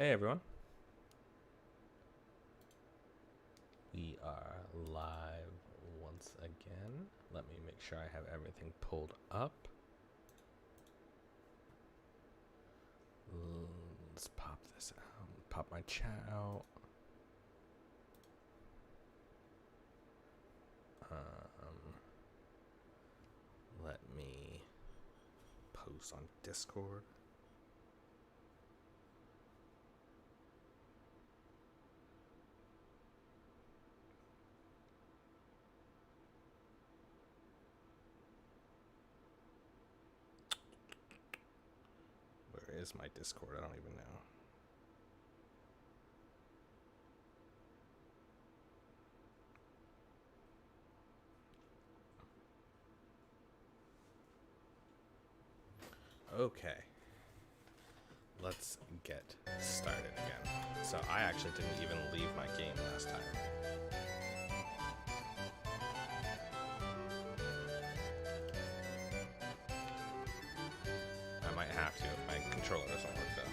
Hey everyone. We are live once again. Let me make sure I have everything pulled up. Let's pop this out. Pop my chat out. Let me post on Discord. Where is my Discord? I don't even know. Okay. Let's get started again. So I actually didn't even leave my game last time. I might have to if my controller doesn't work though.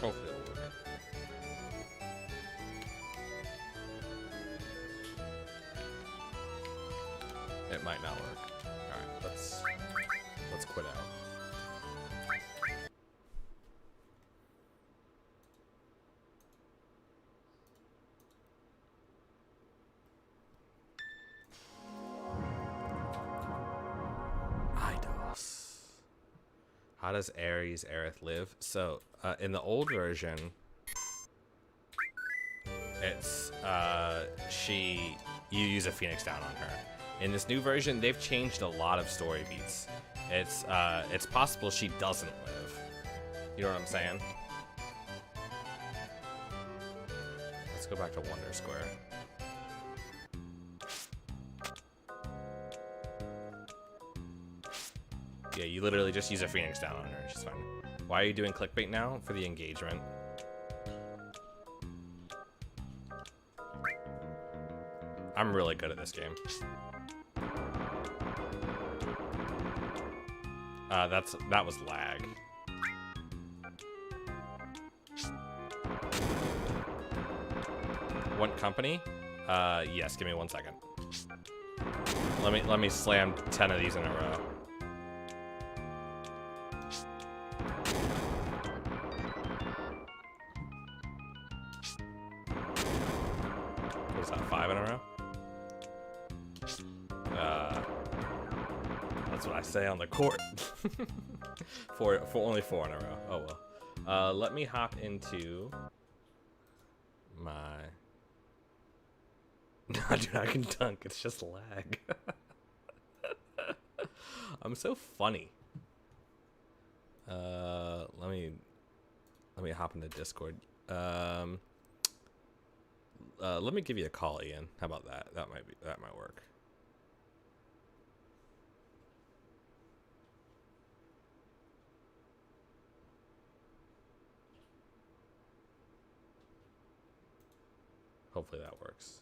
Hopefully it'll work. It might not work. Alright, let's quit out. Eidos. How does Ares Aerith live? So, in the old version, it's you use a Phoenix down on her. In this new version, they've changed a lot of story beats. It's possible she doesn't live. You know what I'm saying? Let's go back to Wonder Square. Yeah, you literally just use a Phoenix down on her and she's fine. Why are you doing clickbait now? For the engagement. I'm really good at this game. That was lag. What company? Yes, give me 1 second. Let me slam 10 of these in a row. Was that 5 in a row? That's what I say on the court. for only 4 in a row. Oh well. Let me hop into my. No, dude, I can dunk. It's just lag. I'm so funny. Let me hop into Discord. Let me give you a call, Ian. How about that? That might work. Hopefully that works.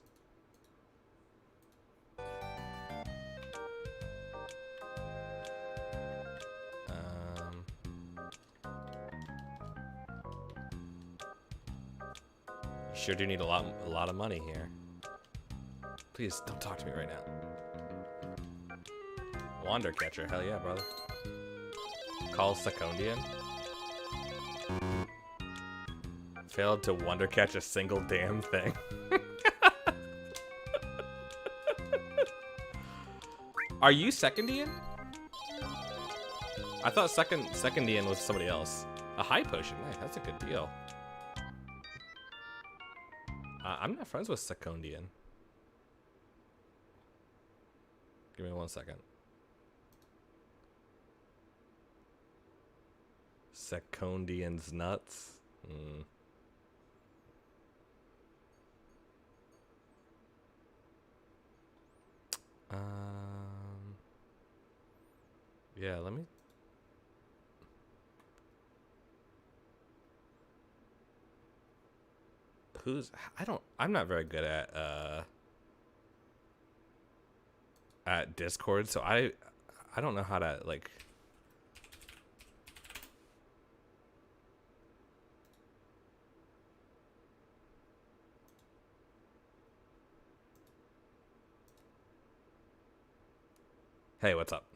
You sure do need a lot of money here. Please don't talk to me right now. Wander Catcher, hell yeah, brother. Call Secondian. Failed to wonder catch a single damn thing. Are you Secondian? I thought Secondian was somebody else. A high potion, nice, that's a good deal. I'm not friends with Secondian. Give me 1 second. Secondian's nuts. Yeah, let me. I'm not very good at Discord, so I don't know how to, like... Hey, what's up?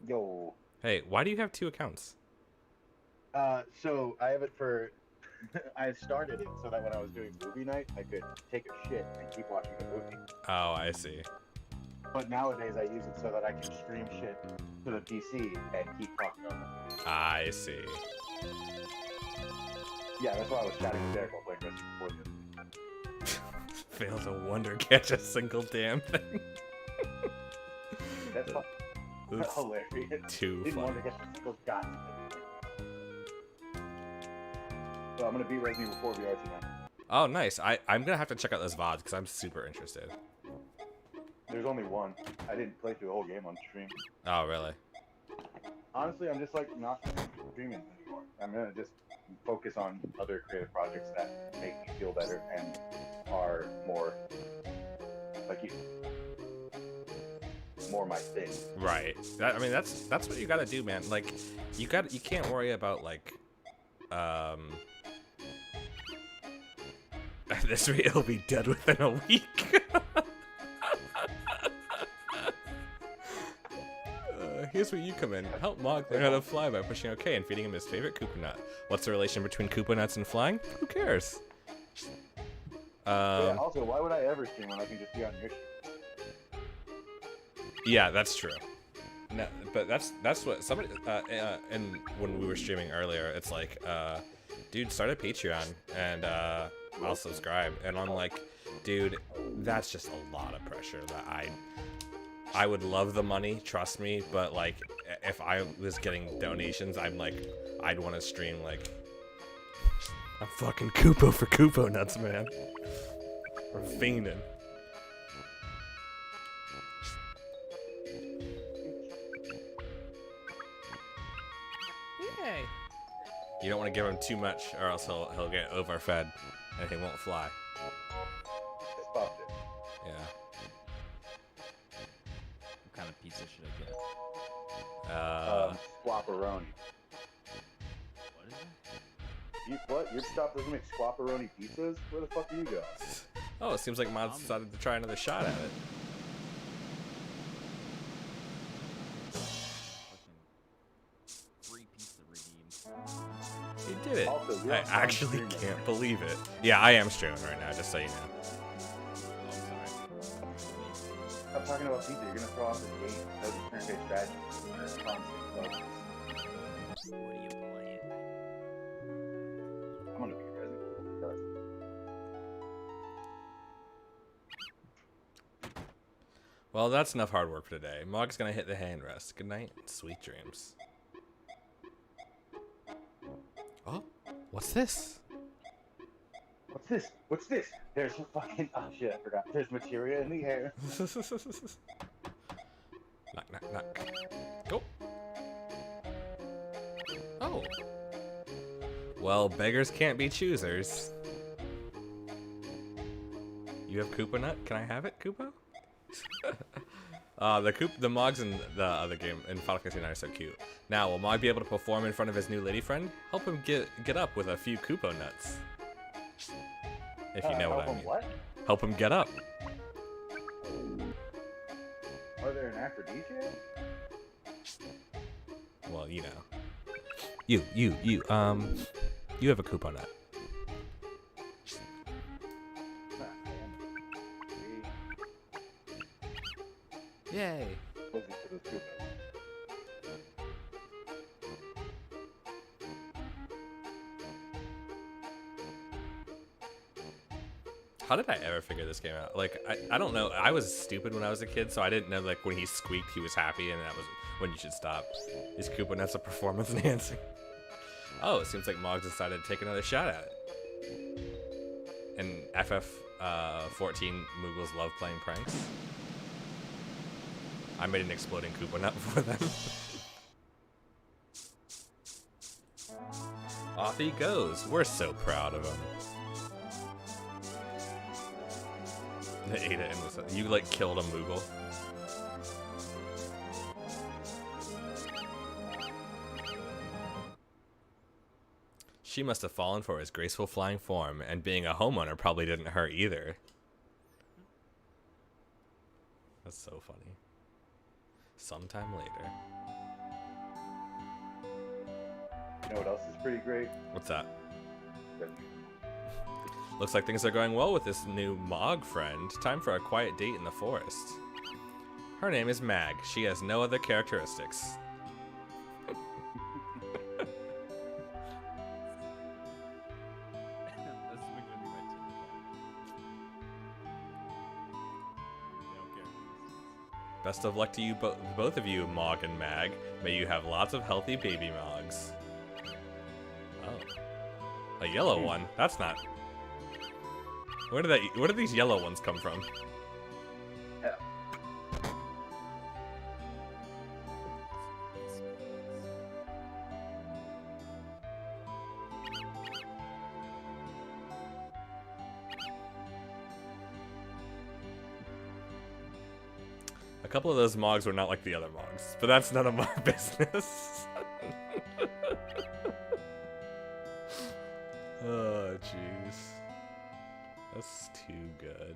Yo. Hey, why do you have 2 accounts? So I have it for. I started it so that when I was doing movie night, I could take a shit and keep watching the movie. Oh, I see. But nowadays, I use it so that I can stream shit to the PC and keep talking on it. I see. Yeah, that's why I was chatting with Derek while playing Resident Evil 4. Fail to wonder catch a single damn thing. That's That's hilarious. too Didn't funny. want to get the single got. So I'm gonna beat Resident Evil 4 VR tonight. Oh, nice. I'm gonna have to check out those VODs because I'm super interested. There's only one. I didn't play through the whole game on stream. Oh, really? Honestly, I'm just like not streaming anymore. I'm gonna just focus on other creative projects that make me feel better and are more like you, more my thing. Right. I mean, that's what you gotta do, man. Like, you can't worry about like, this will be dead within a week. Here's where you come in. Help Mog learn how to fly by pushing OK and feeding him his favorite Koopa Nut. What's the relation between Koopa Nuts and flying? Who cares? Yeah, also, why would I ever stream when I can just be on your stream? Yeah, that's true. No, but that's what somebody and when we were streaming earlier, it's like, dude, start a Patreon and I'll subscribe. And I'm like, dude, that's just a lot of pressure that I would love the money, trust me, but like if I was getting donations, I'm like, I'd want to stream like, I'm fucking Koopa for Koopa Nuts, man. We're fiending. Yay. You don't want to give him too much or else he'll get overfed and he won't fly. Just popped it. Yeah. What kind of piece of shit I get? Squapperoni. What is it? What? Your shop doesn't make squapperoni pizzas? Where the fuck do you go? Oh, it seems like Mods decided to try another shot at it. Fucking free pizza redeemed. He did it. Also, you're I on actually stream right can't now. believe it. Yeah, I am streaming right now, just so you know. Oh, I'm sorry. I'm talking about pizza. You're gonna throw off the game. That was a turn-based strategy. What are you playing? I'm gonna be Resident. Well, that's enough hard work for today. Mog's gonna hit the hand rest. Good night, sweet dreams. Oh, what's this? What's this? What's this? There's a fucking. Oh shit, I forgot. There's materia in the air. Knock, knock, knock. Go. Oh. Well, beggars can't be choosers. You have Koopa Nut? Can I have it, Koopa? The Mogs in the other game in Final Fantasy IX are so cute. Now, will Mog be able to perform in front of his new lady friend? Help him get up with a few Koopa Nuts. If you know what I mean. What? Help him get up. Are there an aphrodisiac? Well, you know. You have a Koopa Nut. Yay. Listen to this Koopa. How did I ever figure this game out? Like, I don't know. I was stupid when I was a kid, so I didn't know, like, when he squeaked, he was happy, and that was when you should stop. These Koopa Nuts are performance enhancing. Oh, it seems like Mog decided to take another shot at it. And FF14 Moogles love playing pranks. I made an exploding Koopa Nut for them. Off he goes. We're so proud of him. The Ada endless. You like killed a Moogle. She must have fallen for his graceful flying form, and being a homeowner probably didn't hurt either. That's so funny. Sometime later. You know what else is pretty great? What's that? That- Looks like things are going well with this new Mog friend. Time for a quiet date in the forest. Her name is Mag. She has no other characteristics. This is gonna be my Tinder No characteristics. Best of luck to you, both of you, Mog and Mag. May you have lots of healthy baby Mogs. Oh, a yellow one. That's not. Where did these yellow ones come from? A couple of those Mogs were not like the other Mogs, but that's none of my business. Oh, jeez. That's too good.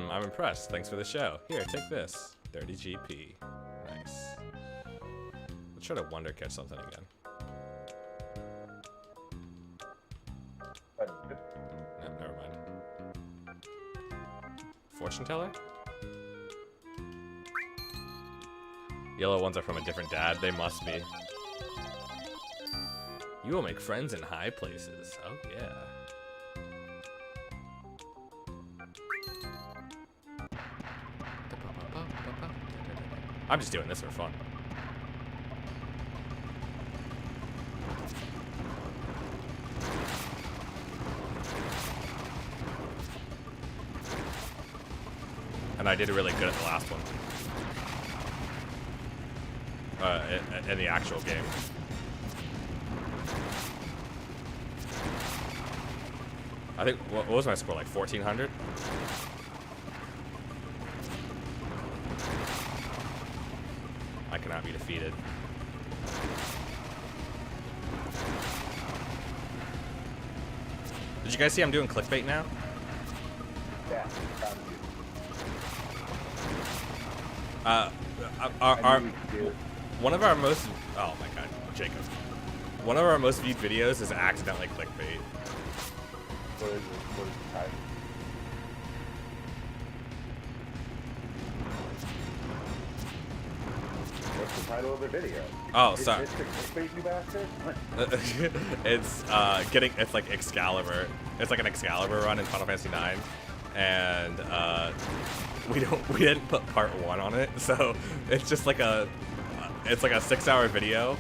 I'm impressed. Thanks for the show. Here, take this. 30 GP. Nice. Let's try to wonder catch something again. No, never mind. Fortune teller? Yellow ones are from a different dad. They must be. You will make friends in high places. Oh, yeah. I'm just doing this for fun. And I did really good at the last one. In the actual game. I think, what was my score, like 1400? I cannot be defeated. Did you guys see I'm doing clickbait now? Yeah. One of our most, oh my god, Jacob. One of our most viewed videos is accidentally clickbait. What is the title? What's the title of the video? Oh, Is sorry. this the clickbait, you bastard? It's like Excalibur. It's like an Excalibur run in Final Fantasy IX, and we didn't put part 1 on it, so it's just like it's like a 6-hour video,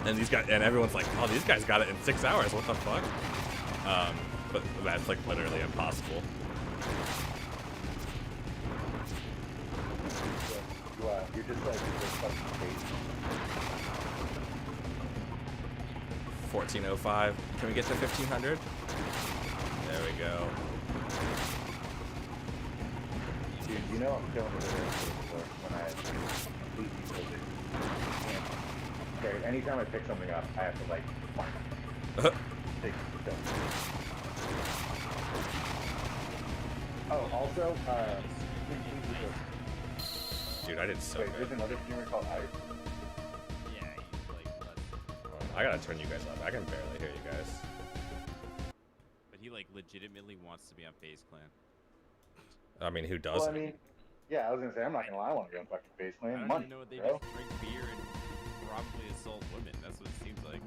and everyone's like, oh, these guys got it in 6 hours. What the fuck? But that's like literally impossible. You're just like crazy. 1405. Can we get to 1500? There we go. Dude, you know I'm killing the rest when I completely build it. Okay, anytime I pick something up, I have to like take it. Oh, also, Dude, I did so wait, good. there's another streamer called Ice. Yeah, he's like less. I gotta turn you guys up. I can barely hear you guys. But he like legitimately wants to be on FaZe Clan. I mean, who Well, doesn't? I mean, yeah, I was gonna say, I'm not gonna lie, I want to be on fucking FaZe I Clan. don't Money, even know what they bro. just drink beer and probably assault women. That's what it seems like.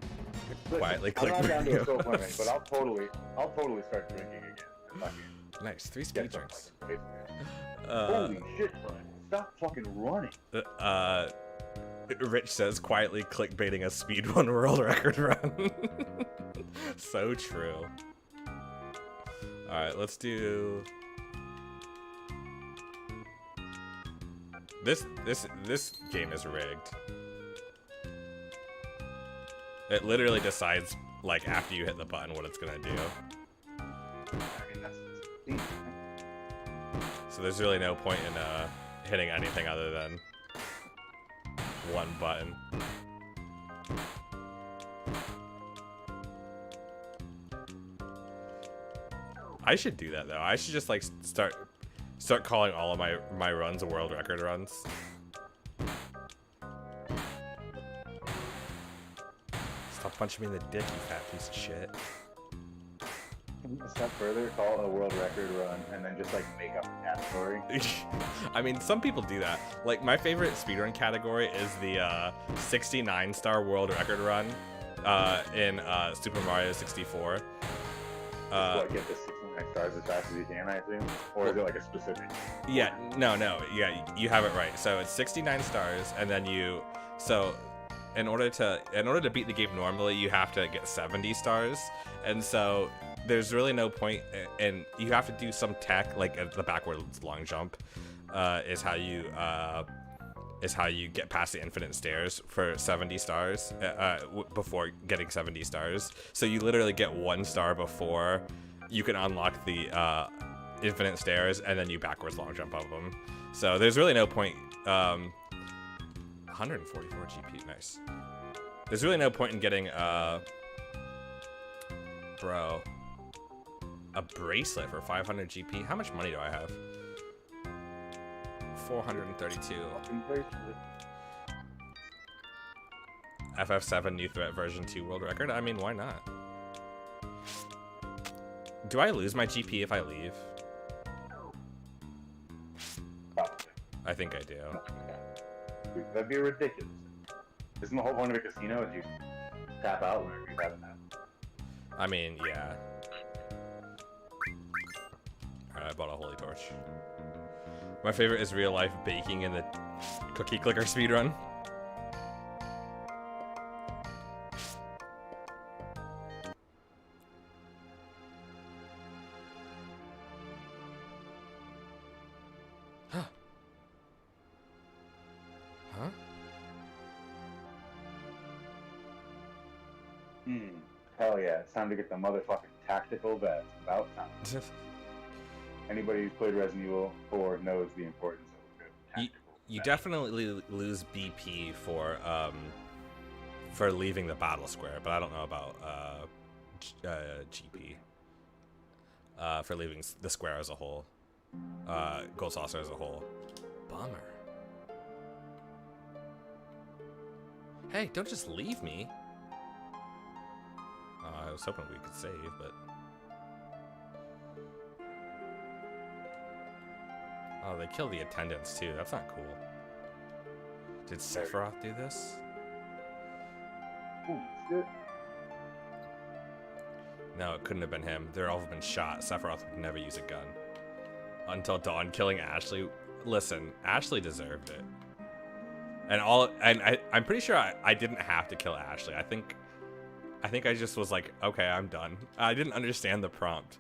Listen, Quietly I'm not click down to video. assault women, but I'll totally start drinking again. And fucking Nice. 3 get speed some drinks. fucking FaZe Clan. Holy shit, bro. Stop fucking running. Rich says quietly clickbaiting a speedrun world record run. So true. Alright, let's do this game is rigged. It literally decides like after you hit the button what it's gonna do. I mean, that's So there's really no point in hitting anything other than one button. I should do that though. I should just like start calling all of my runs world record runs. Stop punching me in the dick, you fat piece of shit. A step further, call it a world record run, and then just like make up a category. I mean, some people do that. Like, my favorite speedrun category is the 69-star world record run in Super Mario 64. What, get the 69 stars as fast as you can, I assume? Or is it like a specific? Yeah, no, yeah, you have it right. So it's 69 stars, and then in order to beat the game normally, you have to get 70 stars, and so there's really no point, and you have to do some tech like the backwards long jump is how you get past the infinite stairs for 70 stars before getting 70 stars. So you literally get 1 star before you can unlock the infinite stairs, and then you backwards long jump up them. So there's really no point. 144 GP, nice. There's really no point in getting bro, a bracelet for 500 GP. How much money do I have? 432. FF7 new threat version 2 world record. I mean, why not? Do I lose my GP if I leave? Probably. I think I do. That'd be ridiculous. Isn't the whole point of a casino is you tap out whenever you have that? I mean, yeah. Alright, I bought a holy torch. My favorite is real life baking in the cookie clicker speedrun. Huh? Hell yeah, it's time to get the motherfucking tactical vest. About time. Anybody who's played Resident Evil 4 knows the importance of a good tactical You vest. definitely lose BP for leaving the battle square, but I don't know about GP. For leaving the square as a whole. Gold Saucer as a whole. Bummer. Hey, don't just leave me. I was hoping we could save, but... Oh, they kill the attendants too. That's not cool. Did Sephiroth do this? Ooh, shit. No, it couldn't have been him. They're all been shot. Sephiroth would never use a gun. Until Dawn killing Ashley. Listen, Ashley deserved it. And I'm pretty sure I didn't have to kill Ashley. I think I just was like, okay, I'm done. I didn't understand the prompt.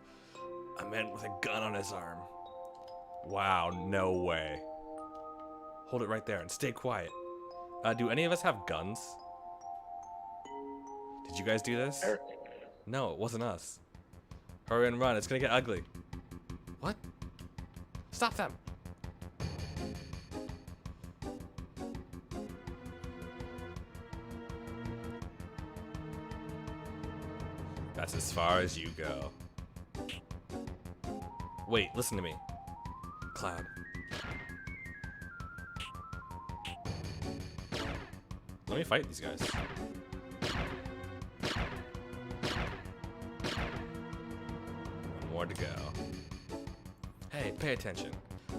A man with a gun on his arm. Wow, no way. Hold it right there and stay quiet. Do any of us have guns? Did you guys do this? No, it wasn't us. Hurry and run, it's gonna get ugly. What? Stop them! That's as far as you go. Wait, listen to me. Cloud. Let me fight these guys. One more to go. Hey, pay attention.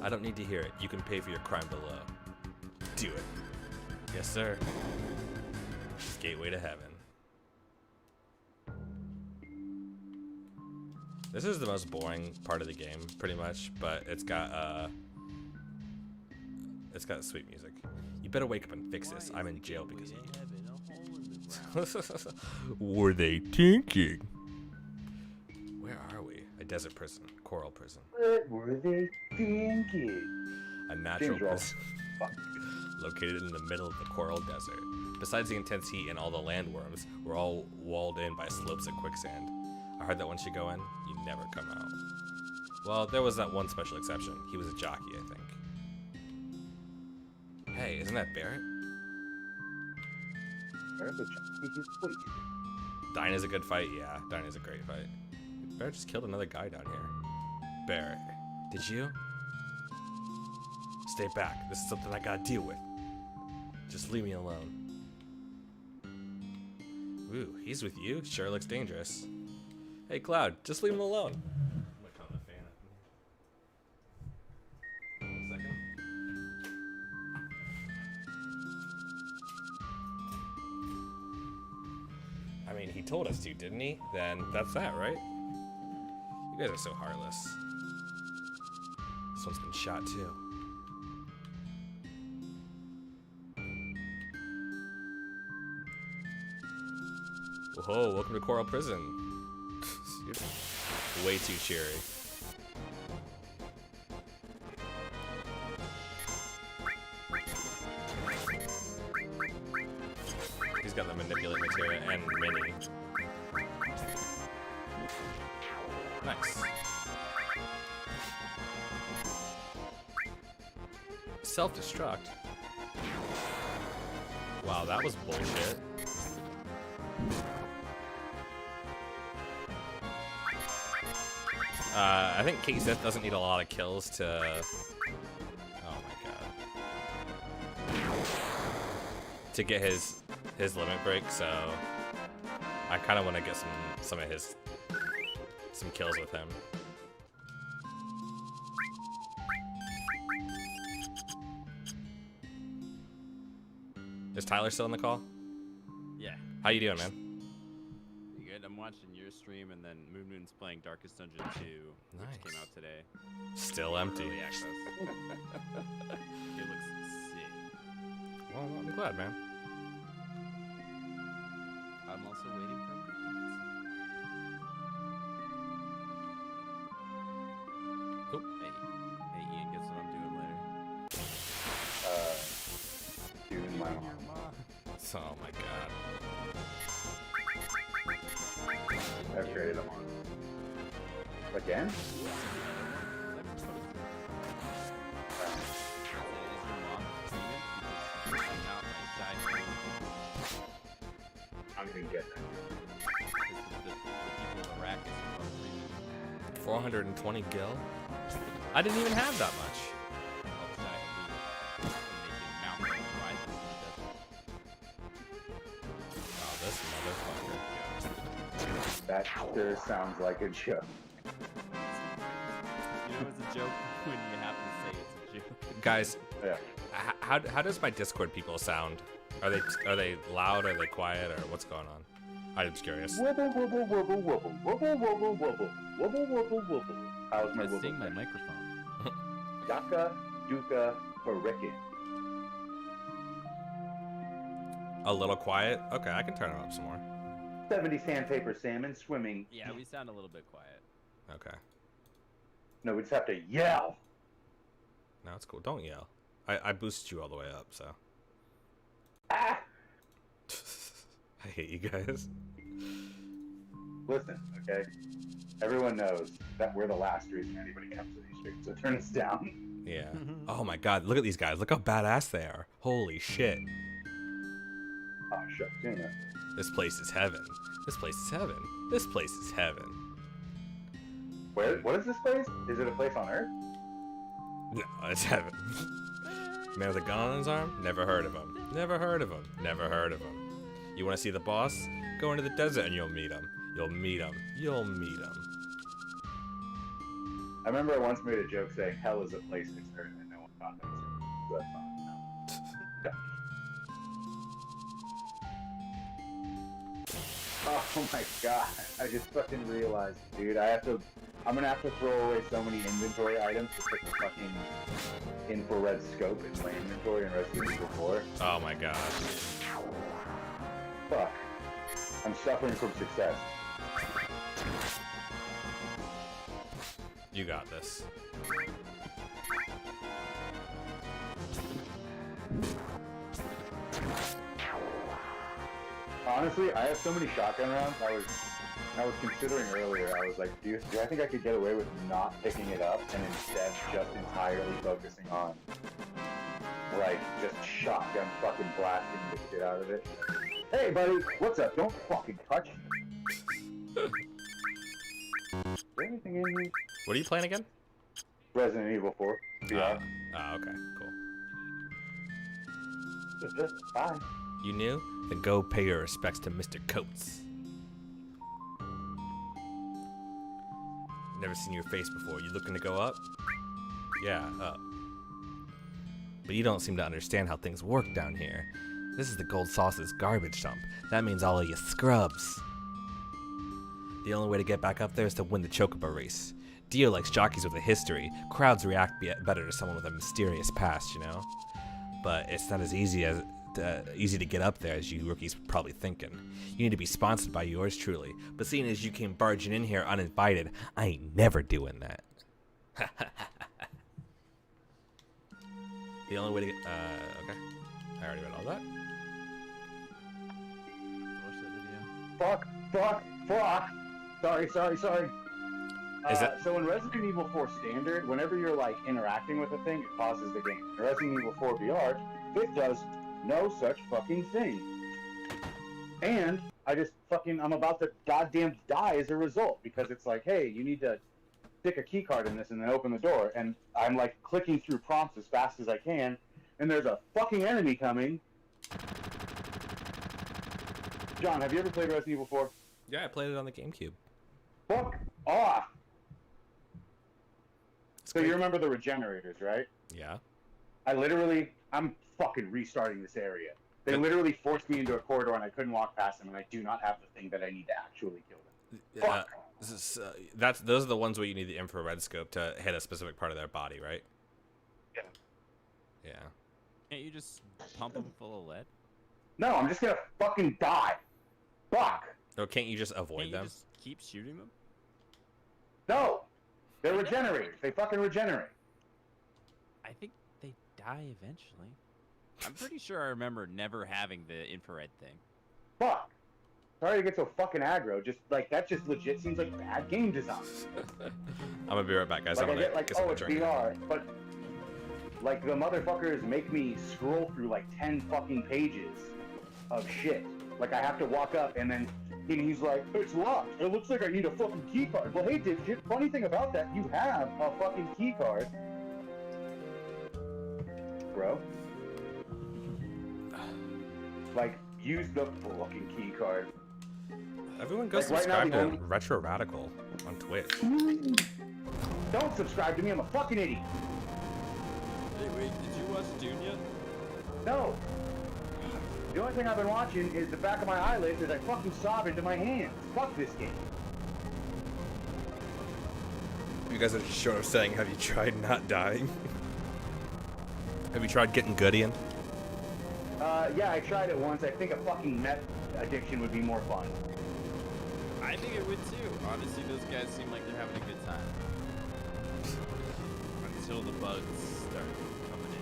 I don't need to hear it. You can pay for your crime below. Do it. Yes, sir. Gateway to heaven. This is the most boring part of the game, pretty much, but it's got sweet music. You better wake up and fix this. I'm in jail because of you. Were they thinking? Where are we? A desert prison, coral prison. What were they thinking? A natural Syndrome. prison located in the middle of the coral desert. Besides the intense heat and all the landworms, we're all walled in by slopes of quicksand. I heard that once you go in, you never come out. Well, there was that one special exception. He was a jockey, I think. Hey, isn't that Barrett? Where's the Chinese police? Dyna's a good fight, yeah. Dyna's a great fight. Bear just killed another guy down here. Bear, did you? Stay back. This is something I gotta deal with. Just leave me alone. Ooh, he's with you? Sure looks dangerous. Hey, Cloud, just leave him alone. I'm gonna calm the fan up. 1 second. I mean, he told us to, didn't he? Then that's that, right? You guys are so heartless. This one's been shot too. Whoa, welcome to Coral Prison. You're way too cheery. He's got the manipulate material and mini. Nice. Self-destruct. Wow, that was bullshit. I think Kate Sith doesn't need a lot of kills to... Oh my god. To get his limit break, so... I kind of want to get some of his... some kills with him. Is Tyler still in the call? Yeah. How you doing, man? You good? I'm watching your stream, and then Moon Moon's playing Darkest Dungeon 2, Nice. which came out today. Still empty. Early access. It looks sick. Well, I'm glad, man. I'm also waiting for Oop. Hey, Ian, guess what I'm doing later? Doing my Oh my god. I've created them. Again? I'm gonna get that. 420 gil? I didn't even have that much. Oh, this motherfucker. That sure sounds like a joke. You know it's a joke when you have to say it's a joke. Guys, Yeah. how does my Discord people sound? Are they loud? Are they quiet? Or what's going on? I'm just curious. Wobble, wobble, wobble, wobble, wobble, wobble, wobble, wobble, wobble, wobble. How's my wobble? Testing my microphone. Yaka, Duka, Hurricane. A little quiet? Okay, I can turn it up some more. 70 sandpaper salmon swimming. Yeah, we sound a little bit quiet. Okay. No, we just have to yell. No, it's cool. Don't yell. I boosted you all the way up, so. Ah! I hate you guys. Listen, okay? Everyone knows that we're the last reason anybody comes to these streets, so turn us down. Yeah. Oh my god, look at these guys. Look how badass they are. Holy shit. Oh, shit. Yeah. This place is heaven. This place is heaven. This place is heaven. Where? What is this place? Is it a place on Earth? No, it's heaven. Man with a gun on his arm? Never heard of him. Never heard of him. Never heard of him. You want to see the boss? Go into the desert and you'll meet him. You'll meet him. You'll meet him. I remember I once made a joke saying hell is a place that's Earth, and no one thought that was it. So that's fine. No. Oh my god, I just fucking realized, dude, I'm gonna have to throw away so many inventory items to put the fucking infrared scope in my inventory in Resident Evil 4. Oh my god. Fuck. I'm suffering from success. You got this. Honestly, I have so many shotgun rounds. I was considering earlier. I was like, do I think I could get away with not picking it up and instead just entirely focusing on, like, just shotgun fucking blasting the shit out of it? Hey, buddy, what's up? Don't fucking touch me. Is there anything in here? What are you playing again? Resident Evil 4. VR. Okay, cool. Bye. You knew? Then go pay your respects to Mr. Coates. Never seen your face before. You looking to go up? Yeah, up. But you don't seem to understand how things work down here. This is the Gold Sauce's garbage dump. That means all of you scrubs. The only way to get back up there is to win the Chocobo race. Dio likes jockeys with a history. Crowds react better to someone with a mysterious past, you know? But it's not as easy to get up there as you rookies probably thinking. You need to be sponsored by yours truly. But seeing as you came barging in here uninvited, I ain't never doing that. The only way to get... okay. I already read all that. Watch that video. Fuck. Sorry. Is that- So in Resident Evil 4 Standard, whenever you're like interacting with a thing, it pauses the game. In Resident Evil 4 VR, it does no such fucking thing. And I'm about to goddamn die as a result, because it's like, hey, you need to stick a key card in this and then open the door. And I'm like clicking through prompts as fast as I can, and there's a fucking enemy coming. John, have you ever played Resident Evil 4? Yeah, I played it on the GameCube. Fuck off! It's So great. you remember the regenerators, right? Yeah. I'm fucking restarting this area. They Good. literally forced me into a corridor and I couldn't walk past them, and I do not have the thing that I need to actually kill them. Fuck. Those are the ones where you need the infrared scope to hit a specific part of their body, right? Yeah. Yeah. Can't you just pump them full of lead? No, I'm just gonna fucking die. Fuck. Or can't you just Can't avoid you them? just keep shooting them? No! They're regenerators. They fucking regenerate. I think they die eventually. I'm pretty sure I remember never having the infrared thing. Fuck. Sorry to get so fucking aggro. Just like that just legit seems like bad game design. I'm gonna be right back, guys. Like I'm I gonna get like, get oh, some it's drink. VR, but like the motherfuckers make me scroll through like 10 fucking pages of shit. Like I have to walk up and then he's like, it's locked. It looks like I need a fucking key card. Well, hey, dipshit, funny thing about that, you have a fucking key card. Bro. Like, use the fucking key card. Everyone go Like, right now, subscribe the to only- Retro Radical on Twitch. Don't subscribe to me, I'm a fucking idiot. Hey, wait, did you watch Dune yet? No. The only thing I've been watching is the back of my eyelids as I fucking sob into my hands. Fuck this game. You guys are just short of saying, have you tried not dying? Have you tried getting good, Ian? Yeah, I tried it once. I think a fucking meth addiction would be more fun. I think it would too. Honestly, those guys seem like they're having a good time. Until the bugs start coming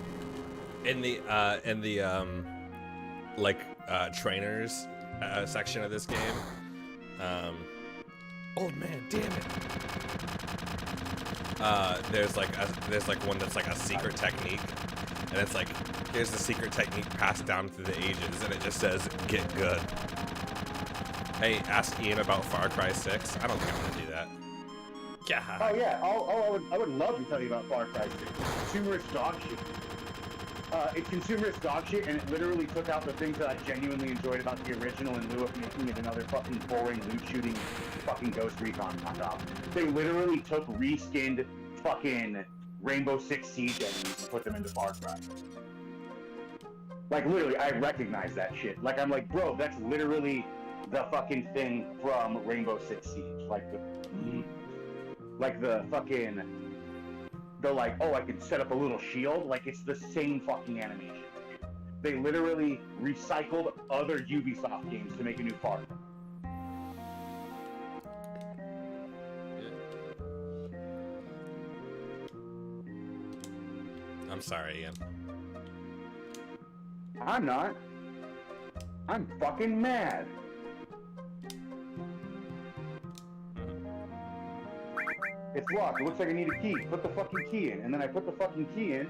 in. In the trainers section of this game, old man, damn it. There's like one that's like a secret technique, and it's like, here's the secret technique passed down through the ages, and it just says get good. Hey, ask Ian about Far Cry 6. I don't think I'm gonna do that. Yeah. Oh yeah, I would love to tell you about Far Cry 6. Consumerist dog shit. It's consumerist dog shit, and it literally took out the things that I genuinely enjoyed about the original in lieu of making it another fucking boring loot shooting fucking Ghost Recon knockoff. They literally took reskinned fucking Rainbow Six Siege enemies and put them into Far Cry. Like literally, I recognize that shit. Like I'm like, bro, that's literally the fucking thing from Rainbow Six Siege. Like the fucking, the like, oh, I can set up a little shield. Like it's the same fucking animation. They literally recycled other Ubisoft games to make a new Far Cry. I'm sorry, Ian. I'm not. I'm fucking mad. It's locked. It looks like I need a key. Put the fucking key in. And then I put the fucking key in.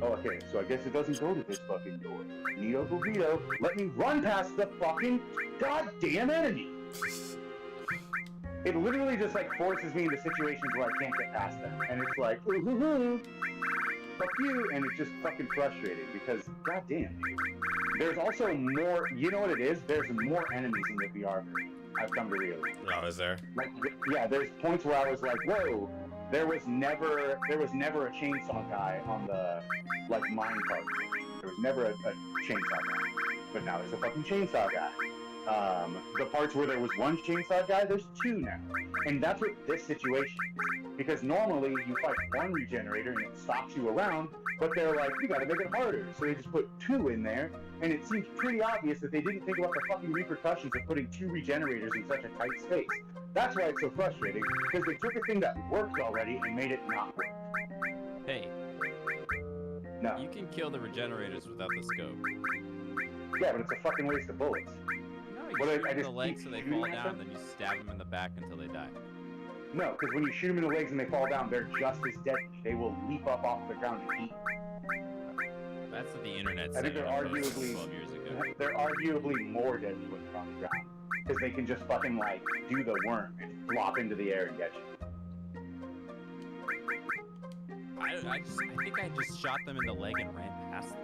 Oh, okay, so I guess it doesn't go to this fucking door. Nito Burrito, let me run past the fucking goddamn enemy! It literally just like forces me into situations where I can't get past them. And it's like, ooh, hoo, hoo, fuck you, and it's just fucking frustrating because, goddamn, dude. There's also more, you know what it is? There's more enemies in the VR version. I've come to realize. Oh, is there? Like, yeah, there's points where I was like, whoa, there was never a chainsaw guy on the, like, minecart. There was never a chainsaw guy. But now there's a fucking chainsaw guy. The parts where there was one chainsaw guy, there's two now. And that's what this situation is. Because normally you fight one regenerator and it stops you around, but they're like, we gotta make it harder. So they just put two in there, and it seems pretty obvious that they didn't think about the fucking repercussions of putting two regenerators in such a tight space. That's why it's so frustrating, because they took a thing that worked already and made it not work. Hey, No. you can kill the regenerators without the scope. Yeah, but it's a fucking waste of bullets. No, you Well, shoot I them in just the legs keep so they shooting fall at down, them? then you stab them in the back until they die. No, because when you shoot them in the legs and they fall down, they're just as deadly. They will leap up off the ground and eat. That's what the internet I said think they're 12 arguably years ago. they're arguably more deadly when they're on the ground because they can just fucking like do the worm and flop into the air and get you. I think I just shot them in the leg and ran past them.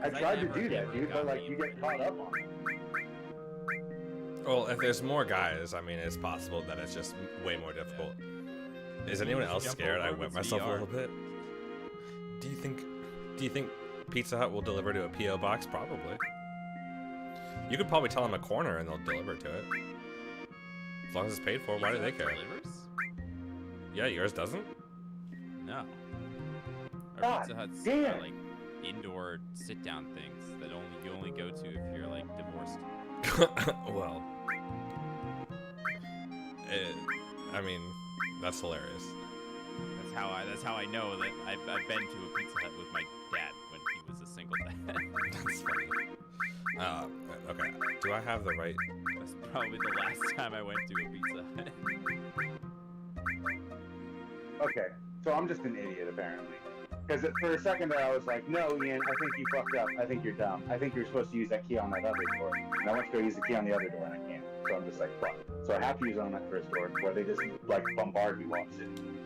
I 'Cause tried to never do that, ever dude, got but like the you get caught up on it. Well, if there's more guys, I mean, it's possible that it's just way more difficult. Is anyone else Jump scared I over wet with myself a VR. little bit? Do you think Pizza Hut will deliver to a PO box? Probably. You could probably tell them a corner and they'll deliver to it. As long as it's paid for, why do they care? Delivers? Yeah, yours doesn't? No. Our God Pizza Huts damn. are like indoor sit-down things that you only go to if you're like divorced. Well, I mean, that's hilarious. That's how I know that I've been to a Pizza Hut with my dad when he was a single dad. That's funny. Okay. Do I have the right? That's probably the last time I went to a Pizza Hut. Okay, so I'm just an idiot apparently. Because for a second there I was like, no, Ian, I think you fucked up. I think you're dumb. I think you're supposed to use that key on that other door. And I went to go use the key on the other door and I can't. So I'm just like, fuck. So I have to use it on that first door where they just like bombard me while I'm sitting.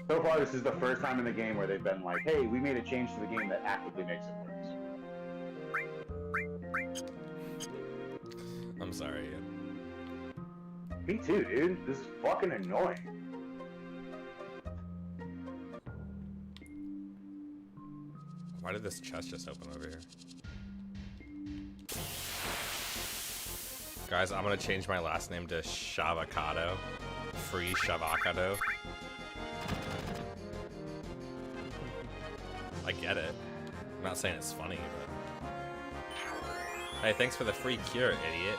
So far, this is the first time in the game where they've been like, hey, we made a change to the game that actively makes it worse. I'm sorry, Ian. Me too, dude. This is fucking annoying. Why did this chest just open over here? Guys, I'm gonna change my last name to Shavocado. Free Shavocado. I get it. I'm not saying it's funny, but... Hey, thanks for the free cure, idiot.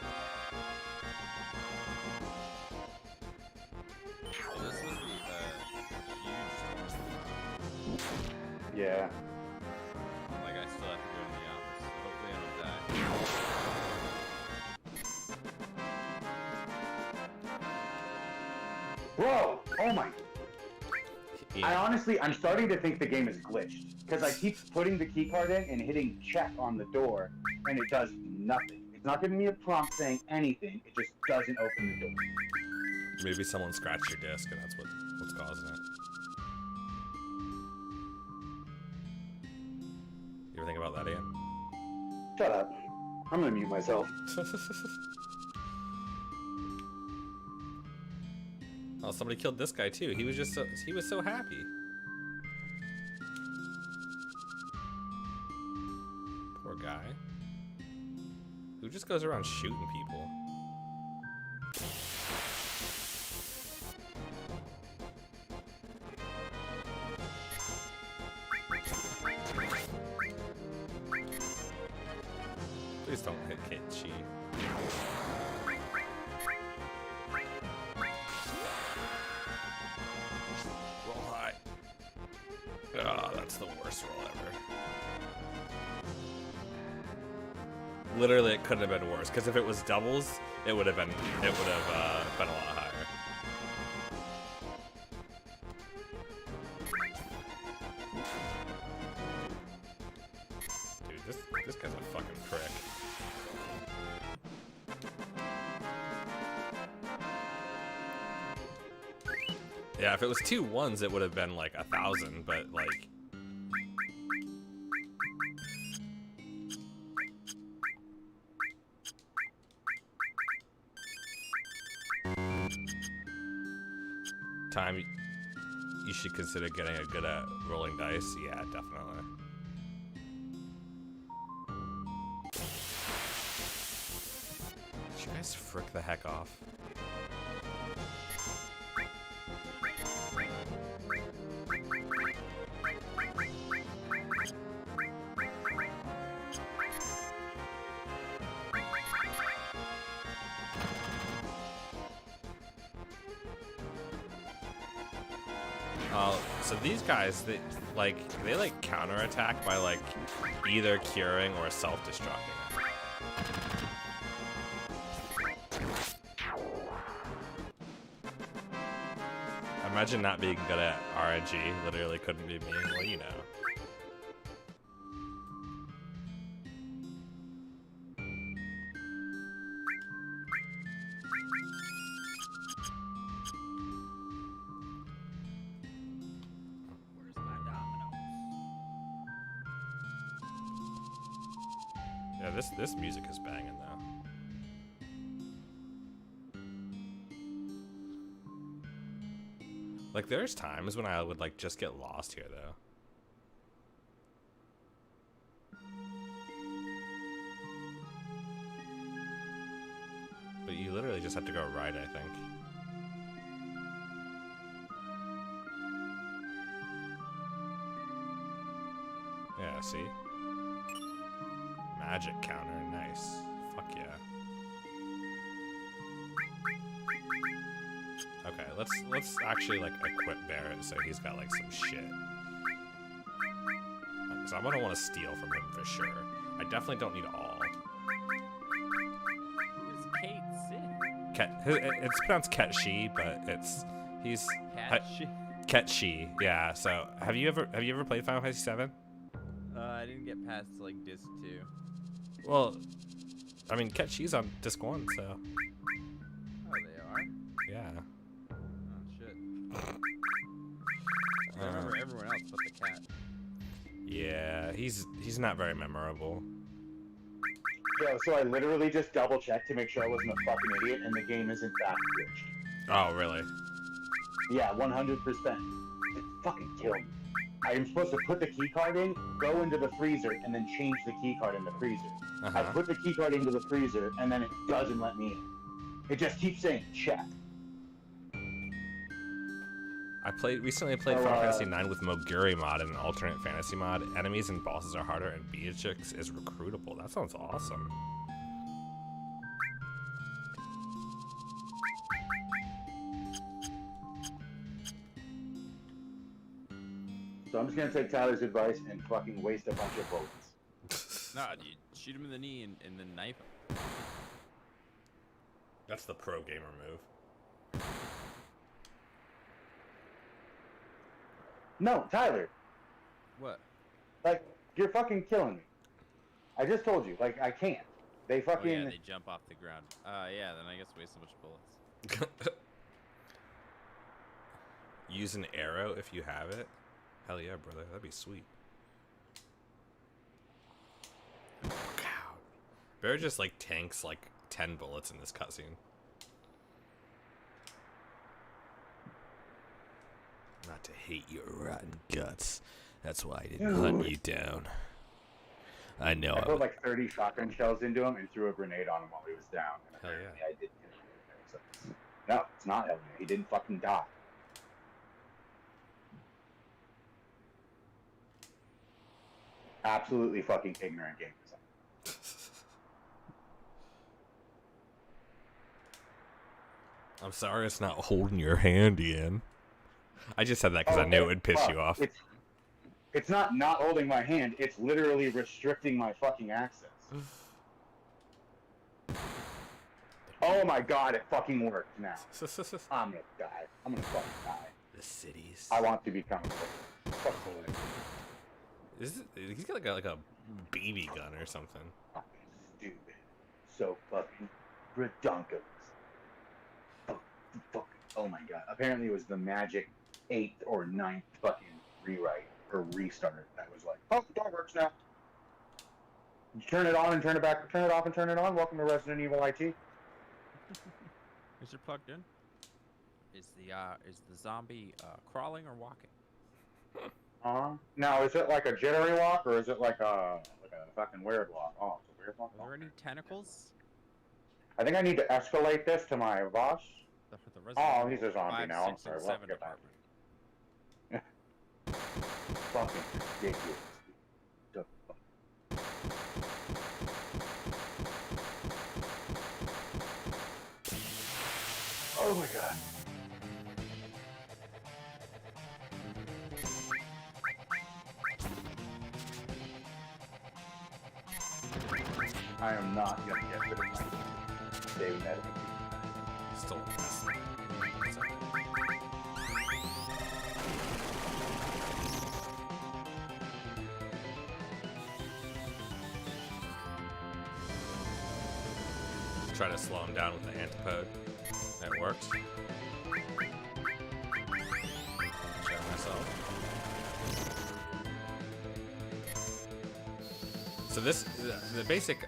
This was the huge storm. Yeah. Like I still have to go to the office. Hopefully I don't die. Bro! Oh my... Ian. I'm starting to think the game is glitched. Because I keep putting the keycard in and hitting check on the door, and it does nothing. It's not giving me a prompt saying anything. It just doesn't open the door. Maybe someone scratched your disc and that's what's causing it. You ever think about that, Ian? Shut up. I'm gonna mute myself. Oh, somebody killed this guy too. He was so happy. Poor guy. Who just goes around shooting people? Please don't hit Chi. Roll high. Ah, that's the worst roll ever. Literally, it couldn't have been worse. Because if it was doubles, it would have been a lot higher. Dude, this guy's a fucking prick. Yeah, if it was 2 1s, it would have been like 1,000, but like. Time, you should consider getting a good at rolling dice. Yeah, definitely. Did you guys frick the heck off? So these guys, they like counterattack by like either curing or self-destructing. Imagine not being good at RNG. Literally couldn't be me. Well, you know. Yeah, this music is banging though. Like there's times when I would like just get lost here though. But you literally just have to go right, I think. Yeah, see? Magic counter, nice. Fuck yeah. Okay, let's actually like equip Barret so he's got like some shit. Because I'm gonna want to steal from him for sure. I definitely don't need all. Who's Kate Sid? It's pronounced Ketshi, but he's Ketshi. Yeah. So have you ever played Final Fantasy VII? I didn't get past like disc 2. Well, I mean Ketshi's on disc 1, so. Oh, they are? Yeah. Oh, shit. I remember everyone else but the cat. Yeah, he's not very memorable. Yeah, so I literally just double checked to make sure I wasn't a fucking idiot, and the game is in fact glitched. Oh, really? Yeah, 100%. It fucking killed me. I am supposed to put the key card in, go into the freezer, and then change the key card in the freezer. I put the key card into the freezer, and then it doesn't let me in. It just keeps saying check. I recently played Final Fantasy IX with Moguri mod and an alternate fantasy mod. Enemies and bosses are harder, and Beatrix is recruitable. That sounds awesome. So I'm just gonna take Tyler's advice and fucking waste a bunch of bullets. Nah, you shoot him in the knee and then knife him. That's the pro gamer move. No, Tyler. What? Like, you're fucking killing me. I just told you, like, I can't. They fucking... Oh, yeah, they jump off the ground. Yeah, then I guess waste a bunch of bullets. Use an arrow if you have it. Hell yeah, brother. That'd be sweet. Bear just, like, tanks, like, 10 bullets in this cutscene. Not to hate your rotten guts. That's why I didn't hunt you down. I know. I put like 30 shotgun shells into him and threw a grenade on him while he was down. And Hell yeah. I didn't. So no, it's not hell yeah. He didn't fucking die. Absolutely fucking ignorant game design. I'm sorry it's not holding your hand, Ian. I just said that because I knew it would piss you off. It's not holding my hand. It's literally restricting my fucking access. Oh my god, it fucking worked now. I'm gonna die. I'm gonna fucking die. The cities. I want to become a player. Fuck the way. He's got like a BB gun or something. Fucking stupid. So fucking redonkulous. Oh my god. Apparently it was the magic 8th or 9th fucking rewrite or restart that was like, oh, the door works now. You turn it on and turn it back, turn it off and turn it on. Welcome to Resident Evil IT. Is it plugged in? Is the zombie crawling or walking? Now is it like a jittery walk or is it like a fucking weird walk? Oh, it's a weird walk. Are there any tentacles? I think I need to escalate this to my boss. The Oh, Resident he's a zombie 5, now. I'm 6, sorry. and We'll 7 get back. department. Fucking ridiculous. The fuck? Oh my god. I am not gonna get rid of my saving that. Still a mess. Try to slow him down with the antipode. That works. Check myself. So this, the basic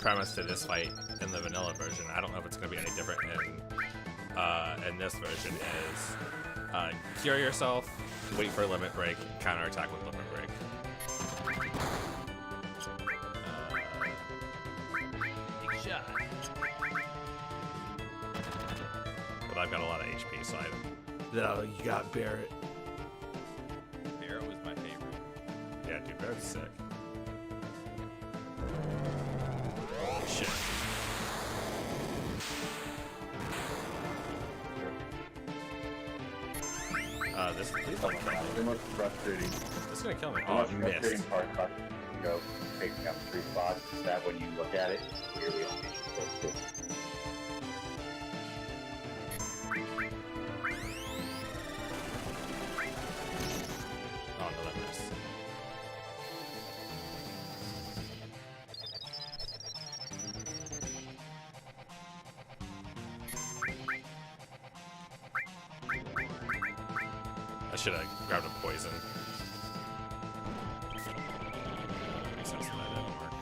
premise to this fight in the vanilla version, I don't know if it's going to be any different in this version, is cure yourself, wait for a limit break, counterattack with limit break. Big shot. But I've got a lot of HP, so no, you got Barrett. Barrett was my favorite. Yeah, dude, Barrett's sick. Shit. Please don't kill me. The most frustrating. This is gonna kill me. The Oh, most I frustrating missed. part about taking up 3 spots is that when you look at it, it's clearly only supposed to. Oh, no, that missed. I should have grabbed a poison. Makes sense that didn't work.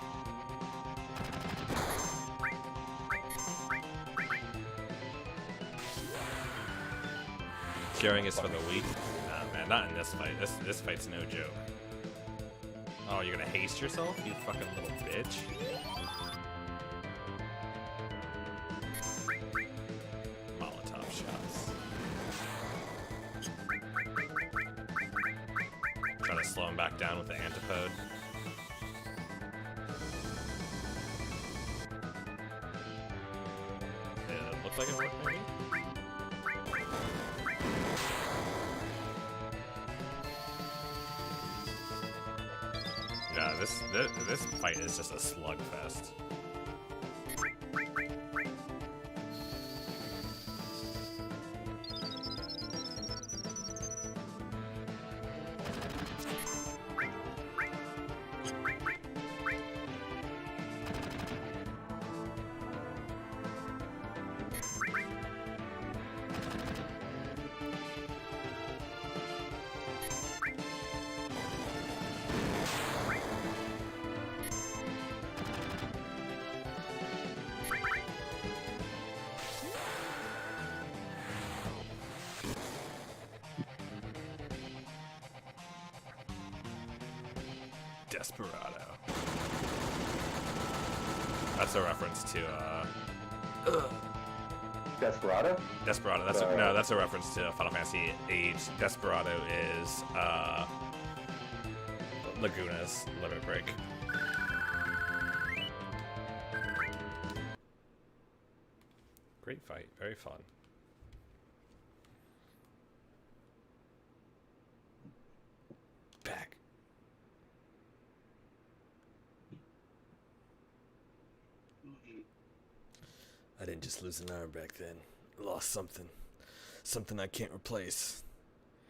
Curing is for the weak. Nah, man, not in this fight. This fight's no joke. Oh, you're gonna haste yourself, you fucking little bitch. Molotov shots. Try to slow him back down with the antipode. It looked like it worked, maybe? Yeah, this fight is just a slugfest. Desperado. That's a reference to Desperado? Desperado. That's a reference to Final Fantasy VIII. Desperado is Laguna's limit break. Great fight, very fun. Back. I didn't just lose an arm back then. I lost something. Something I can't replace.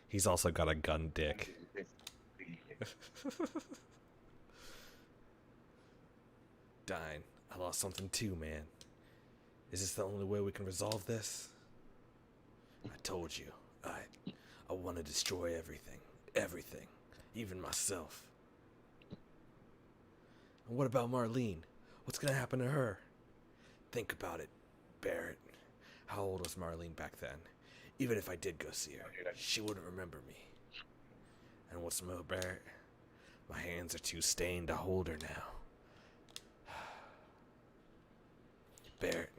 He's also got a gun dick. Dying. I lost something too, man. Is this the only way we can resolve this? I told you. I want to destroy everything. Everything. Even myself. And what about Marlene? What's gonna happen to her? Think about it, Barrett. How old was Marlene back then? Even if I did go see her, she wouldn't remember me. And what's more, Barrett? My hands are too stained to hold her now. Barrett.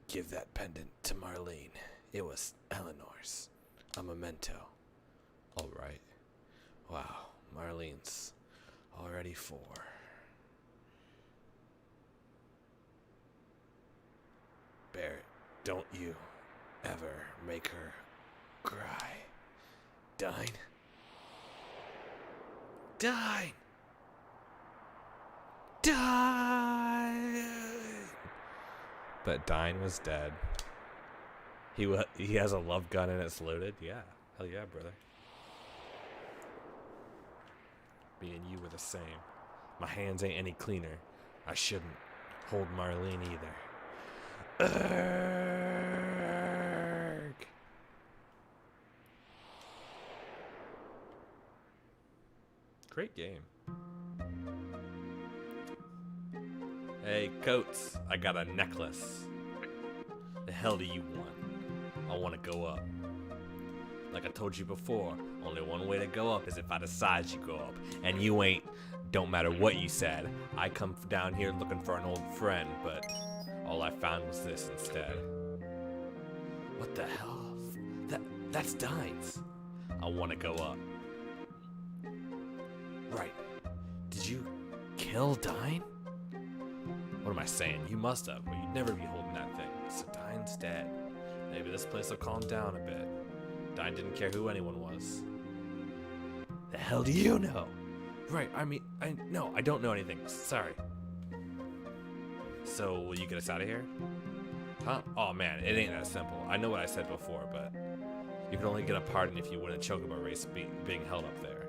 Give that pendant to Marlene. It was Eleanor's. A memento. Alright. Wow, Marlene's already 4. Barrett, don't you ever make her cry. Dine. Dine! Dine! But Dine was dead. He has a love gun and it's loaded? Yeah. Hell yeah, brother. Me and you were the same. My hands ain't any cleaner. I shouldn't hold Marlene either. Urgh. Great game. Hey, Coates, I got a necklace. The hell do you want? I want to go up. Like I told you before, only one way to go up is if I decide you go up. And you ain't, don't matter what you said. I come down here looking for an old friend, but all I found was this instead. What the hell? That's Dine's. I want to go up. Right. Did you kill Dine? What am I saying? You must have, but you'd never be holding that thing. So Dine's dead. Maybe this place will calm down a bit. Dine didn't care who anyone was. The hell do you know? Right, I mean, no, I don't know anything. Sorry. So, will you get us out of here? Huh? Oh man, it ain't that simple. I know what I said before, but you can only get a pardon if you win a chocobo race being held up there.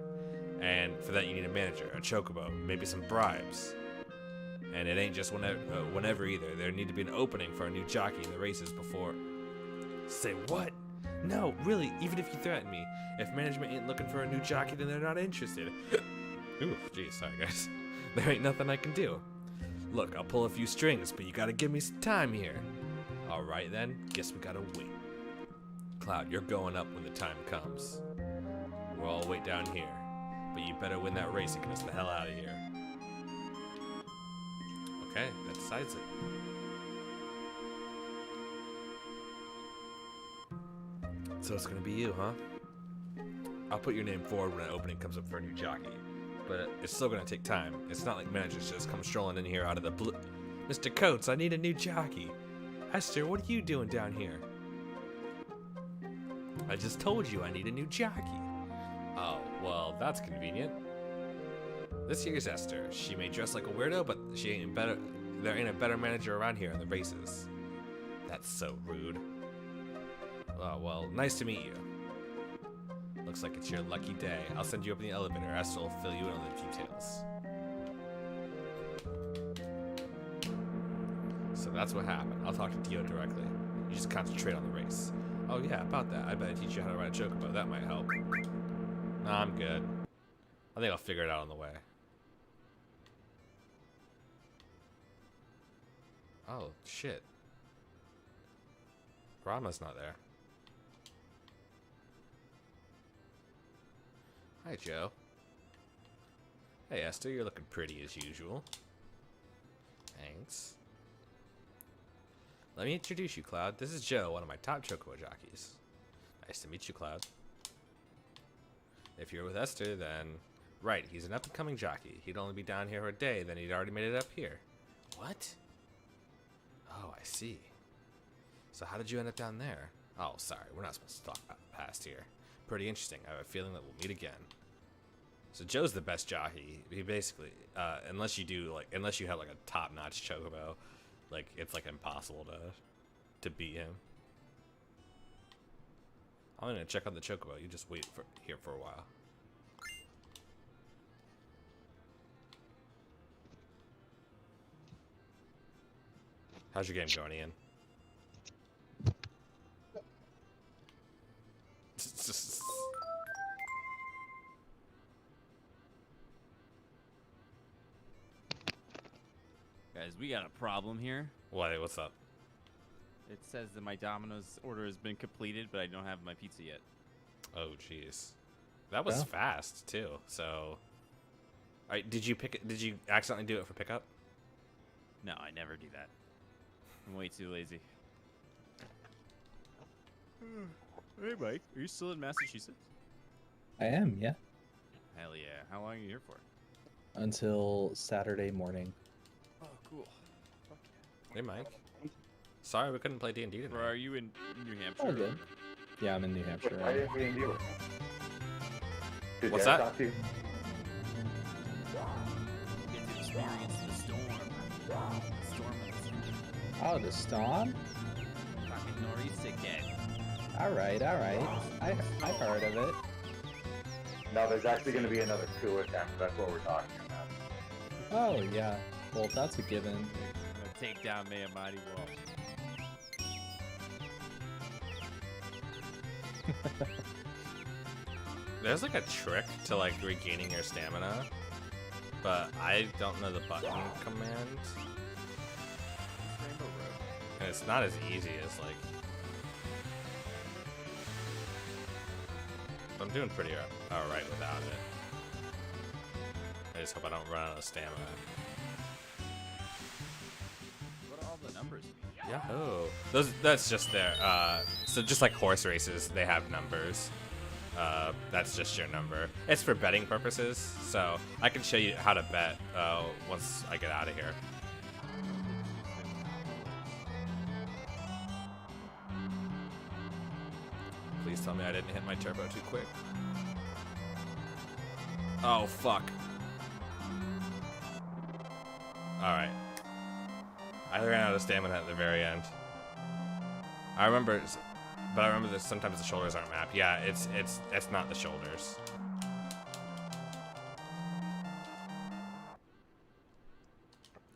And for that you need a manager, a chocobo, maybe some bribes. And it ain't just whenever either. There need to be an opening for a new jockey in the races before... Say what? No, really, even if you threaten me, if management ain't looking for a new jockey, then they're not interested. Ooh, geez, sorry guys. There ain't nothing I can do. Look, I'll pull a few strings, but you gotta give me some time here. Alright then, guess we gotta wait. Cloud, you're going up when the time comes. We'll all wait down here, but you better win that race and get us the hell out of here. Okay, that decides it. So it's gonna be you, huh? I'll put your name forward when an opening comes up for a new jockey, but it's still gonna take time. It's not like managers just come strolling in here out of the blue. Mr. Coates, I need a new jockey. Esther, what are you doing down here? I just told you I need a new jockey. Oh, well, that's convenient. This here's Esther. She may dress like a weirdo, but she ain't better. There ain't a better manager around here in the races. That's so rude. Oh, well, nice to meet you. Looks like it's your lucky day. I'll send you up in the elevator. Esther will fill you in on the details. So that's what happened. I'll talk to Dio directly. You just concentrate on the race. Oh yeah, about that. I better teach you how to ride a chocobo. That might help. Nah, I'm good. I think I'll figure it out on the way. Oh, shit. Rama's not there. Hi, Joe. Hey, Esther, you're looking pretty as usual. Thanks. Let me introduce you, Cloud. This is Joe, one of my top chocobo jockeys. Nice to meet you, Cloud. If you're with Esther, then... Right, he's an up-and-coming jockey. He'd only be down here for a day, then he'd already made it up here. What? Oh, I see. So how did you end up down there? Oh, sorry, we're not supposed to talk about the past here. Pretty interesting. I have a feeling that we'll meet again. So Joe's the best jockey. He basically, unless you have like a top-notch chocobo, like it's like impossible to beat him. I'm gonna check on the chocobo. You just wait here for a while. How's your game going, Ian? Guys, we got a problem here. What's up? It says that my Domino's order has been completed, but I don't have my pizza yet. Oh, jeez. That was fast, too. So, did you accidentally do it for pickup? No, I never do that. I'm way too lazy. Hey, Mike. Are you still in Massachusetts? I am, yeah. Hell yeah. How long are you here for? Until Saturday morning. Oh, cool. Hey, Mike. Sorry we couldn't play D&D tonight. Or are you in New Hampshire? Oh, good. Yeah, I'm in New Hampshire. Why didn't we deal with it? Did What's Jared that? talk to you? Get to experience the storm. The storm of the century. Oh, the storm? Fucking Norisa kid. Alright. I've heard of it. No, there's actually going to be another coup attempt. That's what we're talking about. Oh, yeah. Well, that's a given. I'm gonna take down Maya Mighty Wall. There's like a trick to like regaining your stamina, but I don't know the button command. Rainbow Road. And it's not as easy as like... I'm doing pretty alright without it. I just hope I don't run out of stamina. What do all the numbers mean? Yahoo! That's just their, so just like horse races, they have numbers. That's just your number. It's for betting purposes, so I can show you how to bet, once I get out of here. Please tell me I didn't hit my turbo too quick. Oh, fuck. Alright. I ran out of stamina at the very end. I remember that sometimes the shoulders aren't mapped. Yeah, it's not the shoulders.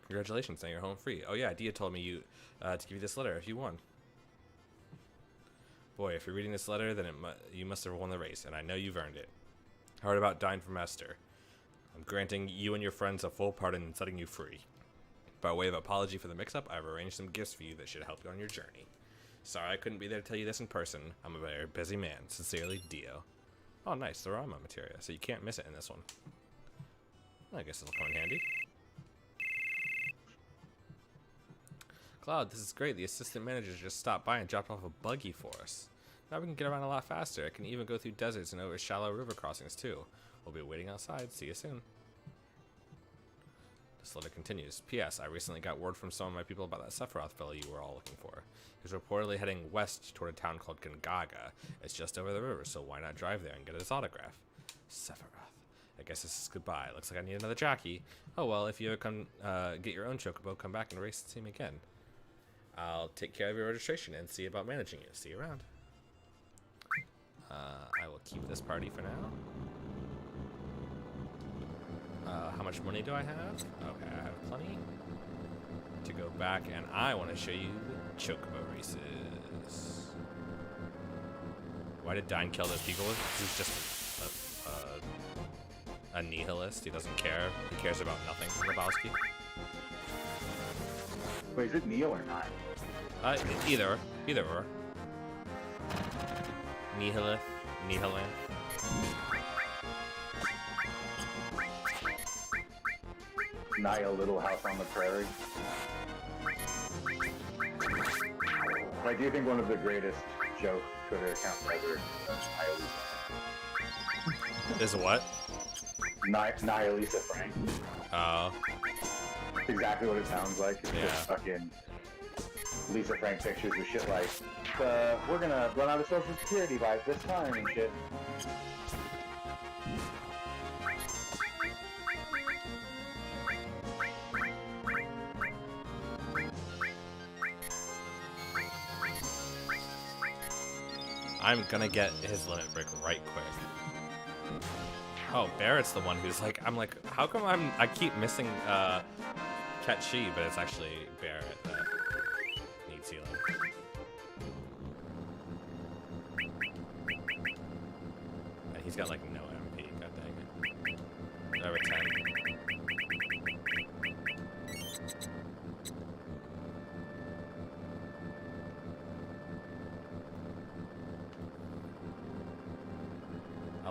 Congratulations, now you're home free. Oh yeah, Dia told me to give you this letter if you won. Boy, if you're reading this letter, then you must have won the race, and I know you've earned it. I heard about dying from Esther. I'm granting you and your friends a full pardon and setting you free. By way of apology for the mix-up, I've arranged some gifts for you that should help you on your journey. Sorry I couldn't be there to tell you this in person. I'm a very busy man. Sincerely, Dio. Oh, nice. The Rama materia, so you can't miss it in this one. I guess it'll come in handy. Cloud, this is great. The assistant manager just stopped by and dropped off a buggy for us. Now we can get around a lot faster. I can even go through deserts and over shallow river crossings too. We'll be waiting outside. See you soon. This letter continues. P.S. I recently got word from some of my people about that Sephiroth fellow you were all looking for. He's reportedly heading west toward a town called Gongaga. It's just over the river, so why not drive there and get his autograph? Sephiroth. I guess this is goodbye. Looks like I need another jockey. Oh well, if you ever come get your own chocobo, come back and race the team again. I'll take care of your registration and see about managing you. See you around. I will keep this party for now. How much money do I have? Okay, I have plenty to go back, and I want to show you the chocobo races. Why did Dine kill those people? He's just a nihilist. He doesn't care. He cares about nothing. Lebowski. Wait, is it Neil or not? Either or. Nihilith, Nihilant. Nia Little House on the Prairie. I do think one of the greatest joke Twitter accounts ever is Is what? Nia Lisa Frank. Oh. That's exactly what it sounds like. It's Yeah. just fucking Lisa Frank pictures with shit like, we're gonna run out of social security by this time and shit. I'm gonna get his limit break right quick. Oh, Barrett's the one who's like, I'm like, how come I keep missing Ketchi, but it's actually Barrett that needs healing. And he's got like no MP, god dang it. Whatever, 10. I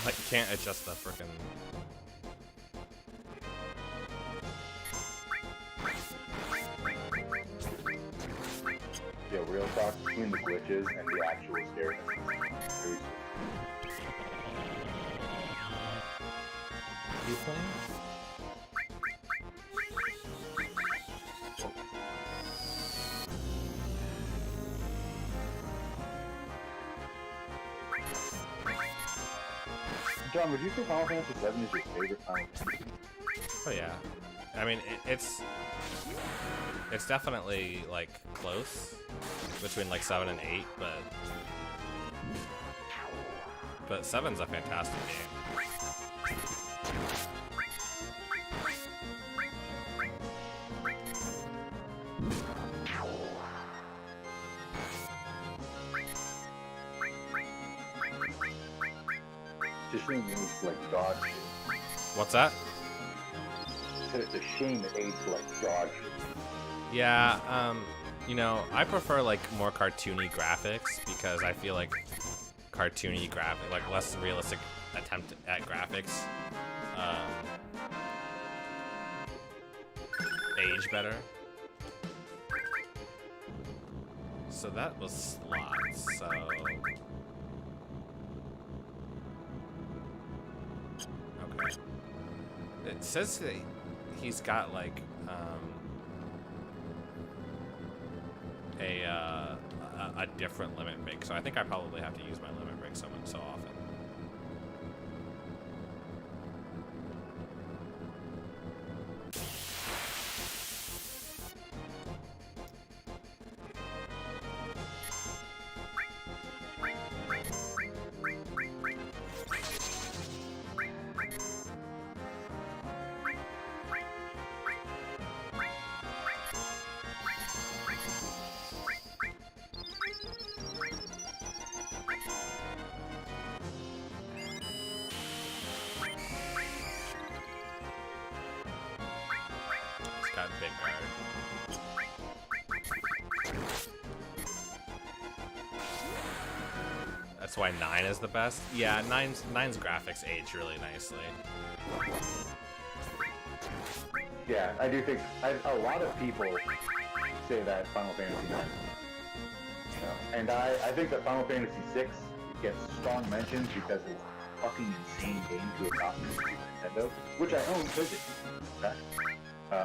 like can't adjust the frickin' Yeah, real talk between the glitches and the actual scariness. You playing? John, would you say Final Fantasy VII is your favorite Final Fantasy? Oh yeah, I mean it's definitely like close between like 7 and 8, but 7's a fantastic game. It's a shame it aged like dog shit. What's that? I said it's a shame it aged like dog shit. Yeah, you know, I prefer like more cartoony graphics because I feel like cartoony like less realistic attempt at graphics, age better. So that was slots, so... Okay. It says that he's got like, a different limit break, so I think I probably have to use my limit break so often. Big guard. That's why 9 is the best? Yeah, 9's graphics age really nicely. Yeah, I do think a lot of people say that Final Fantasy IX. And I think that Final Fantasy VI gets strong mentions because it's a fucking insane game to adopt from Super Nintendo, which I own physically. Okay?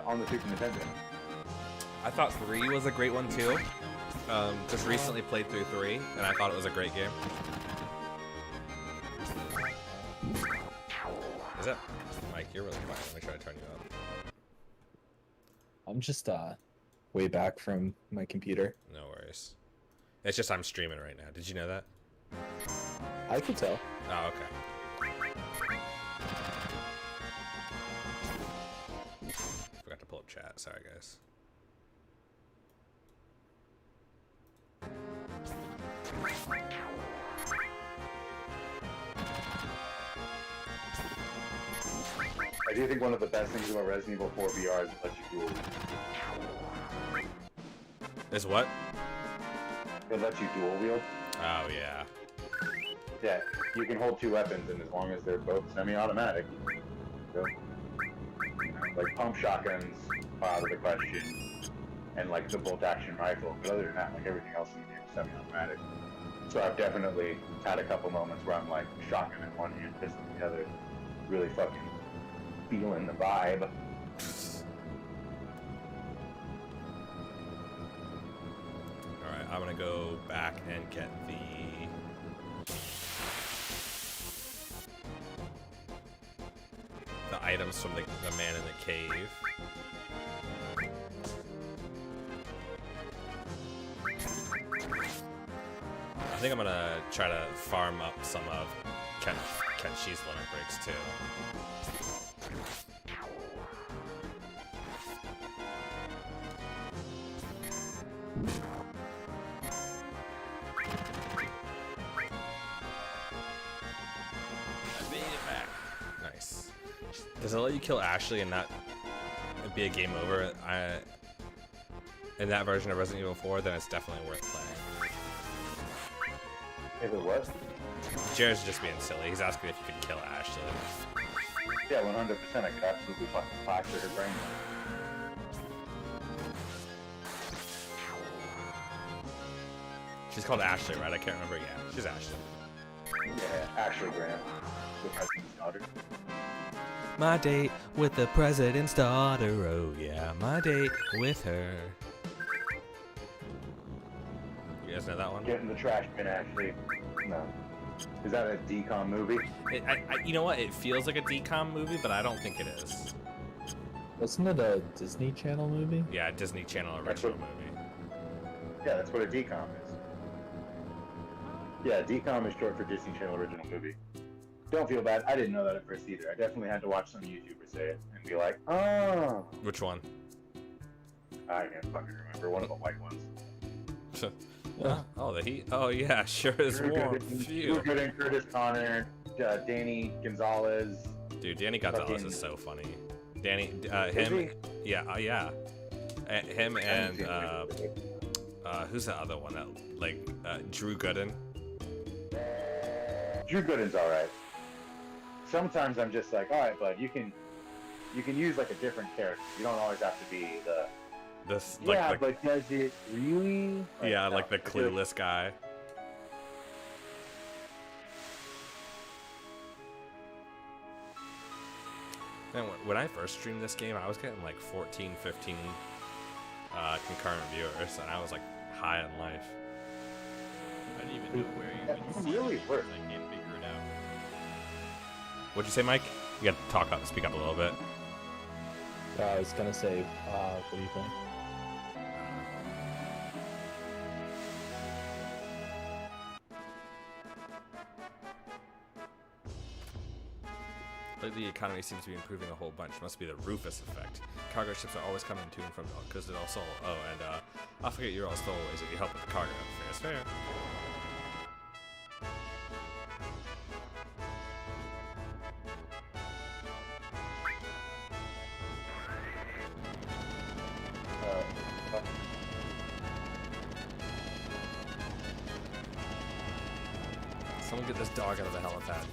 On the Super Nintendo. I thought 3 was a great one too. Just recently played through 3, and I thought it was a great game. Is that... Mike, you're really quiet. Let me try to turn you up. I'm just way back from my computer. No worries. It's just I'm streaming right now. Did you know that? I could tell. Oh, okay. Forgot to pull up chat. Sorry, guys. I do think one of the best things about Resident Evil 4 VR is it lets you dual wield. Is what? It lets you dual wield. Oh, yeah. Yeah, you can hold two weapons, and as long as they're both semi-automatic, so, like pump shotguns are out of the question, and like the bolt-action rifle. But other than that, like everything else in the game is semi-automatic. So I've definitely had a couple moments where I'm like shotgun in one hand, pistol in the other, really fucking feeling the vibe. Alright, I'm gonna go back and get the items from the man in the cave. I think I'm gonna try to farm up some of Kenchi's limit breaks too. I made it back. Nice. Does it let you kill Ashley and not be a game over? In that version of Resident Evil 4, then it's definitely worth playing. If it was, Jared's just being silly. He's asking if you could kill Ashley. yeah, 100%. I could absolutely fucking plaster her brain. She's called Ashley, right? I can't remember. Yeah, she's Ashley. Yeah, Ashley Graham, the president's daughter. My date with the president's daughter. Oh yeah, my date with her. You guys know that one? Get in the trash bin, Ashley. No. Is that a DCOM movie? You know what? It feels like a DCOM movie, but I don't think it is. Wasn't it a Disney Channel movie? Yeah, Disney Channel That's original what- movie. Yeah, that's what a DCOM is. Yeah, DCOM is short for Disney Channel Original Movie. Don't feel bad. I didn't know that at first either. I definitely had to watch some YouTubers say it and be like, oh. Which one? I can't fucking remember. One of the white ones. Oh, the heat. Oh yeah, sure is warm. Drew Phew. Gooden, Curtis Connor, Danny Gonzalez. Dude, Danny Gonzalez Fucking- is so funny. Danny, Is him, he? yeah, yeah. Him I haven't and seen him. who's the other one that Drew Gooden? Drew Gooden's alright. Sometimes I'm just like, alright, bud, you can use like a different character. You don't always have to be the This yeah, like the, but does it really? yeah, no, like the I feel clueless guy. Man, when I first streamed this game, I was getting like 14, 15 concurrent viewers, and I was like high on life. I didn't even know where you That would see really it. works. I can't figure it out. What'd you say, Mike? You got to talk up, speak up a little bit. I was gonna say, what do you think? Lately, the economy seems to be improving a whole bunch. Must be the Rufus effect. Cargo ships are always coming to and from Costa del Sol. Oh, and I forget you're all stowaways if you help with the cargo. Fair is fair. Someone get this dog out of the helipad.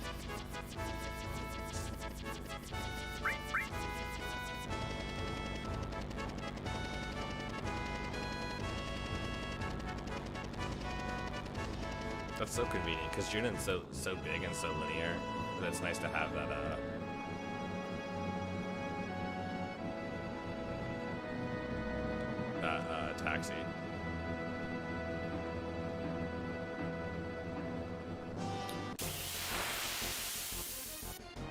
That's so convenient because Junon's so big and so linear that it's nice to have that taxi.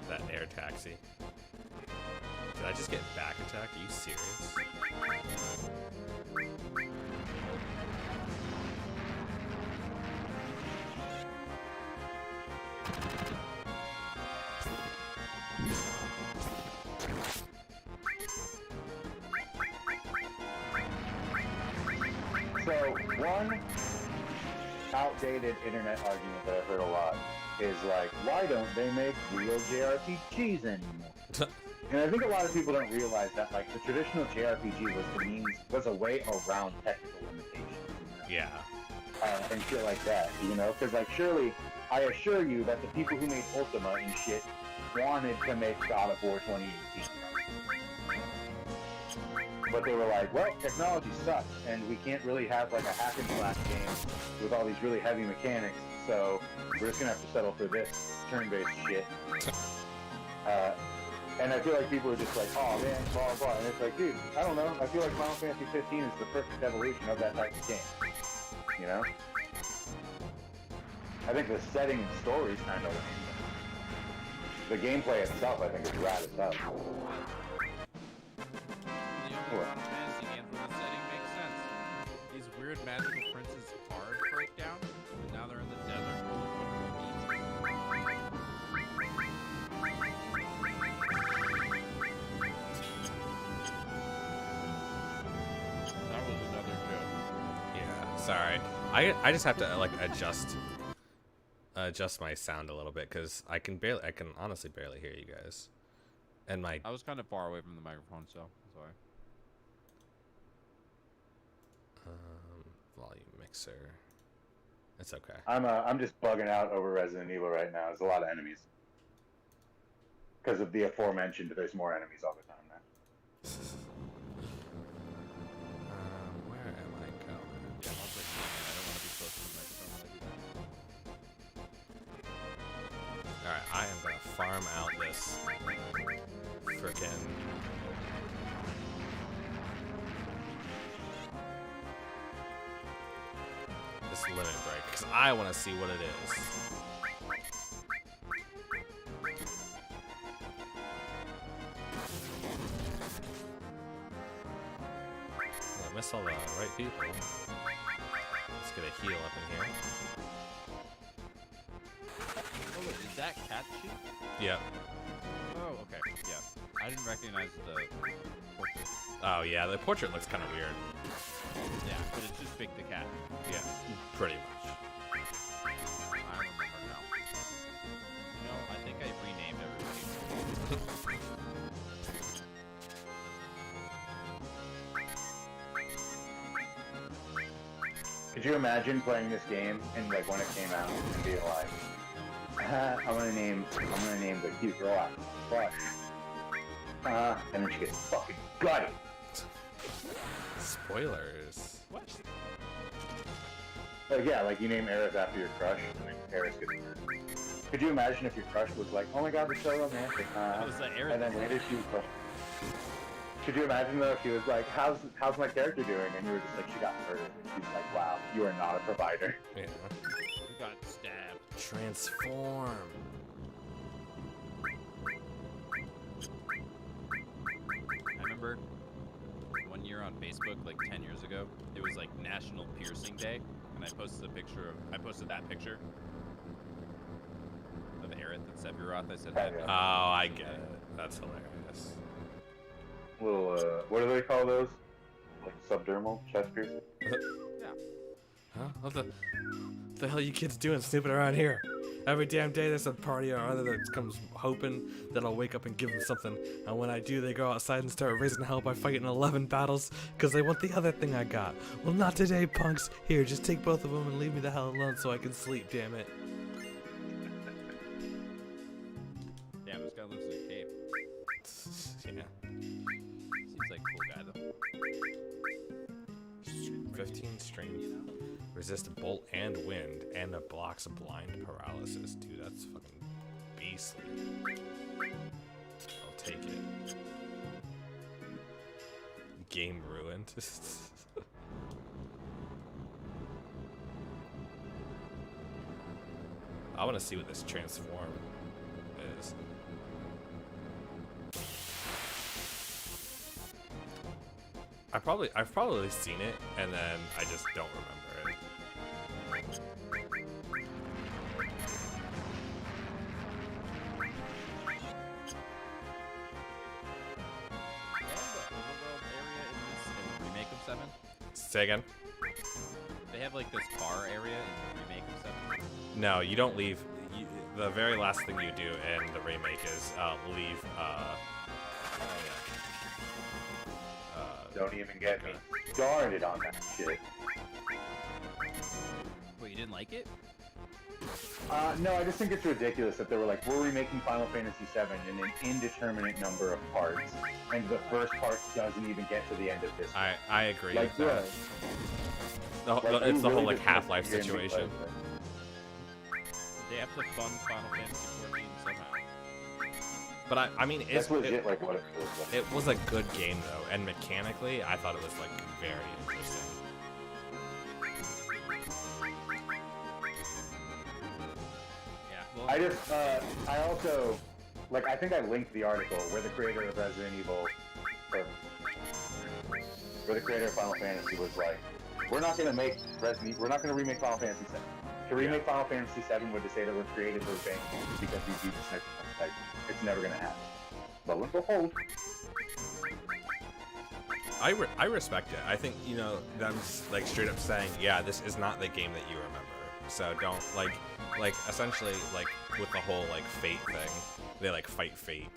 That air taxi. Did I just get back attack? Are you serious? So one outdated internet argument that I've heard a lot is like, why don't they make real JRPGs anymore? And I think a lot of people don't realize that like the traditional JRPG was a way around technical limitations. Yeah. And shit like that, you know? Because like surely, I assure you that the people who made Ultima and shit wanted to make God of War 2018. But they were like, well, technology sucks, and we can't really have like a hack and slash game with all these really heavy mechanics, so we're just gonna have to settle for this turn-based shit. And I feel like people are just like, oh man, blah blah, and it's like, dude, I don't know. I feel like Final Fantasy 15 is the perfect evolution of that type of game. You know? I think the setting and story is kind of lame. The gameplay itself, I think, is rad as hell. The only Final Fantasy games where the setting makes sense. These weird magical princes cards break down, and now they're in Sorry. I just have to like adjust my sound a little bit because I can honestly barely hear you guys. And my I was kind of far away from the microphone, so sorry. volume mixer. It's okay. I'm just bugging out over Resident Evil right now. There's a lot of enemies. Because of the aforementioned, there's more enemies all the time now. Where am I going? Yeah, I'll take it. I don't want to be close to the microphone when I do that. Alright, I am gonna farm out this frickin' this limit break because I want to see what it is. I miss all the right people. Let's get a heal up in here. Oh, wait, is that cat sheep? Yep. Oh, okay. Yeah. I didn't recognize the portrait. Oh yeah, the portrait looks kind of weird. Yeah, but it's just Big the cat. Yeah, pretty much. I remember now. No, I think I renamed everybody. Could you imagine playing this game and like when it came out and being like, I'm gonna name the cute girl out Crush. And then she gets fucking gutted. Spoilers. What? Like yeah, like you name Aerith after your crush, and then Aerith gets murdered. Could you imagine if your crush was like, oh my god, we're so romantic, It was like Aerith. and then later she was like, could you imagine though if she was like, how's my character doing? And you were just like, she got murdered. And she's like, wow, you are not a provider. Yeah. You got stabbed. Transform. I remember one year on Facebook, like 10 years ago, it was like National Piercing Day, and I posted that picture of Aerith and Sephiroth. I said, Oh, yeah. Oh, I get it. That's hilarious. Little, what do they call those? Like subdermal chest piercing? Huh? What the hell are you kids doing snooping around here? Every damn day there's a party or other that comes hoping that I'll wake up and give them something. And when I do, they go outside and start raising hell by fighting 11 battles because they want the other thing I got. Well, not today, punks. Here, just take both of them and leave me the hell alone so I can sleep, damn it. Damn, this guy lives in a cave. Yeah. Seems like a cool guy, though. 15 strength. Resist bolt and wind, and it blocks blind paralysis. Dude, that's fucking beastly. I'll take it. Game ruined. I want to see what this transform is. I've probably seen it, and then I just don't remember it. They have the overworld area in the remake of 7. Say again? They have like this bar area in the remake of 7. No, you don't leave. The very last thing you do in the remake is leave. Don't even get me started on that shit. Wait, you didn't like it? No, I just think it's ridiculous that they were like, we're remaking Final Fantasy VII in an indeterminate number of parts, and the first part doesn't even get to the end of this. I agree Like, with that. It's the whole like Half-Life You're gonna be situation. playing They have to fund Final Fantasy 14 somehow. But I mean, That's legit like what it feels like. it was a good game though, and mechanically, I thought it was like very interesting. Yeah. Well, I also, like, I think I linked the article where the creator of Resident Evil, or where the creator of Final Fantasy was like, we're not gonna remake Final Fantasy VII. To remake Final Fantasy VII would to say that we're creative for bank because we beat the second one. Like, it's never gonna happen. But lo and behold, I respect it. I think, you know, them like straight up saying, yeah, this is not the game that you remember. So don't like essentially like with the whole like Fate thing, they like fight Fate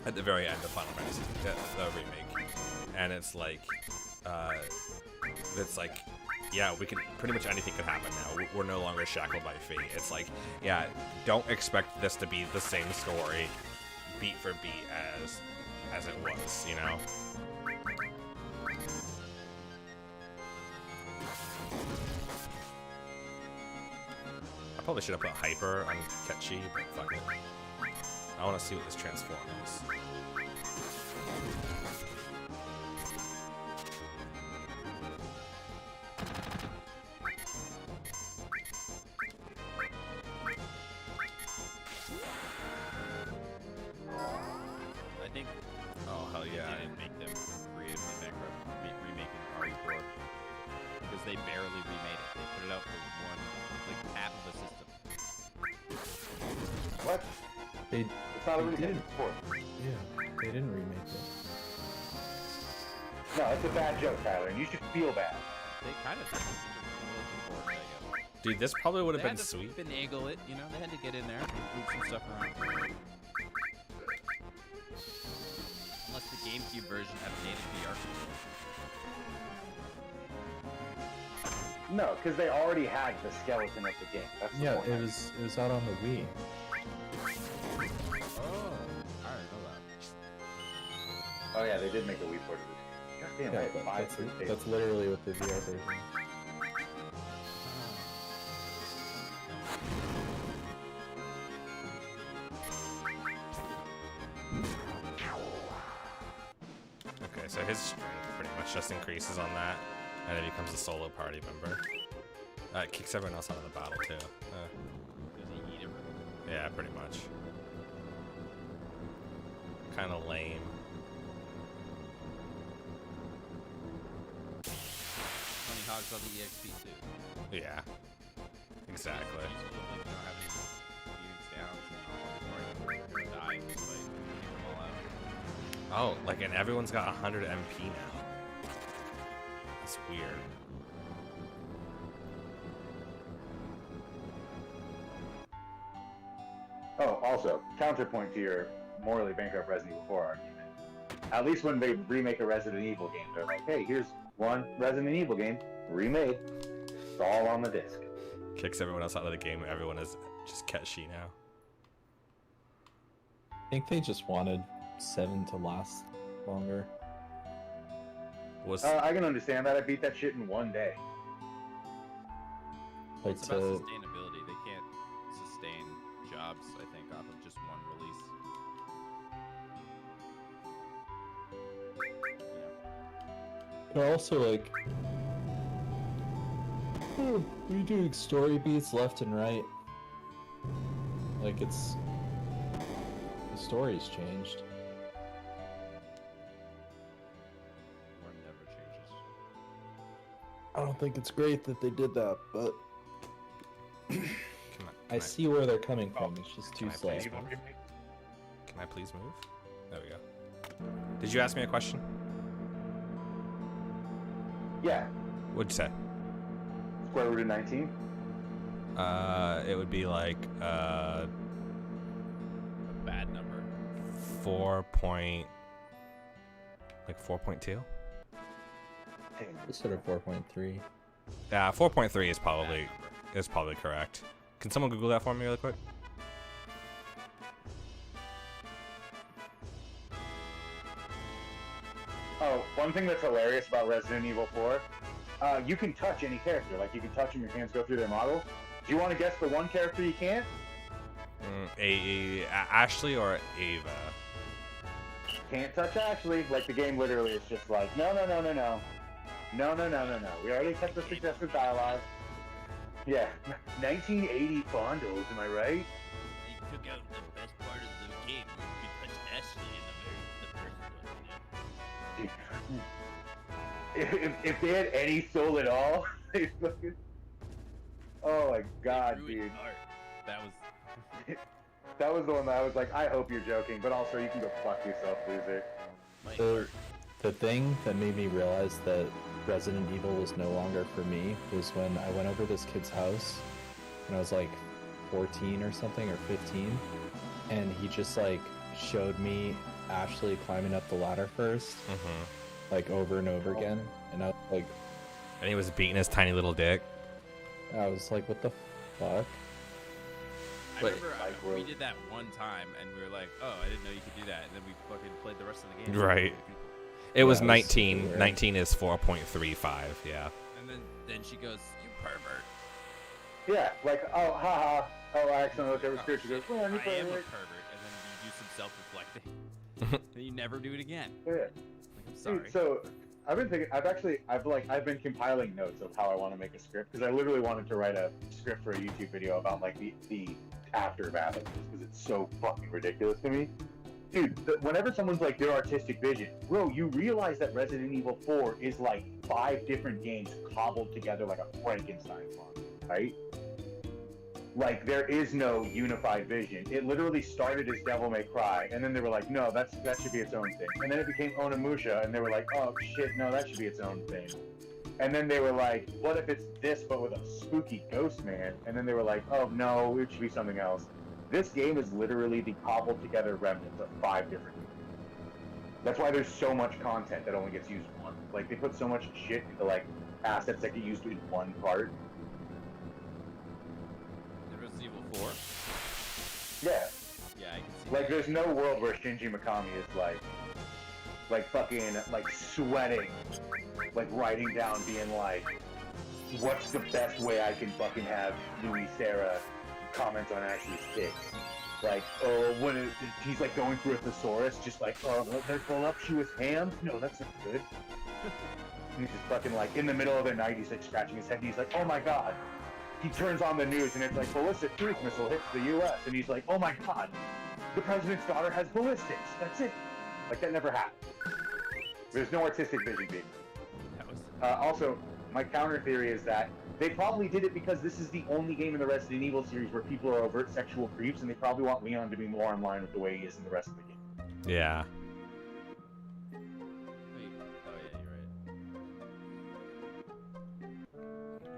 at the very end of Final Fantasy, the remake, and it's like yeah, we can pretty much anything could happen now. We're no longer shackled by Fate. It's like, yeah, don't expect this to be the same story, beat for beat as it was, you know. I probably should have put Hyper on Ketchi, but fuck it. I want to see what this transform is. I think Oh, hell yeah. they didn't make them creatively bankrupt remaking RE4 because they barely remade it. They put it out for like half of the system. What? They It's not a They remake. did. It's a port. yeah, they didn't remake it. No, it's a bad joke, Tyler, and you should feel bad. They kind of did. It's a port, I guess. Dude, this probably would have They been had to sweet. finagle it, you know. They had to get in there, move some stuff around. Unless the GameCube version had native VR. No, because they already had the skeleton of the game. That's the Yeah, point. it was out on the Wii. Oh, I already know that. Oh yeah, they did make a Wii port of this. God damn, I Yeah, had but 5 for the that's literally what the VR version. Okay, so his strength pretty much just increases on that, and it becomes a solo party member. It kicks everyone else out of the battle too. Does he eat everyone? Yeah, pretty much. Kind of lame. Tony Hawk's on the EXP too. Yeah. Exactly. These people think they don't have any units down, so they're gonna die just by taking them all out. Oh, like, and everyone's got 100 MP now. That's weird. Oh, also, counterpoint to your morally bankrupt Resident Evil 4 argument. At least when they remake a Resident Evil game, they're like, hey, here's one Resident Evil game, remade. It's all on the disc. Kicks everyone else out of the game. Everyone is just Ketchi now. I think they just wanted 7 to last longer. Was I can understand that. I beat that shit in one day. Like It's about to sustainability. They can't sustain jobs, I think, off of just one release. but also like we're doing story beats left and right. Like it's the story's changed. One never changes. I don't think it's great that they did that, but I I see where they're coming from. It's just too Can I slow. please move? Can I please move? There we go. Did you ask me a question? Yeah, What'd you say? square root of 19. It would be like A bad number. 4.2. It's sort of 4.3. Yeah, 4.3 is Bad probably correct. Can someone Google that for me really quick? Oh, one thing that's hilarious about Resident Evil 4, you can touch any character. Like, you can touch them, your hands go through their model. Do you want to guess the one character you can't? Ashley or Ava? Can't touch Ashley. Like, the game literally is just like, no, no, no, no, no. No, no, no, no, no. We already kept the suggested dialogue. Yeah. 1980 Fondos, am I right? They took out the best part of the game. You could touch Ashley in the first one. If they had any soul at all, they fucking... Oh my god, Ruined dude. art. That was That was the one that I was like, I hope you're joking, but also you can go fuck yourself, loser. my The art. The thing that made me realize that Resident Evil was no longer for me was when I went over this kid's house when I was like 14 or something, or 15, and he just like showed me Ashley climbing up the ladder first, like over and over again, and I was like, And he was beating his tiny little dick. what the fuck? I Wait. remember we did that one time, and we were like, "Oh, I didn't know you could do that," and then we fucking played the rest of the game. Right. It was Yeah, it was 19. super rare. 19 is 4.35. Yeah. And then she goes, "You pervert." Yeah, like, oh, haha. Oh, I accidentally looked over the screen. She goes, well, you I am a pervert. pervert, and then you do some self-reflecting, and you never do it again. Yeah. Like, I'm sorry. Dude, so I've been thinking. I've been compiling notes of how I want to make a script because I literally wanted to write a script for a YouTube video about like the aftermath of this because it's so fucking ridiculous to me. Dude, whenever someone's like their artistic vision, bro, you realize that Resident Evil 4 is like 5 different games cobbled together like a Frankenstein monster, right? Like there is no unified vision. It literally started as Devil May Cry, and then they were like, no, that should be its own thing. And then it became Onimusha, and they were like, oh shit, no, that should be its own thing. And then they were like, what if it's this but with a spooky ghost man? And then they were like, oh no, it should be something else. This game is literally the cobbled together remnants of 5 different games. That's why there's so much content that only gets used once. Like they put so much shit into like assets that get used in one part. Resident Evil 4. Yeah. Yeah, I can see. Like there's no world where Shinji Mikami is like fucking like sweating, like writing down being like, what's the best way I can fucking have Louis Sarah comment on Ashley's kicks? Like, oh, he's like going through a thesaurus, just like, oh, they're voluptuous hams? No, that's not good. And he's just fucking like, in the middle of the night, he's like scratching his head, and he's like, oh my god. He turns on the news, and it's like, ballistic cruise missile hits the U.S., and he's like, oh my god, the president's daughter has ballistics. That's it. Like, that never happened. There's no artistic vision being. That was. Also, my counter theory is that they probably did it because this is the only game in the Resident Evil series where people are overt sexual creeps, and they probably want Leon to be more in line with the way he is in the rest of the game. Yeah. Wait. Oh yeah, you're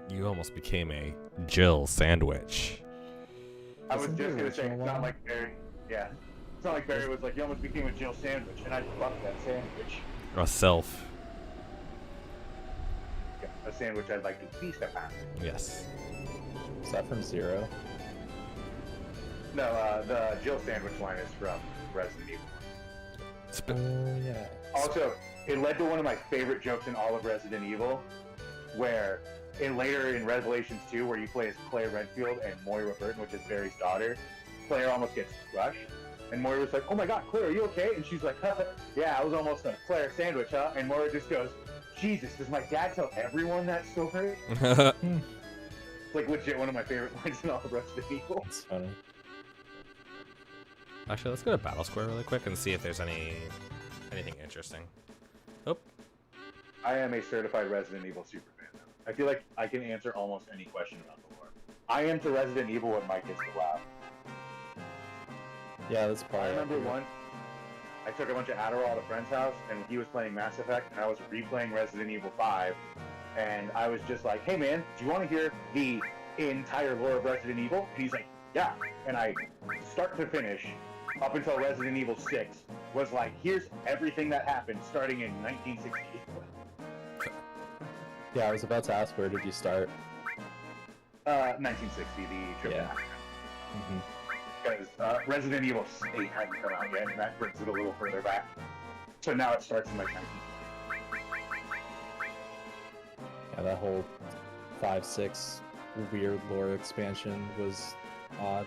right. You almost became a Jill sandwich. I was Isn't just the gonna say, original it's not one? like Barry. Yeah. It's not like Barry was like, you almost became a Jill sandwich, and I fucked that sandwich. A self. A sandwich I'd like to feast upon. Yes. Is that from Zero? No, the Jill sandwich line is from Resident Evil. Oh yeah. Also, it led to one of my favorite jokes in all of Resident Evil, where later in Revelations 2, where you play as Claire Redfield and Moira Burton, which is Barry's daughter, Claire almost gets crushed. And Moira's like, oh my god, Claire, are you okay? And she's like, yeah, I was almost a Claire sandwich, huh? And Moira just goes, Jesus, does my dad tell everyone that story? It's like legit one of my favorite lines in all of Resident Evil. That's funny. Actually, let's go to Battle Square really quick and see if there's anything interesting. Oh, I am a certified Resident Evil superfan. I feel like I can answer almost any question about the lore. I am to Resident Evil what Mike is to WoW. Yeah, that's I probably. remember accurate. once I took a bunch of Adderall at a friend's house, and he was playing Mass Effect, and I was replaying Resident Evil 5, and I was just like, hey man, do you want to hear the entire lore of Resident Evil? And he's like, yeah. And I, start to finish, up until Resident Evil 6, was like, here's everything that happened starting in 1960. Yeah, I was about to ask, where did you start? 1960, the triple. Yeah. Mm-hmm. Because Resident Evil 8 hadn't come out yet, and that brings it a little further back. So now it starts in like 1960. Yeah, that whole 5-6 weird lore expansion was odd.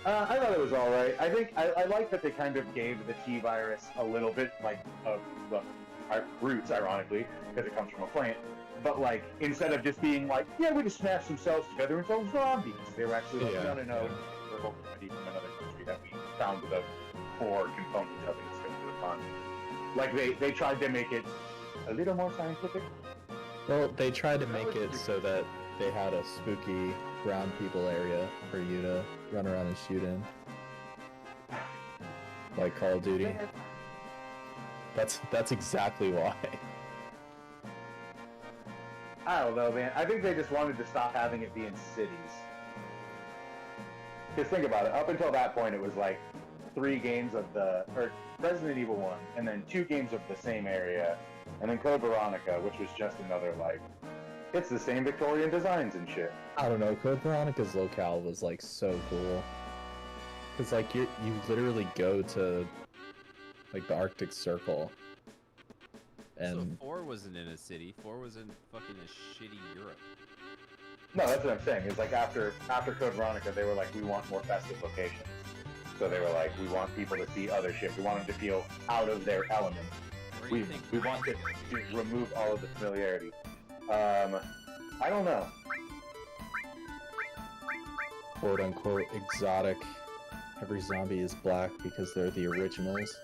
I thought it was alright. I think I like that they kind of gave the T-Virus a little bit, like, of the roots, ironically, because it comes from a plant. But, like, instead of just being like, yeah, we just smashed some cells together until zombies, they were actually like, Yeah. no, we're hoping to be from another country that we found the core components of it instead of the fun. Like, they tried to make it a little more scientific. Well, they tried to make it so that they had a spooky brown people area for you to run around and shoot in. Like Call of Duty. That's exactly why. I don't know, man. I think they just wanted to stop having it be in cities. Because think about it. Up until that point, it was like 3 games of or Resident Evil 1, and then 2 games of the same area, and then Code Veronica, which was just another, like, it's the same Victorian designs and shit. I don't know. Code Veronica's locale was like so cool. Cause like you literally go to like the Arctic Circle, and So 4 wasn't in a city. 4 was in fucking a shitty Europe. No, that's what I'm saying. It's like after Code Veronica, they were like, we want more festive locations. So they were like, we want people to see other shit. We want them to feel out of their element. Where do you think We want Mine's to gonna be? remove all of the familiarity. I don't know. quote unquote exotic. Every zombie is black because they're the originals.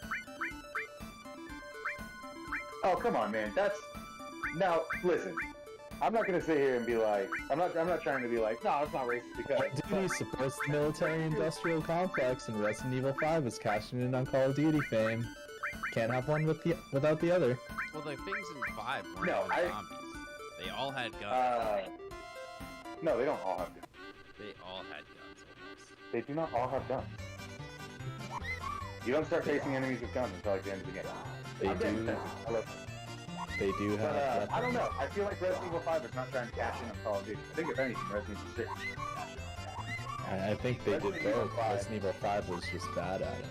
Oh, come on, man. Now, listen. I'm not gonna sit here and be like, I'm not trying to be like, no, it's not racist because. Call of Duty supports the military-industrial complex, and Resident Evil 5 is cashing in on Call of Duty fame. Can't have one without the other. Well, the things in 5 weren't No, even zombies. They all had guns. No, they don't all have guns. They all had guns almost. They do not all have guns. You don't start facing enemies with guns until like the end of the game. They I'm getting do. defensive. I love They do But have. I don't know. I feel like Resident Evil 5 is not trying to cash in on Call of Duty. I think if anything, Resident Evil 6 is trying to cash in. I think they did Resident Evil both. 5. Resident Evil 5 was just bad at it.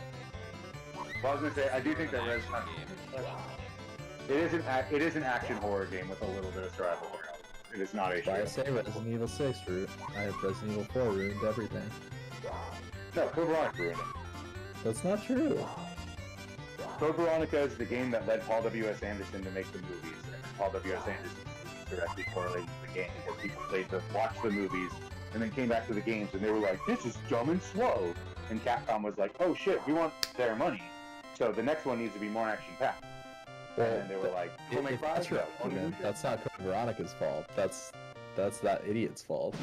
Well, I was gonna say I do think that Action game. it is an action horror game with a little bit of survival horror. It is not a Why I shoot. say Resident Evil 6 I have Resident Evil 4 ruined everything. No, Code Veronica ruined it. That's not true. Code Veronica is the game that led Paul W.S. Anderson to make the movies, and Paul W.S. Anderson's movies directly correlated to the game because people watched the movies and then came back to the games and they were like, this is dumb and slow. And Capcom was like, oh shit, we want their money. So the next one needs to be more action-packed. And then they were like, we'll make If that's five? your No, we'll do argument, shit. that's not Code Veronica's fault. That's that idiot's fault.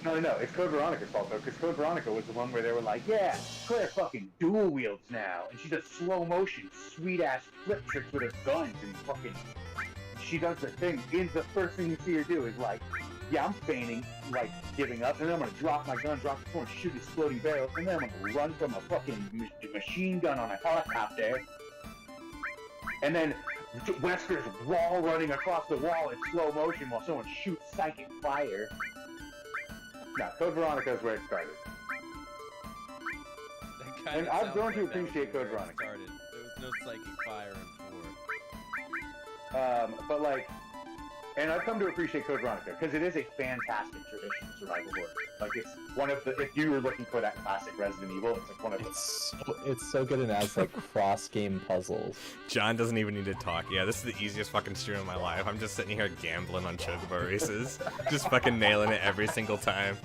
No, it's Code Veronica's fault though, because Code Veronica was the one where they were like, yeah, Claire fucking dual wields now, and she does slow motion, sweet ass flip tricks with her guns, and fucking, she does the thing. And the first thing you see her do is like, yeah, I'm feigning, like giving up, and then I'm gonna drop my gun, drop the sword, shoot exploding barrels, and then I'm gonna run from a fucking machine gun on a helicopter, and then Wesker's wall running across the wall in slow motion while someone shoots psychic fire. No, Code Veronica is where it started. That kinda And I've sounds grown to like that was appreciate where Code it Veronica. started. There was no psychic fire in 4. But like, and I've come to appreciate Code Veronica because it is a fantastic tradition of survival horror. Like it's one of the, if you were looking for that classic Resident Evil, it's like one of the. It's so good and adds like cross game puzzles. John doesn't even need to talk. Yeah, this is the easiest fucking stream of my life. I'm just sitting here gambling on Chocobo races. Just fucking nailing it every single time.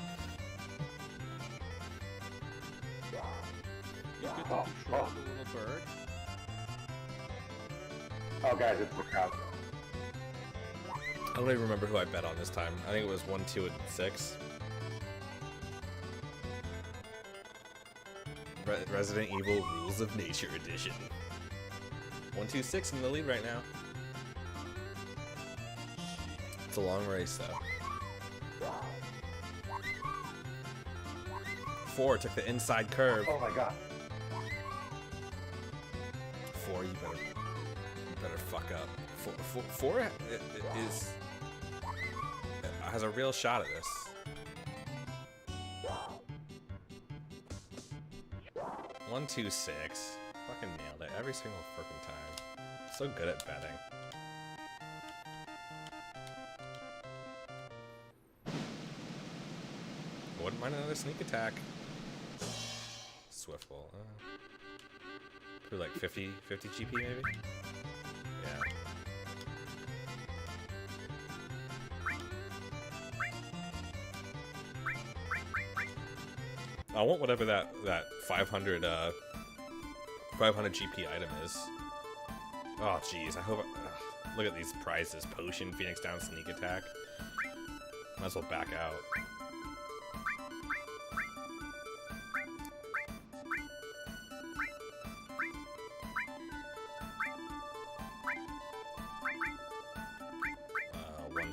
You get to Oh, control oh. the little bird. Oh, guys, it's the crowd. I don't even remember who I bet on this time. I think it was 1, 2, and 6. Resident Evil Rules of Nature Edition. 1, 2, 6 in the lead right now. It's a long race though. 4 took the inside curve. Oh my god. 4, you better fuck up. 4 is has a real shot at this. 1, 2, 6. Fucking nailed it every single freaking time. So good at betting. Wouldn't mind another sneak attack. Swiftball. For like 50 GP maybe? Yeah. I want whatever that 500 GP item is. Oh jeez, I hope. Look at these prizes: potion, Phoenix Down, sneak attack. Might as well back out.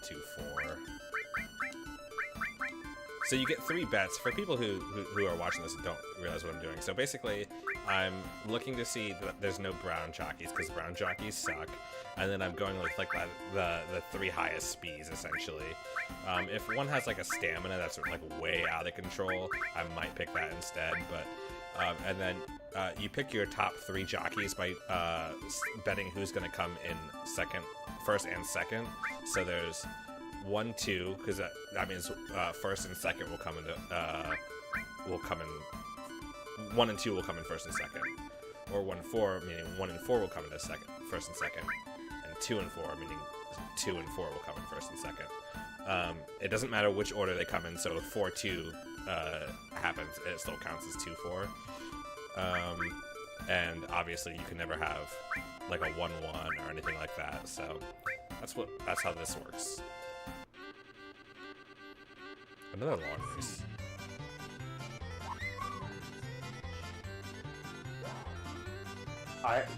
124. So you get 3 bets for people who are watching this and don't realize what I'm doing. So basically, I'm looking to see that there's no brown jockeys because brown jockeys suck, and then I'm going with like the 3 highest speeds essentially. If one has like a stamina that's like way out of control, I might pick that instead. But and then you pick your top 3 jockeys by betting who's going to come in first and second. So there's 1, 2, because that means first and second will come in 1 and 2 will come in first and second, or 1 and 4 meaning 1 and 4 will come into first and second, and 2 and 4 meaning 2 and 4 will come in first and second. It doesn't matter which order they come in, so if 4-2 happens, it still counts as 2-4. And obviously you can never have like a 1-1 or anything like that. So that's how this works. Another long race.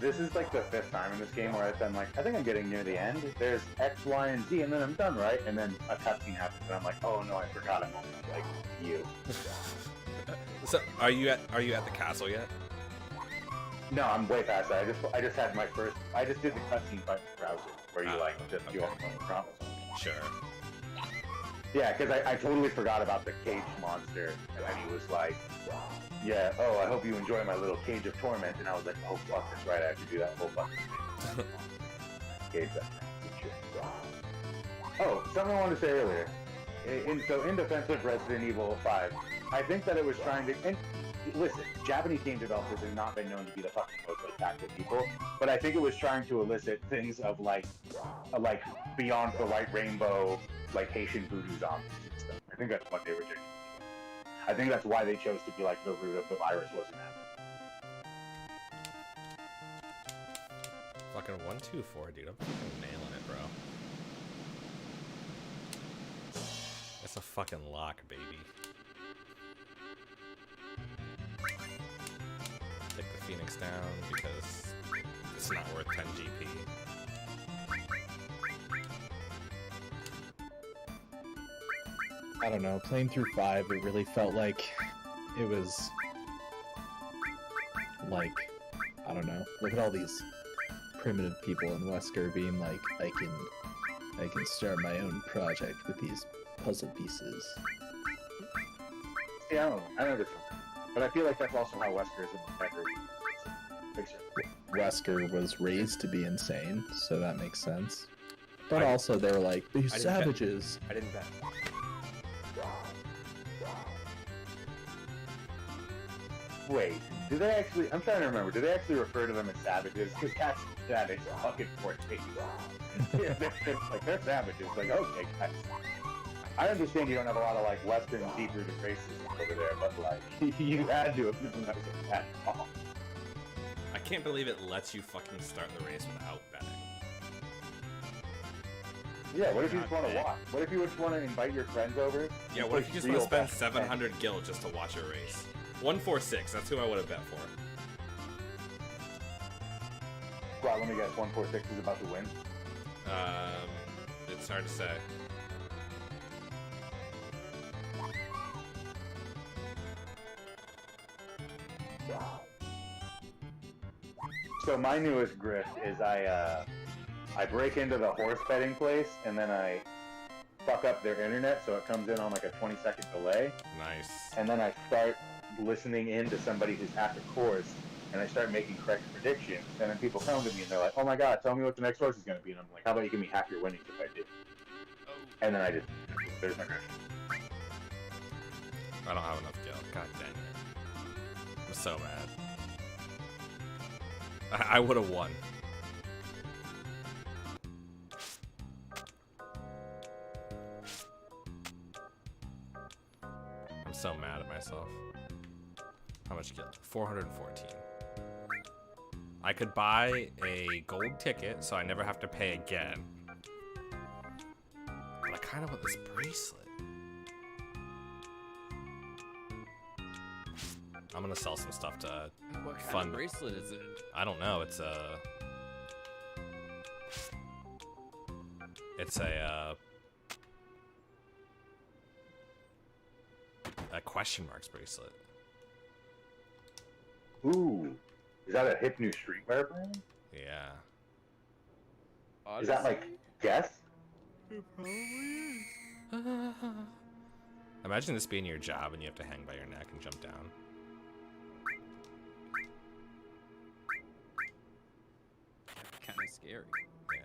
This is like the 5th time in this game where I'm like, I think I'm getting near the end. There's X, Y, and Z, and then I'm done, right? And then a cutscene happens, and I'm like, oh no, I forgot I'm like you. So are you at the castle yet? No, I'm way past that. I just had my first. I just did the cutscene by the browser where you just do all the promise. Sure. Yeah, because I totally forgot about the cage monster, and then he was like, yeah, oh, I hope you enjoy my little cage of torment, and I was like, oh fuck, that's right, I have to do that whole fucking thing. Cage that. Oh, something I wanted to say earlier. In defense of Resident Evil 5, I think that it was trying to, and listen, Japanese game developers have not been known to be the fucking most active people, but I think it was trying to elicit things of like Beyond the White Rainbow, like Haitian voodoo zombies and stuff. I think that's what they were doing. I think that's why they chose to be like the root of the virus wasn't happening. Fucking 1-2-4, dude. I'm fucking nailing it, bro. It's a fucking lock, baby. Take the Phoenix down because it's not worth 10 GP. I don't know, playing through 5, it really felt like it was like, I don't know, look at all these primitive people in Wesker being like, I can start my own project with these puzzle pieces. Yeah, I know this one. But I feel like that's also how Wesker is in the better picture. Wesker was raised to be insane, so that makes sense. But I- also they're like, these I didn't bet. savages. I didn't bet. Wait, do they actually? I'm trying to remember. Do they actually refer to them as savages? Because that is fucking Portuguese. Yeah, they're savages. Like, okay, guys. I understand you don't have a lot of like Western deep-rooted racism over there, but like you had to have known that was a bad call. I can't believe it lets you fucking start the race without betting. Yeah, what if you just want to watch? What if you just want to invite your friends over? Yeah, what if you just want to spend 700 gil just to watch a race? 146, that's who I would have bet for. Wow, let me guess. 146 is about to win. It's hard to say. So my newest grift is I break into the horse betting place and then I fuck up their internet so it comes in on like a 20-second delay. Nice. And then I start listening in to somebody who's at the course and I start making correct predictions. And then people come to me and they're like, oh my god, tell me what the next horse is going to be. And I'm like, how about you give me half your winnings if I do? And then I just, there's my grift. I don't have enough gil. God dang it. I'm so mad. I would have won. I'm so mad at myself. How much gil? 414. I could buy a gold ticket so I never have to pay again. But I kind of want this bracelet. I'm gonna sell some stuff to What kind fund. of bracelet is it? I don't know. It's a question marks bracelet. Ooh, is that a hip new streetwear brand? Yeah. Is that like Guess? Imagine this being your job and you have to hang by your neck and jump down. Kind of scary. Yeah.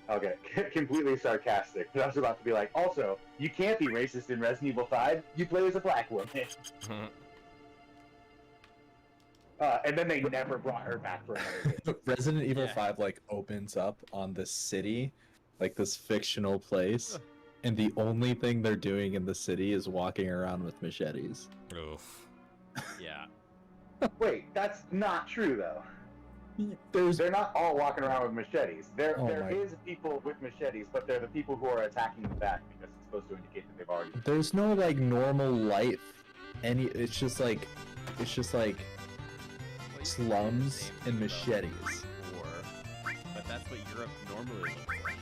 Okay, completely sarcastic. But I was about to be like, also, you can't be racist in Resident Evil 5. You play as a black woman. And then they never brought her back for another game. Resident Evil Yeah. 5 like opens up on this city, like this fictional place, and the only thing they're doing in the city is walking around with machetes. Oof. Yeah. Wait, that's not true though. There's They're not all walking around with machetes. There Oh my- is people with machetes, but they're the people who are attacking the back because it's supposed to indicate that they've already. there's no like normal life. It's just like Well, you can say slums the same and thing about machetes. war, but that's what Europe normally looks like.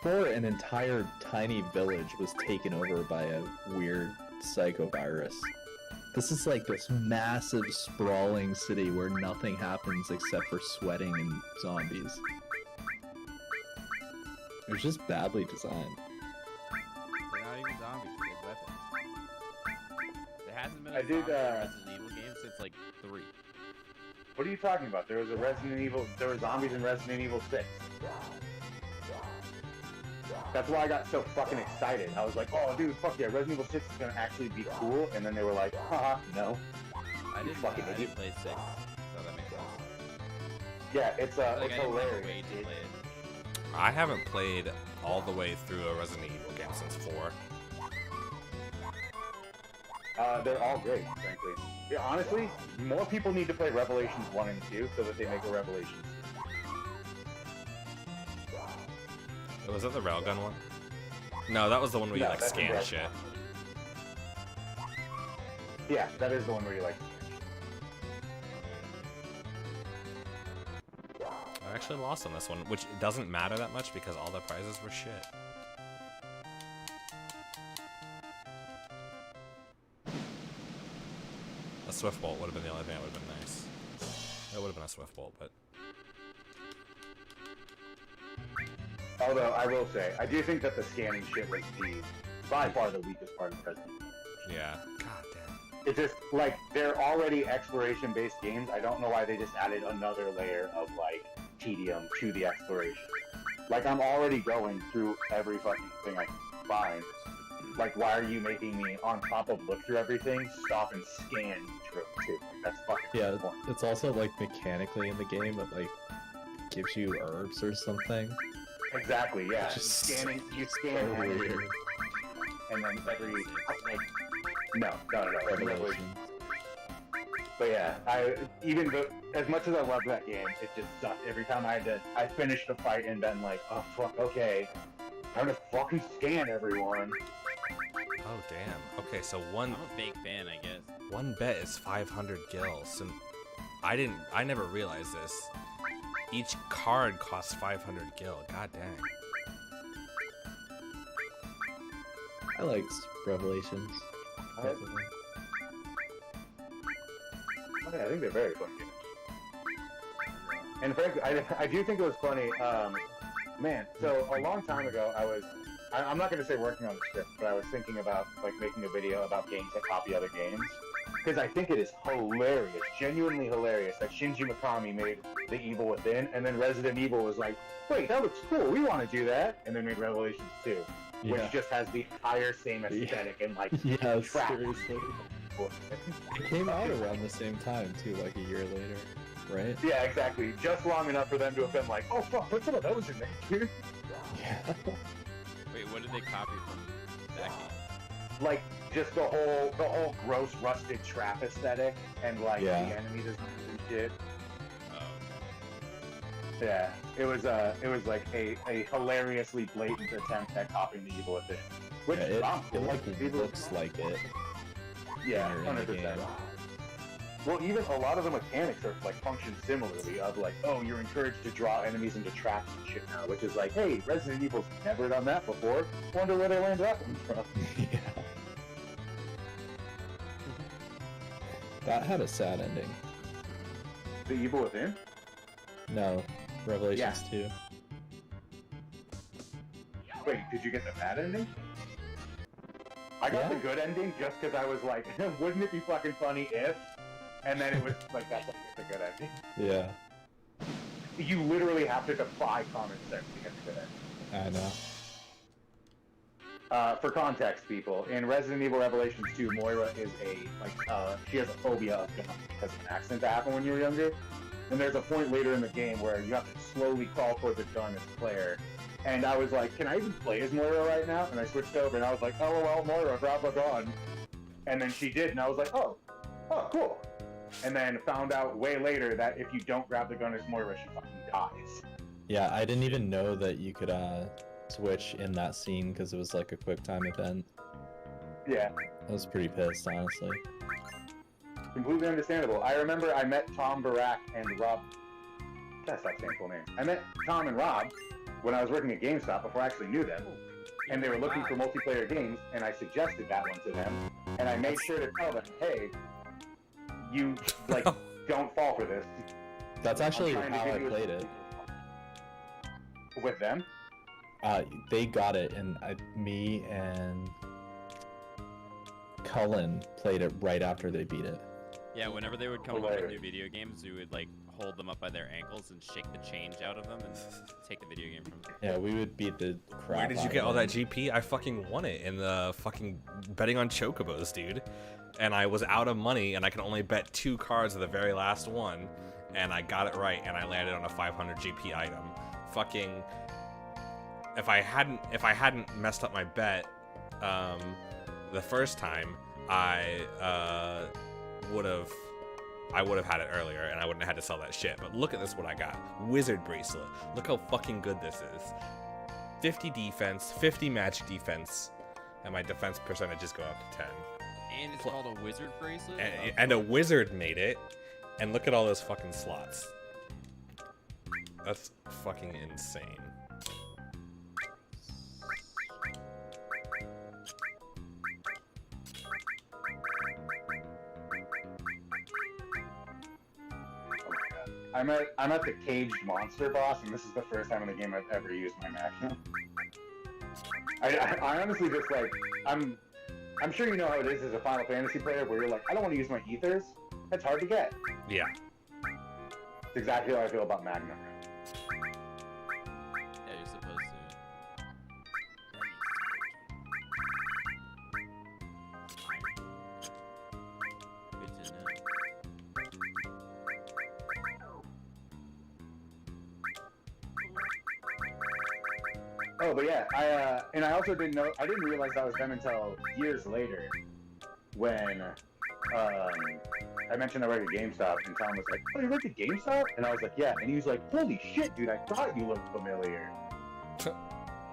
Before an entire tiny village was taken over by a weird psychovirus. This is like this massive sprawling city where nothing happens except for sweating and zombies. It was just badly designed. They're not even zombies, they have weapons. There hasn't been a I did, zombie Resident Evil game since like 3. What are you talking about? There were zombies in Resident Evil 6. That's why I got so fucking excited. I was like, oh dude, fuck yeah, Resident Evil 6 is gonna actually be cool, and then they were like, haha, no. I didn't, fucking I idiot. didn't play 6, so that makes sense. Yeah, it's Like, I it's didn't have a hilarious. way to dude. play it. I haven't played all the way through a Resident Evil game since 4. They're all great, frankly. Yeah, honestly, more people need to play Revelations 1 and 2 so that they make a Revelations. Was that the railgun one? No, that was the one where you No, like that's the scan railgun. shit. Yeah, that is the one where you like. I actually lost on this one, which doesn't matter that much because all the prizes were shit. A swift bolt would have been the only thing that would have been nice. It would have been a swift bolt, but Although I will say, I do think that the scanning shit was by far the weakest part of Resident Evil. yeah. God damn. It's just like they're already exploration-based games. I don't know why they just added another layer of like tedium to the exploration. Like I'm already going through every fucking thing I can find. Like why are you making me on top of look through everything stop and scan each room too? Like, that's fucking Yeah, point. it's also like mechanically in the game, it like gives you herbs or something. Exactly. Yeah. Just Scanning. You So scan every, weird. and then every like no. Revelation. But yeah, as much as I love that game, it just sucked. Every time I finished a fight and been like, oh fuck, okay, I'm gonna fucking scan everyone. Oh damn. Okay, so I'm a big fan, I guess. one bet is 500 gills, and I never realized this. Each card costs 500 gil. God dang. I liked Revelations. I think they're very fun games. And frankly, I do think it was funny. Man, so a long time ago, I'm not gonna say working on the script, but I was thinking about like making a video about games that copy other games. Because I think it is hilarious, genuinely hilarious, that Shinji Mikami made The Evil Within, and then Resident Evil was like, wait, that looks cool, we want to do that, and then made Revelations 2, which Yeah. just has the entire same aesthetic and like Yeah, trap. seriously. It came out around the same time too, like a year later, right? Yeah, exactly. Just long enough for them to have been like, oh fuck, put some of those in there, dude. Yeah. Wait, what did they copy from that game? Like just the whole gross rusted trap aesthetic and like Yeah. the enemy design and shit. Oh, Yeah, it was like a hilariously blatant attempt at copying The Evil Within. Which Yeah, I'm cool. it People- looks like it. Yeah, when you're in the 100%. game. Well, even a lot of the mechanics are like function similarly of like, oh, you're encouraged to draw enemies into traps and shit now, which is like, hey, Resident Evil's never done that before. Wonder where they learned that one from. Yeah. That had a sad ending. The Evil Within? No, Revelations 2. Wait, did you get the bad ending? I got Yeah. the good ending just because I was like, wouldn't it be fucking funny if? And then it was like, that's like the good ending. Yeah, You literally have to defy common sense to get the good ending. I know. For context, people, in Resident Evil Revelations 2, Moira is she has a phobia of guns because of an accident that happened when you were younger. And there's a point later in the game where you have to slowly crawl towards a gun as Claire. And I was like, can I even play as Moira right now? And I switched over and I was like, LOL, Moira, grab a gun. And then she did, and I was like, oh, cool. And then found out way later that if you don't grab the gun as Moira, she fucking dies. Yeah, I didn't even know that you could switch in that scene because it was like a quick time event. Yeah. I was pretty pissed, honestly. Completely understandable. I remember I met Tom Barak and Rob. That's not saying full name. I met Tom and Rob when I was working at GameStop before I actually knew them, and they were looking for multiplayer games, and I suggested that one to them, and I made sure to tell them, hey, you like don't fall for this. That's actually I'm trying to how give I you a- played it. With them. They got it, and me and Cullen played it right after they beat it. Yeah, whenever they would come up with Hilarious. new video games, we would like hold them up by their ankles and shake the change out of them and take the video game from them. Yeah, we would beat the crap. Where did you out get of all that them. GP? I fucking won it in the fucking betting on Chocobos, dude. And I was out of money, and I could only bet 2 cards of the very last one, and I got it right, and I landed on a 500 GP item. Fucking, if I hadn't messed up my bet, the first time, I would have had it earlier, and I wouldn't have had to sell that shit. But look at this, what I got. Wizard Bracelet. Look how fucking good this is. 50 defense, 50 magic defense, and my defense percentages go up to 10. And it's called a wizard bracelet? And a wizard made it, and look at all those fucking slots. That's fucking insane. I'm at the caged monster boss, and this is the first time in the game I've ever used my Magnum. I honestly just like I'm sure you know how it is as a Final Fantasy player, where you're like, I don't want to use my ethers. That's hard to get. Yeah. It's exactly how I feel about Magnum. Yeah, you're supposed to. Good to know. Oh, but yeah, I also didn't realize that was them until years later, when I mentioned I work at GameStop, and Tom was like, "Oh, you work at GameStop?" And I was like, "Yeah," and he was like, "Holy shit, dude! I thought you looked familiar,"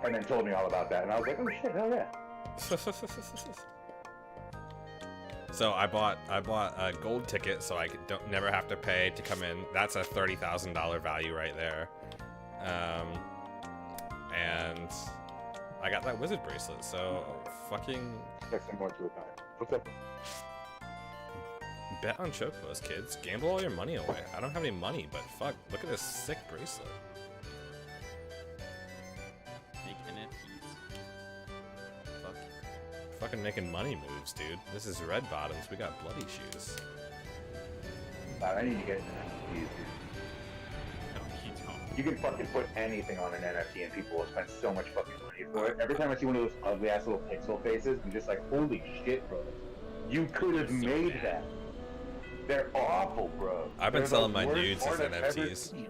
and then told me all about that, and I was like, "Oh shit, hell yeah!" So I bought a gold ticket so I never have to pay to come in. That's a $30,000 value right there. And I got that wizard bracelet. So fucking Texting going to a time. What's up? bet on Chocobos, kids. Gamble all your money away. I don't have any money, but fuck, look at this sick bracelet. Make NFTs. Fuck. Fucking making money moves, dude. This is red bottoms. We got bloody shoes. God, I need to get these. No, you don't. You can fucking put anything on an NFT, and people will spend so much fucking money for it. Every time I see one of those ugly ass little pixel faces, I'm just like, holy shit, bro! You could have made that. They're awful, bro. I've been They're selling the my worst nudes as art I've ever NFTs. seen.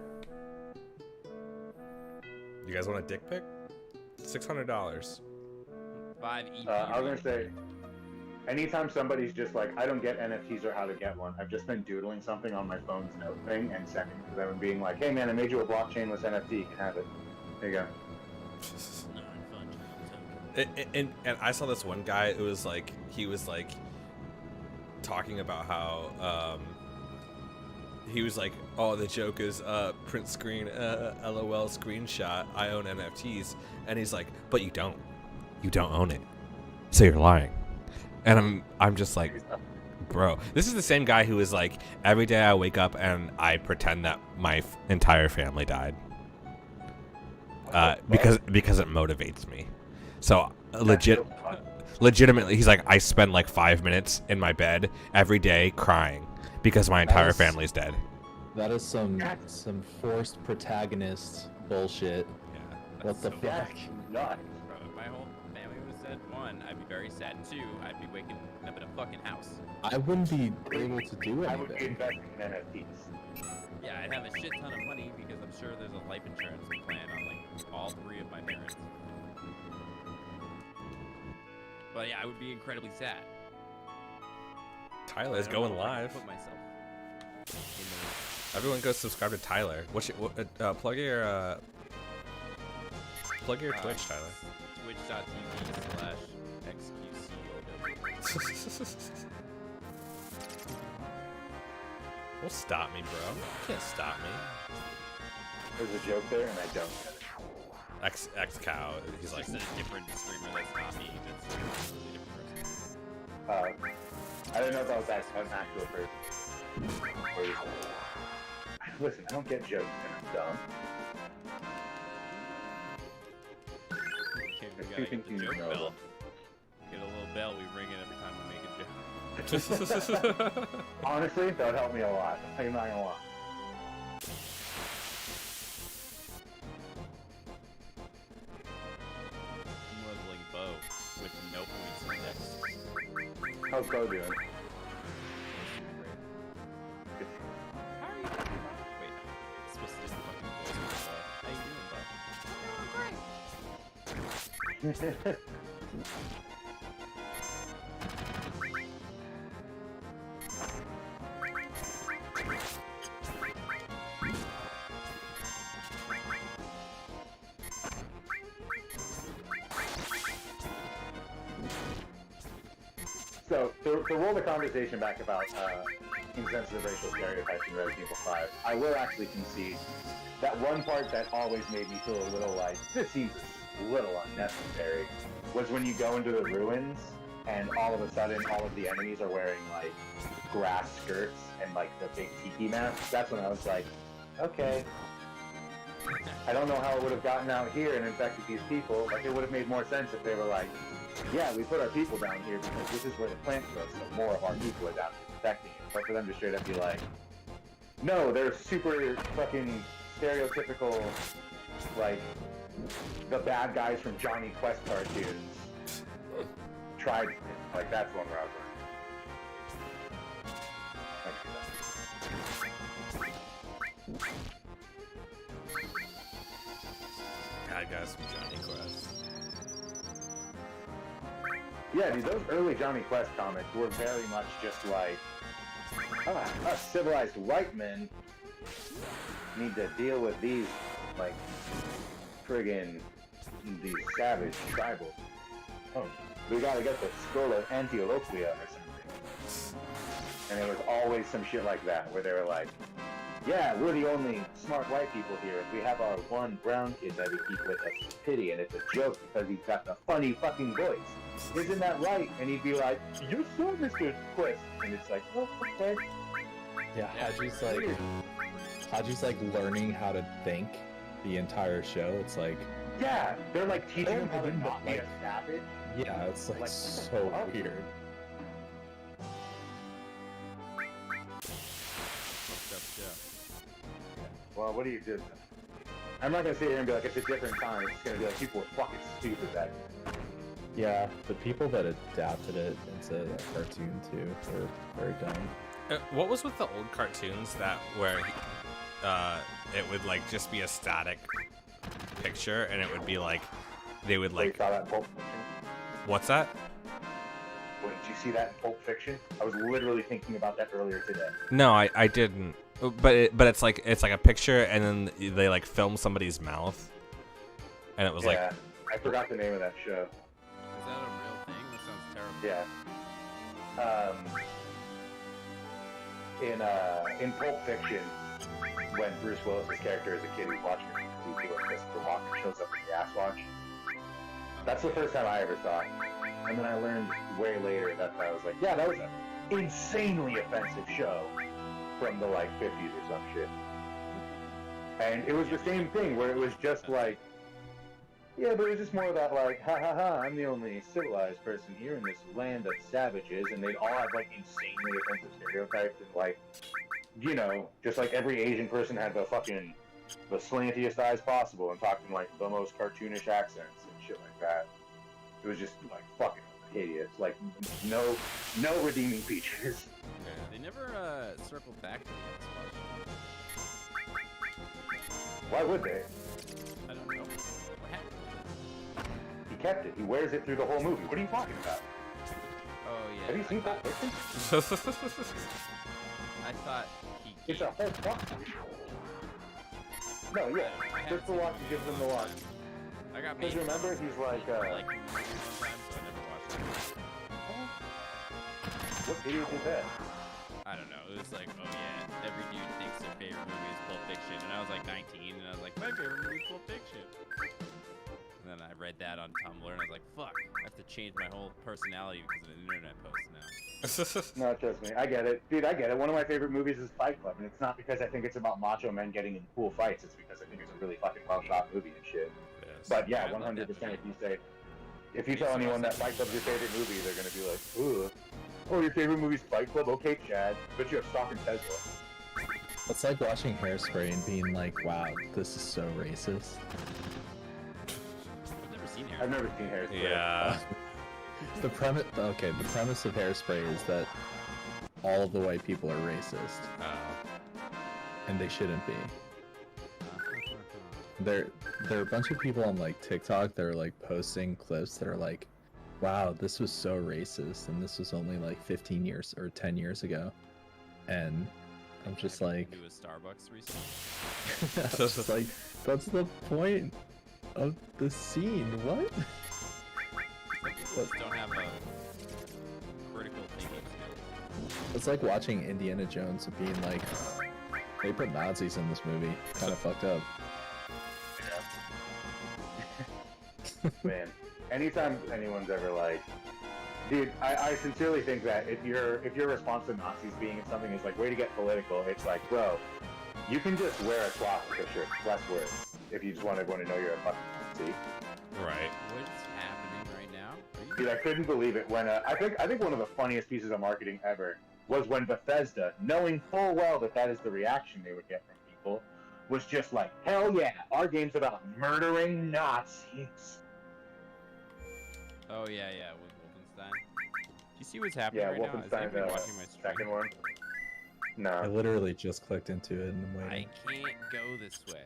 You guys want a dick pic? $600. 5 EP. I was gonna say, anytime somebody's just like, I don't get NFTs or how to get one, I've just been doodling something on my phone's note thing and sending it to them and being like, hey man, I made you a blockchainless NFT, you can have it. There you go. Non-fungible token. And I saw this one guy. It was like he was like talking about how he was like, oh, the joke is print screen, LOL screenshot. I own NFTs, and he's like, but you don't own it, so you're lying. And I'm just like, bro, this is the same guy who is like, every day I wake up and I pretend that my entire family died. Because it motivates me. So legitimately, he's like, I spend like 5 minutes in my bed every day crying because my entire family's dead. That is some forced protagonist bullshit. Yeah. What the that's fuck? Nuts. Bro, if my whole family was dead, one, I'd be very sad, and two, I'd be waking up in a fucking house. I wouldn't be able to do I would be anything. investing in NFTs. Yeah, I'd have a shit ton of money because I'm sure there's a life insurance plan on like all three of my parents. But yeah, I would be incredibly sad. Tyler is I don't going know if I can live. Put myself in Everyone go subscribe to Tyler. Plug your Twitch, Tyler. Twitch.tv/XQCOW. Don't stop me, bro. You can't stop me. There's a joke there, and I don't get it. X cow. He's like, Just a different streamer that's not me. That's a completely different person. I don't know if that was an actual person. Or- Listen, I don't get jokes, and I'm dumb. Okay, we There's gotta two get the things you joke know bell. about. Get a little bell we ring it every time we make a joke. Honestly, that would help me a lot. I'm not gonna lie. I'm leveling Bo with no points index. How's Bo doing? How are you doing, Bo? Wait, no. It's supposed to just be fucking voice of Bo. How you doing, Bo? So, to roll the conversation back about insensitive racial stereotypes in Resident Evil 5, I will actually concede that one part that always made me feel a little like, this seems a little unnecessary, was when you go into the ruins and all of a sudden all of the enemies are wearing like grass skirts and like the big tiki masks. That's when I was like, okay. I don't know how it would have gotten out here and infected these people. Like, it would have made more sense if they were like, yeah, we put our people down here because this is where the plant grows, so more of our people are down here infecting it. But for them to straight up be like, no, they're super fucking stereotypical, like, the bad guys from Johnny Quest cartoons. Tried, like, that's one where I was like, bad guys from Johnny Quest. yeah, dude, those early Johnny Quest comics were very much just like, us civilized white men need to deal with these, like, friggin' these savage tribal. Oh, we gotta get the skull of Antioquia or something. And there was always some shit like that, where they were like, yeah, we're the only smart white people here. We have our one brown kid that we keep with us for pity, and it's a joke because he's got the funny fucking voice. Isn't that right? And he'd be like, you saw Mr. Quest. And it's like, oh, okay. Yeah, Haji's like learning how to think the entire show. It's like, Yeah, they're like teaching him how to didn't not be a like- savage. yeah, it's like Like, so what? weird. Fucked up show. Well, what do you do? I'm not gonna sit here and be like, it's a different time. It's gonna be like, people were fucking stupid back then. Yeah, the people that adapted it into a cartoon too were very dumb. What was with the old cartoons that where it would like just be a static picture and it would be like they would You like saw that in Pulp Fiction? what's that? Did you see that in Pulp Fiction? I was literally thinking about that earlier today. No, I didn't. But it's like a picture and then they like film somebody's mouth and it was like I forgot the name of that show. Yeah. In Pulp Fiction, when Bruce Willis's character as a kid who's watching a movie when Christopher Walken shows up in the ass watch, that's the first time I ever saw it. And then I learned way later that I was like, yeah, that was an insanely offensive show from the like 50s or some shit. And it was the same thing where it was just like, yeah, but it was just more of that like, ha ha ha, I'm the only civilized person here in this land of savages, and they'd all have like insanely offensive stereotypes, and like, you know, just like every Asian person had the slantiest eyes possible and talking like the most cartoonish accents and shit like that. It was just like fucking hideous. Like no redeeming features. They never circled back to the X-Watch. Why would they? I don't know. What happened with it? He kept it. He wears it through the whole movie. What are you talking about? Oh yeah. Have you seen that? I thought he. It's a whole fucking. No, yeah. Christopher Walken gives him the watch. I got Because made remember, he's like, like one time, so I never watched it. what video did that? I don't know. It was like, oh yeah, every dude thinks their favorite movie is Pulp Fiction, and I was like 19, and I was like, my favorite movie is Pulp Fiction. And then I read that on Tumblr, and I was like, fuck, I have to change my whole personality because of an internet post now. No, trust me, I get it. Dude, I get it. One of my favorite movies is Fight Club, and it's not because I think it's about macho men getting in cool fights, it's because I think it's a really fucking well-shot movie and shit. Yes. But yeah, I love that 100% movie. if you tell anyone that Fight Club's your favorite movie, they're gonna be like, ooh. Oh, your favorite movie's Fight Club? Okay, Chad. But you have stock in Tesla. It's like watching Hairspray and being like, wow, this is so racist. I've never seen I've Hairspray. never seen Hairspray. Yeah. The premise of Hairspray is that all of the white people are racist, Oh. and they shouldn't be. There are a bunch of people on like TikTok that are like posting clips that are like, wow, this was so racist, and this was only like 15 years or 10 years ago, and I'm just like, To a Starbucks recently. I was just like, that's the point of the scene. What? Some people just don't have a critical thinking skill. It's like watching Indiana Jones and being like, they put Nazis in this movie. Kind of fucked up. Man, anytime anyone's ever like, dude, I sincerely think that if your response to Nazis being in something is like, way to get political, it's like, bro, you can just wear a swastika shirt, less words, if you just want everyone to know you're a fucking Nazi. Right. What is happening right now? Are you Dude, I couldn't believe it when I think one of the funniest pieces of marketing ever was when Bethesda, knowing full well that that is the reaction they would get from people, was just like, hell yeah, our game's about murdering Nazis. Oh yeah, with Wolfenstein. Do you see what's happening Yeah, right now? Is Wolfenstein, anybody watching my stream? second one. I No. literally just clicked into it and I'm I waiting. can't go this way.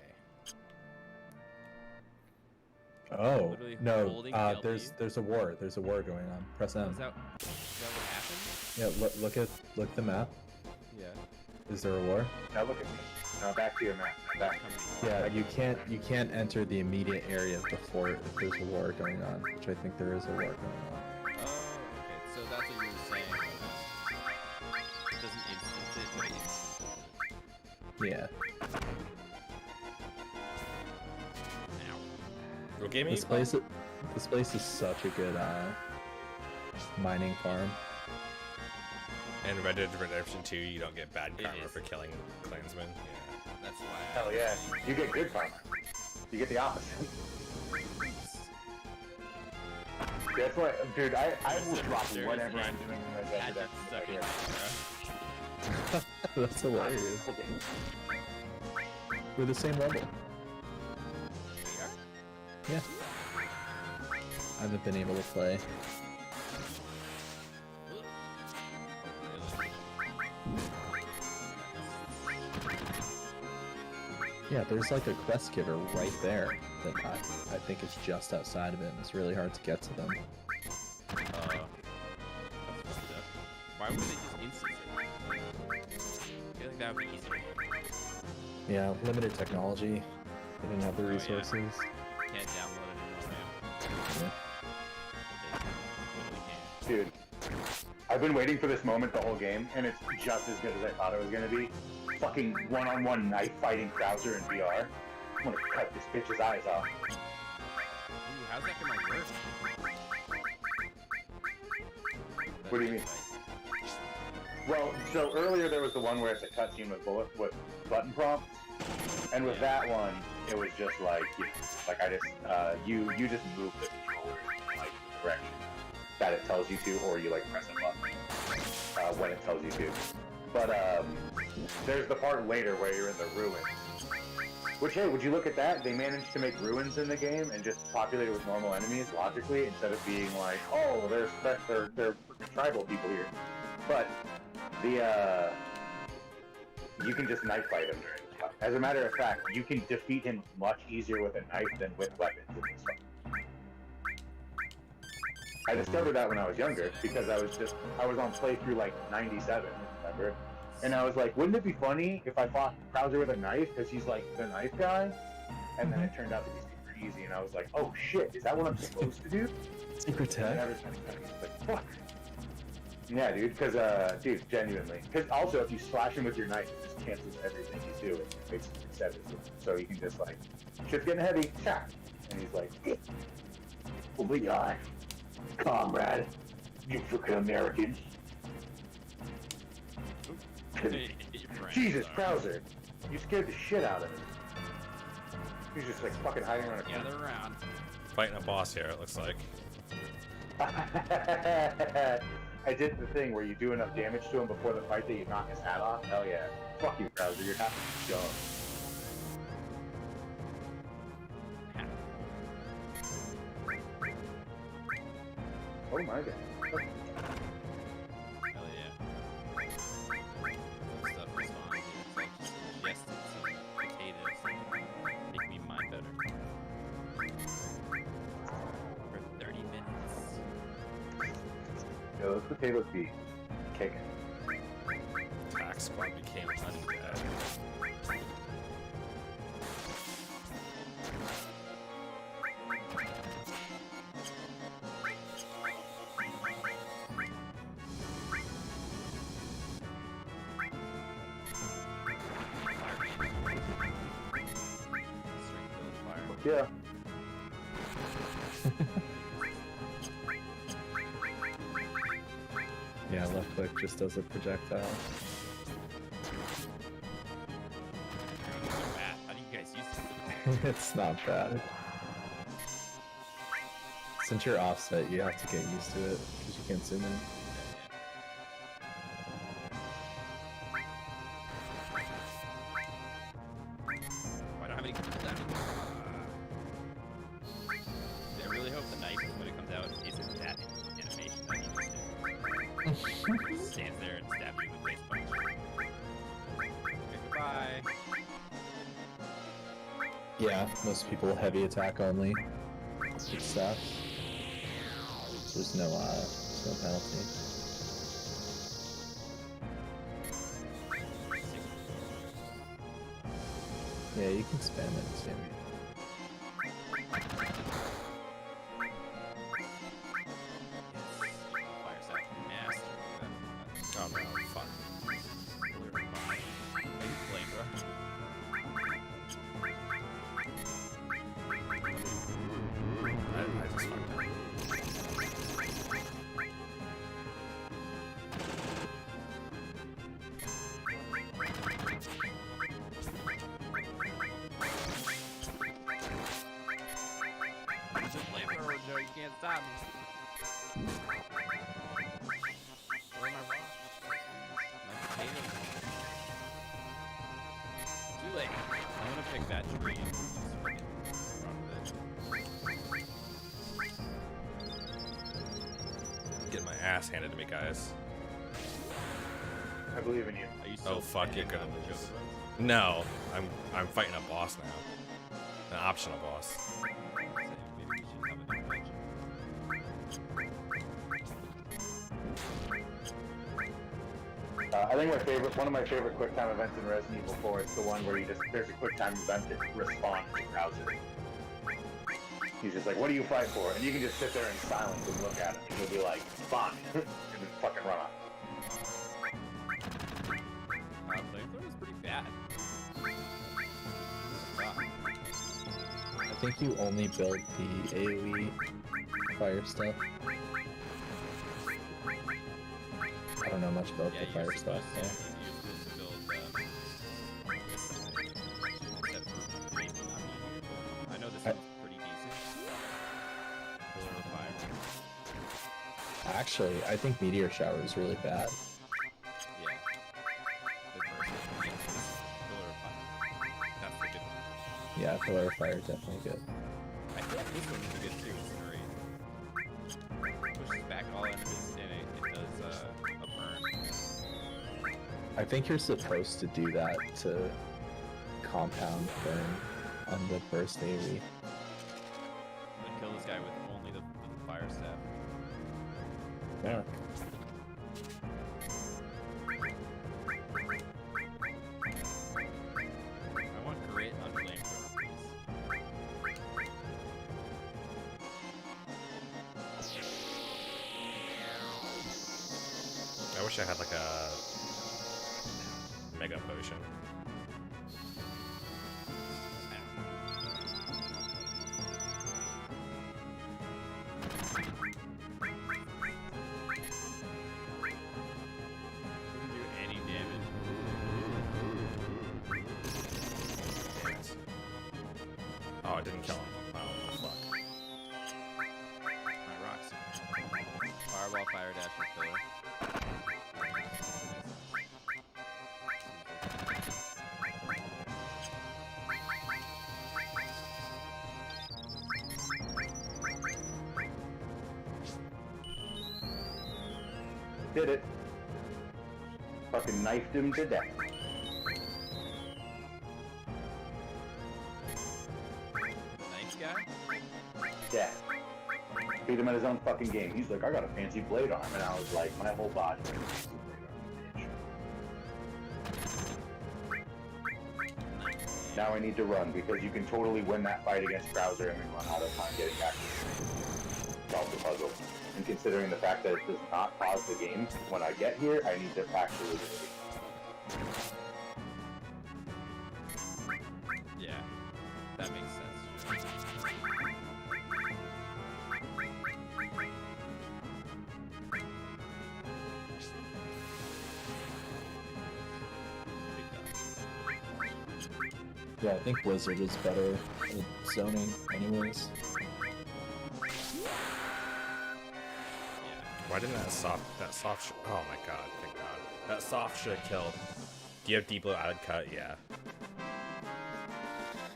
Oh literally no! holding LB. There's a war. There's a war going on. Press M. Is that what happened? Yeah, look at the map. Yeah. Is there a war? Now look at me. Now back to your map. Back. Yeah, you can't enter the immediate area of the fort if there's a war going on, which I think there is a war going on. Oh, okay. So that's what you were saying. It doesn't instance it, but it instances it. Yeah. Ow. What game are you This place is such a good mining farm. And Red Dead Redemption 2, you don't get bad It karma is. for killing clansmen. Yeah. That's why. Hell yeah. You get good karma. You get the opposite. That's why, dude, I will drop Seriously? whatever I'm doing in Red Dead Had Redemption that right stuck here. in there. That's hilarious. We're the same level. We are? Yeah. I haven't been able to play. Yeah, there's like a quest giver right there that I think is just outside of it, and it's really hard to get to them. That's fucked up. Why would they just instance it? I feel like that would be easier. Yeah, limited technology. They didn't have the Oh, yeah. resources. Can't download it in RAM. Yeah. They totally can. Dude, I've been waiting for this moment the whole game, and it's just as good as I thought it was gonna be. Fucking one-on-one knife fighting Krauser in VR. I'm gonna cut this bitch's eyes off. Ooh, how's that gonna work? What do you mean? Well, so earlier there was the one where it's a cutscene with button prompts, and with that one, it was just like, like I just you just move the controller in like the direction that it tells you to, or you like press a button when it tells you to. But there's the part later where you're in the ruins. Which, hey, would you look at that? They managed to make ruins in the game and just populate it with normal enemies logically, instead of being like, oh, they're freaking tribal people here. But the you can just knife fight him during this fight. As a matter of fact, you can defeat him much easier with a knife than with weapons in this fight. I discovered that when I was younger because I was on playthrough like 97, remember? And I was like, wouldn't it be funny if I fought Krauser with a knife because he's like the knife guy? And then it turned out to be super easy, and I was like, oh shit, is that what I'm supposed to do? Secret And tech. every time it's like, fuck. Yeah, dude, because, dude, genuinely. Because also, if you slash him with your knife, it just cancels everything you do. It makes it reset it. So you can just, like, shit's getting heavy, shot. And he's like, oh my god, comrade, you fucking Americans. Jesus, Krauser, you scared the shit out of me. He's just, like, fucking hiding around a corner. Gather around. Fighting a boss here, it looks like. I did the thing where you do enough damage to him before the fight that you knock his hat off. Hell yeah. Fuck you, Krauser. Your hat is gone. Oh my god. Hell yeah. Some stuff is fine. It's like just ingested some potatoes. Make me mind better. For 30 minutes. Yo, those potatoes be kicking. Tax squad became undead. Yeah. Yeah, left click just does a projectile. How do you guys use this? It's not bad. Since you're offset, you have to get used to it because you can't zoom in. Why don't I have any cooldown? I really hope the knife, when it comes out, isn't that animation that he just did. Stands there and stabs you with base punch. Okay, goodbye. Yeah, most people heavy attack only. Good stuff. There's no penalty. Yeah, you can spam it too. Fire sap master. Oh no, fuck. Are you playing, bro? I just fucked up. Just play for her, Joe. You can't stop me. Where am I wrong? My potatoes. Too late. I'm gonna pick that tree and just freaking run with it. Getting my ass handed to me, guys. I believe in you. Are you Oh, fuck, you're gonna lose. No, I'm fighting a boss now. An optional boss. Maybe we should have a new match. I think one of my favorite quick time events in Resident Evil 4 is the one where there's a quick time event that responds to Krauser. He's just like, what do you fight for? And you can just sit there in silence and look at him, and he'll be like, fine. And then fucking run on. Flamethrower is pretty bad. I think you only build the AoE fire stuff. I don't know much about Yeah, the you're fire stuff. supposed to build, except for maybe not Meteor. I know this one's pretty decent. Pillar of Fire. Actually, I think Meteor Shower is really bad. Yeah. The first one. Yes, Pillar of Fire. That's the good one. Yeah, Pillar of Fire is definitely good. I think this one's pretty good too. It's great. Pushes back all enemies and it does a burn. I think you're supposed to do that to compound burn on the burst AoE. But kill this guy with only the fire staff. Yeah. I want grit on flamethrower, please. I wish I had like a mega potion. Doesn't do any damage. Damn it. Oh, it didn't kill him. Oh, fuck. My rocks. Fireball, fire dash, and pillar. Did it. Fucking knifed him to death. Nice guy. Yeah. Beat him at his own fucking game. He's like, I got a fancy blade arm. And I was like, my whole body. Now I need to run because you can totally win that fight against Krauser and then run out of time getting back to solve the puzzle. And considering the fact that it does not pause the game when I get here, I need to actually do it. Yeah, that makes sense. Yeah, I think Blizzard is better at zoning anyways. Why didn't that soft oh my god, thank god. That soft should have killed. Do you have Deep Blue Added Cut? Yeah.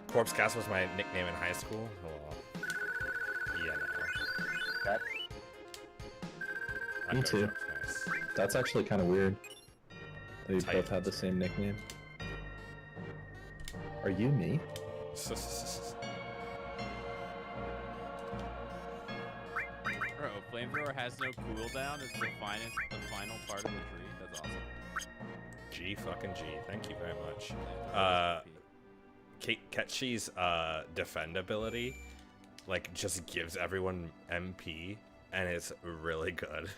Corpse Cast was my nickname in high school. Well, yeah, no. That's Me Echo too. joke, Nice. That's actually kind of weird. They both Tight. had the same nickname. Are you me? Bro, flamethrower has no cooldown. It's the final part of the tree. That's awesome. G fucking G. Thank you very much. Flamethrower is OP. Ketchi's defend ability, like, just gives everyone MP, and it's really good.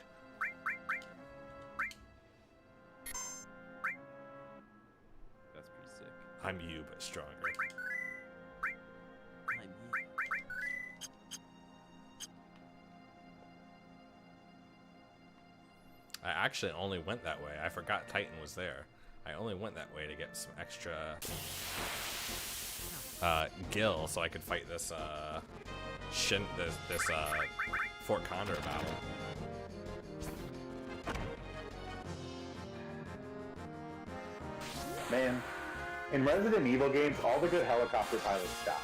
That's pretty sick. I'm you, but stronger. I'm you. I actually only went that way. I forgot Titan was there. I only went that way to get some extra gil so I could fight this this Fort Condor battle. man. In Resident Evil games, all the good helicopter pilots stop.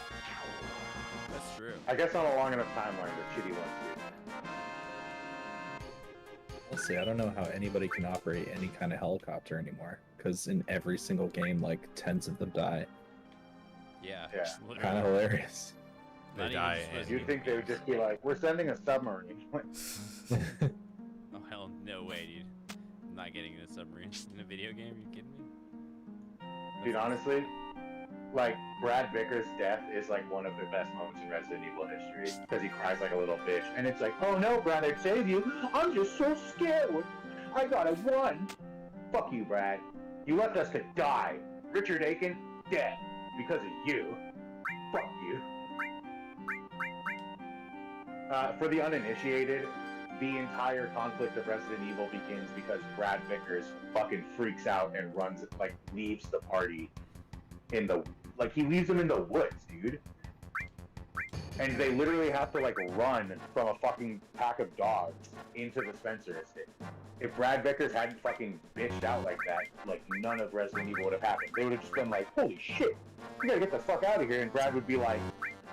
That's true. I guess on a long enough timeline, the shitty ones do. We'll see. I don't know how anybody can operate any kind of helicopter anymore, because in every single game, like, tens of them die. Yeah. Yeah. Literally. Kind of hilarious. They Not even die just in- Resident You'd think they would Evil just be like, we're sending a submarine. games. Oh hell, no way, dude. I'm not getting in a submarine in a video game. Are you kidding me? Dude, honestly, like, Brad Vickers' death is like one of the best moments in Resident Evil history, because he cries like a little bitch, and it's like, oh no, Brad, I'd save you. I'm just so scared. I got a 1. Fuck you, Brad. You left us to die. Richard Aiken, dead. Because of you. Fuck you. For the uninitiated, the entire conflict of Resident Evil begins because Brad Vickers fucking freaks out and runs, like, leaves the party in the, like, he leaves them in the woods, dude. And they literally have to, like, run from a fucking pack of dogs into the Spencer estate. If Brad Vickers hadn't fucking bitched out like that, like, none of Resident Evil would have happened. They would have just been like, holy shit, we gotta get the fuck out of here. And Brad would be like,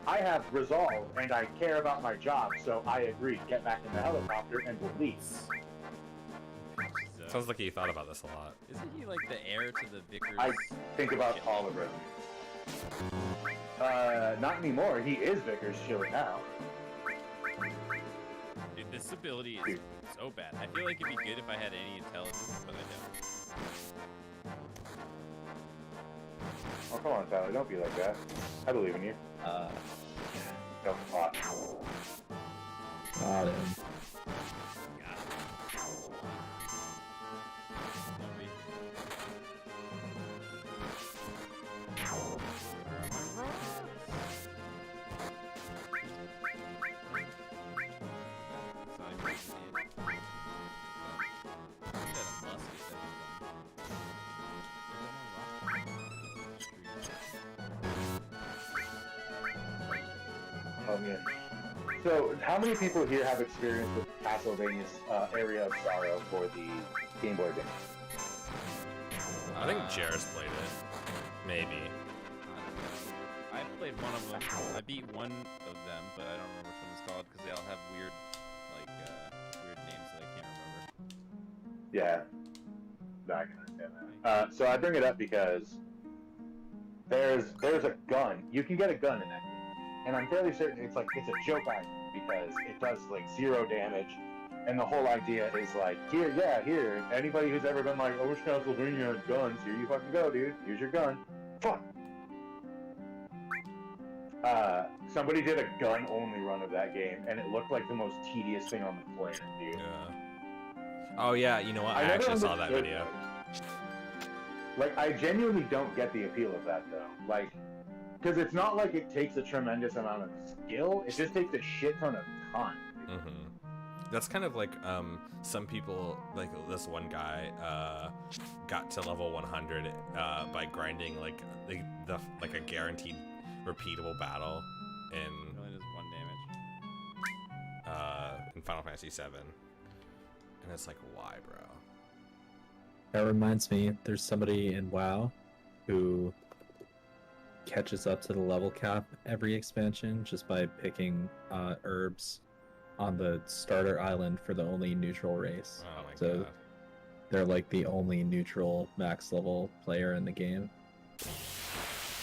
I have resolve and I care about my job, so I agree. Get back in the helicopter and we'll leave. Sounds like he thought about this a lot. Isn't he like the heir to the Vickers? I think about all of Resident Evil. Not anymore. He is Vickers Chili now. Dude, this ability is so bad. I feel like it'd be good if I had any intelligence, but I don't. Oh, come on, Tyler. Don't be like that. I believe in you. No, fuck. Got him. Oh, man. So, how many people here have experience with Castlevania's Area of Sorrow for the Game Boy Advance? I think Jairus played it. Maybe. I played one of them. I beat one of them, but I don't remember which one it's called because they all have weird, like, weird names that I can't remember. Yeah. No, I can understand that. So I bring it up because there's a gun. You can get a gun in that game. And I'm fairly certain it's a joke item because it does like 0 damage. And the whole idea is like, here, anybody who's ever been like, I wish Castlevania had guns, here you fucking go, dude. Here's your gun. Fuck. Somebody did a gun-only run of that game, and it looked like the most tedious thing on the planet, dude. Yeah. Oh yeah, you know what? I never actually saw that understood video. those. Like, I genuinely don't get the appeal of that, though. Like, because it's not like it takes a tremendous amount of skill, it just takes a shit ton of time. Mm-hmm. That's kind of like some people, like this one guy got to level 100 by grinding like like a guaranteed repeatable battle It only does 1 damage. in Final Fantasy VII, and it's like, why, bro? That reminds me, there's somebody in WoW who catches up to the level cap every expansion just by picking herbs on the starter island for the only neutral race. Oh my So god. they're like the only neutral max level player in the game.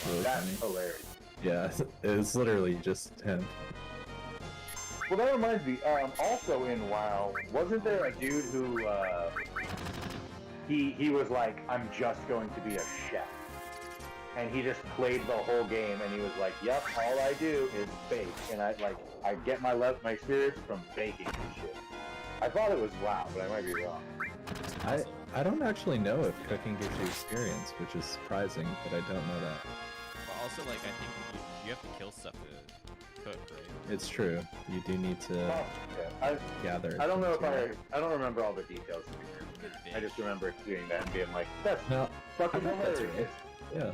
Really That's funny. hilarious. Yeah, it's literally just him. Well, that reminds me, also in WoW, wasn't there a dude who, he was like, I'm just going to be a chef. And he just played the whole game, and he was like, yep, all I do is bake. And I get my experience from baking and shit. I thought it was WoW, but I might be wrong. I don't actually know if cooking gives you experience, which is surprising, but I don't know that. But also, like, I think you have to kill stuff to cook, right? It's true. You do need to Oh, yeah. gather. I don't know if experience. I don't remember all the details. Good I just remember doing that and being like, that's No, fucking I think that's hilarious. Yeah.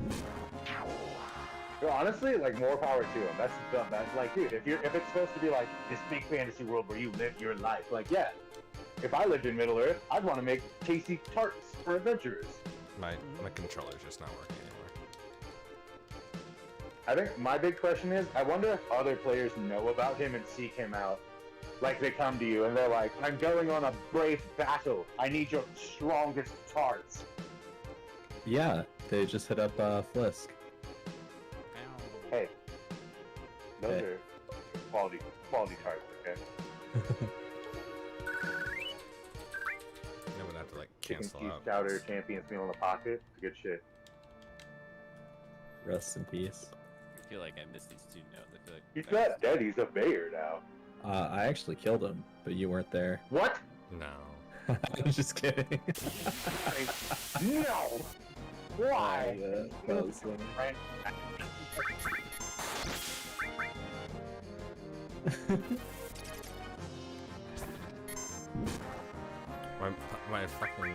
Yo, honestly, like, more power to him. That's dumb. That's like, dude, if it's supposed to be like this big fantasy world where you live your life, like, yeah. If I lived in Middle Earth, I'd want to make tasty tarts for adventurers. My controller's just not working anymore. I think my big question is, I wonder if other players know about him and seek him out. Like, they come to you and they're like, I'm going on a brave battle. I need your strongest tarts. Yeah, they just hit up Flisk. Hey, those Hey. are quality tarts, okay? I would have to like Chicken cancel cheese out. chowder, Champions Meal in the Pocket. It's good shit. Rest in peace. I feel like I missed these two notes. I feel like He's that not dead, he's a mayor now. I actually killed him, but you weren't there. What? No. I'm just kidding. No! Why? Yeah, that was funny. Right. My fucking.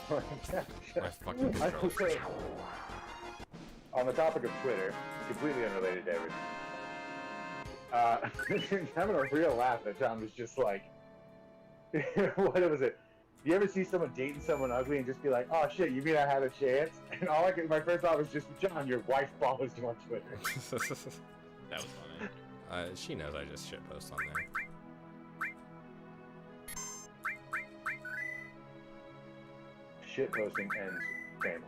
My fucking I will controller. say, on the topic of Twitter, completely unrelated to everything. Having a real laugh that John was just like, what was it? You ever see someone dating someone ugly and just be like, oh shit, you mean I had a chance? And my first thought was just, John, your wife follows you on Twitter. That was funny. She knows I just shitpost on there. Shit posting ends families.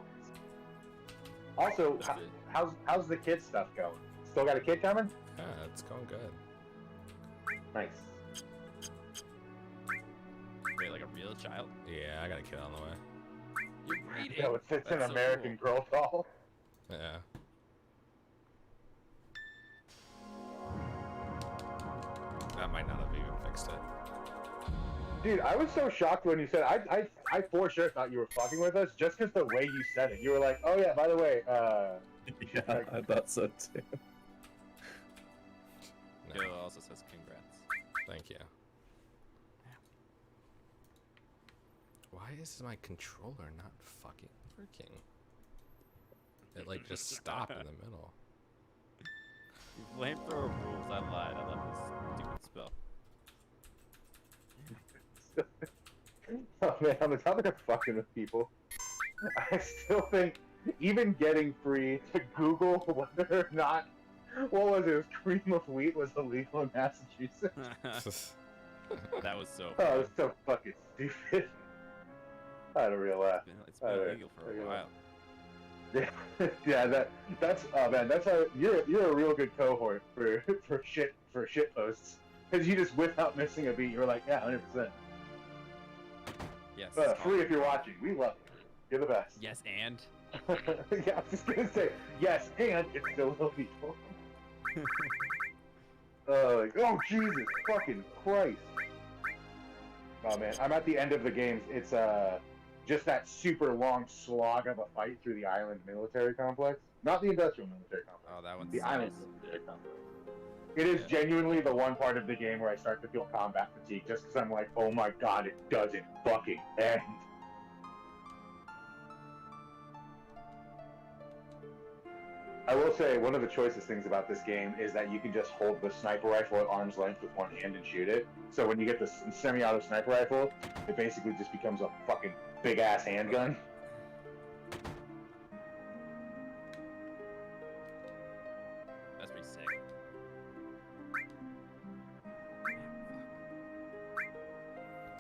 Also, That's it. how's the kid stuff going? Still got a kid coming? Yeah, it's going good. Nice. Wait, like a real child? Yeah, I got a kid on the way. You're reading. Yo, it's an That's so American Girl doll. Yeah. That might not have even fixed it. Dude, I was so shocked when you said I for sure thought you were fucking with us just because the way you said it. You were like, oh yeah, by the way, Yeah, I thought so too. No, Bill also says congrats. thank you. Why is my controller not fucking working? It like just stopped in the middle. Flamethrower rules. I lied. I love this stupid spell. Oh man, on the topic of fucking with people, I still think even getting free to Google whether or not, what was it, cream of wheat was illegal in Massachusetts. That was so Oh, funny. it's so fucking stupid. I had a real laugh. It's been illegal for a while. Yeah, that's oh man, that's how you're a real good cohort for shit posts because you just without missing a beat, you're like, yeah, 100%. Yes. Free if you're watching, we love you. You're the best. Yes, and Yeah, I was just gonna say yes, and it's still illegal. Like, oh Jesus, fucking Christ! Oh man, I'm at the end of the games. It's just that super long slog of a fight through the island military complex, not the industrial military complex. oh, that one's The nice. island military complex. It is genuinely the one part of the game where I start to feel combat fatigue, just because I'm like, oh my god, it doesn't fucking end. I will say, one of the choicest things about this game is that you can just hold the sniper rifle at arm's length with one hand and shoot it. So when you get the semi-auto sniper rifle, it basically just becomes a fucking big-ass handgun. That's pretty sick.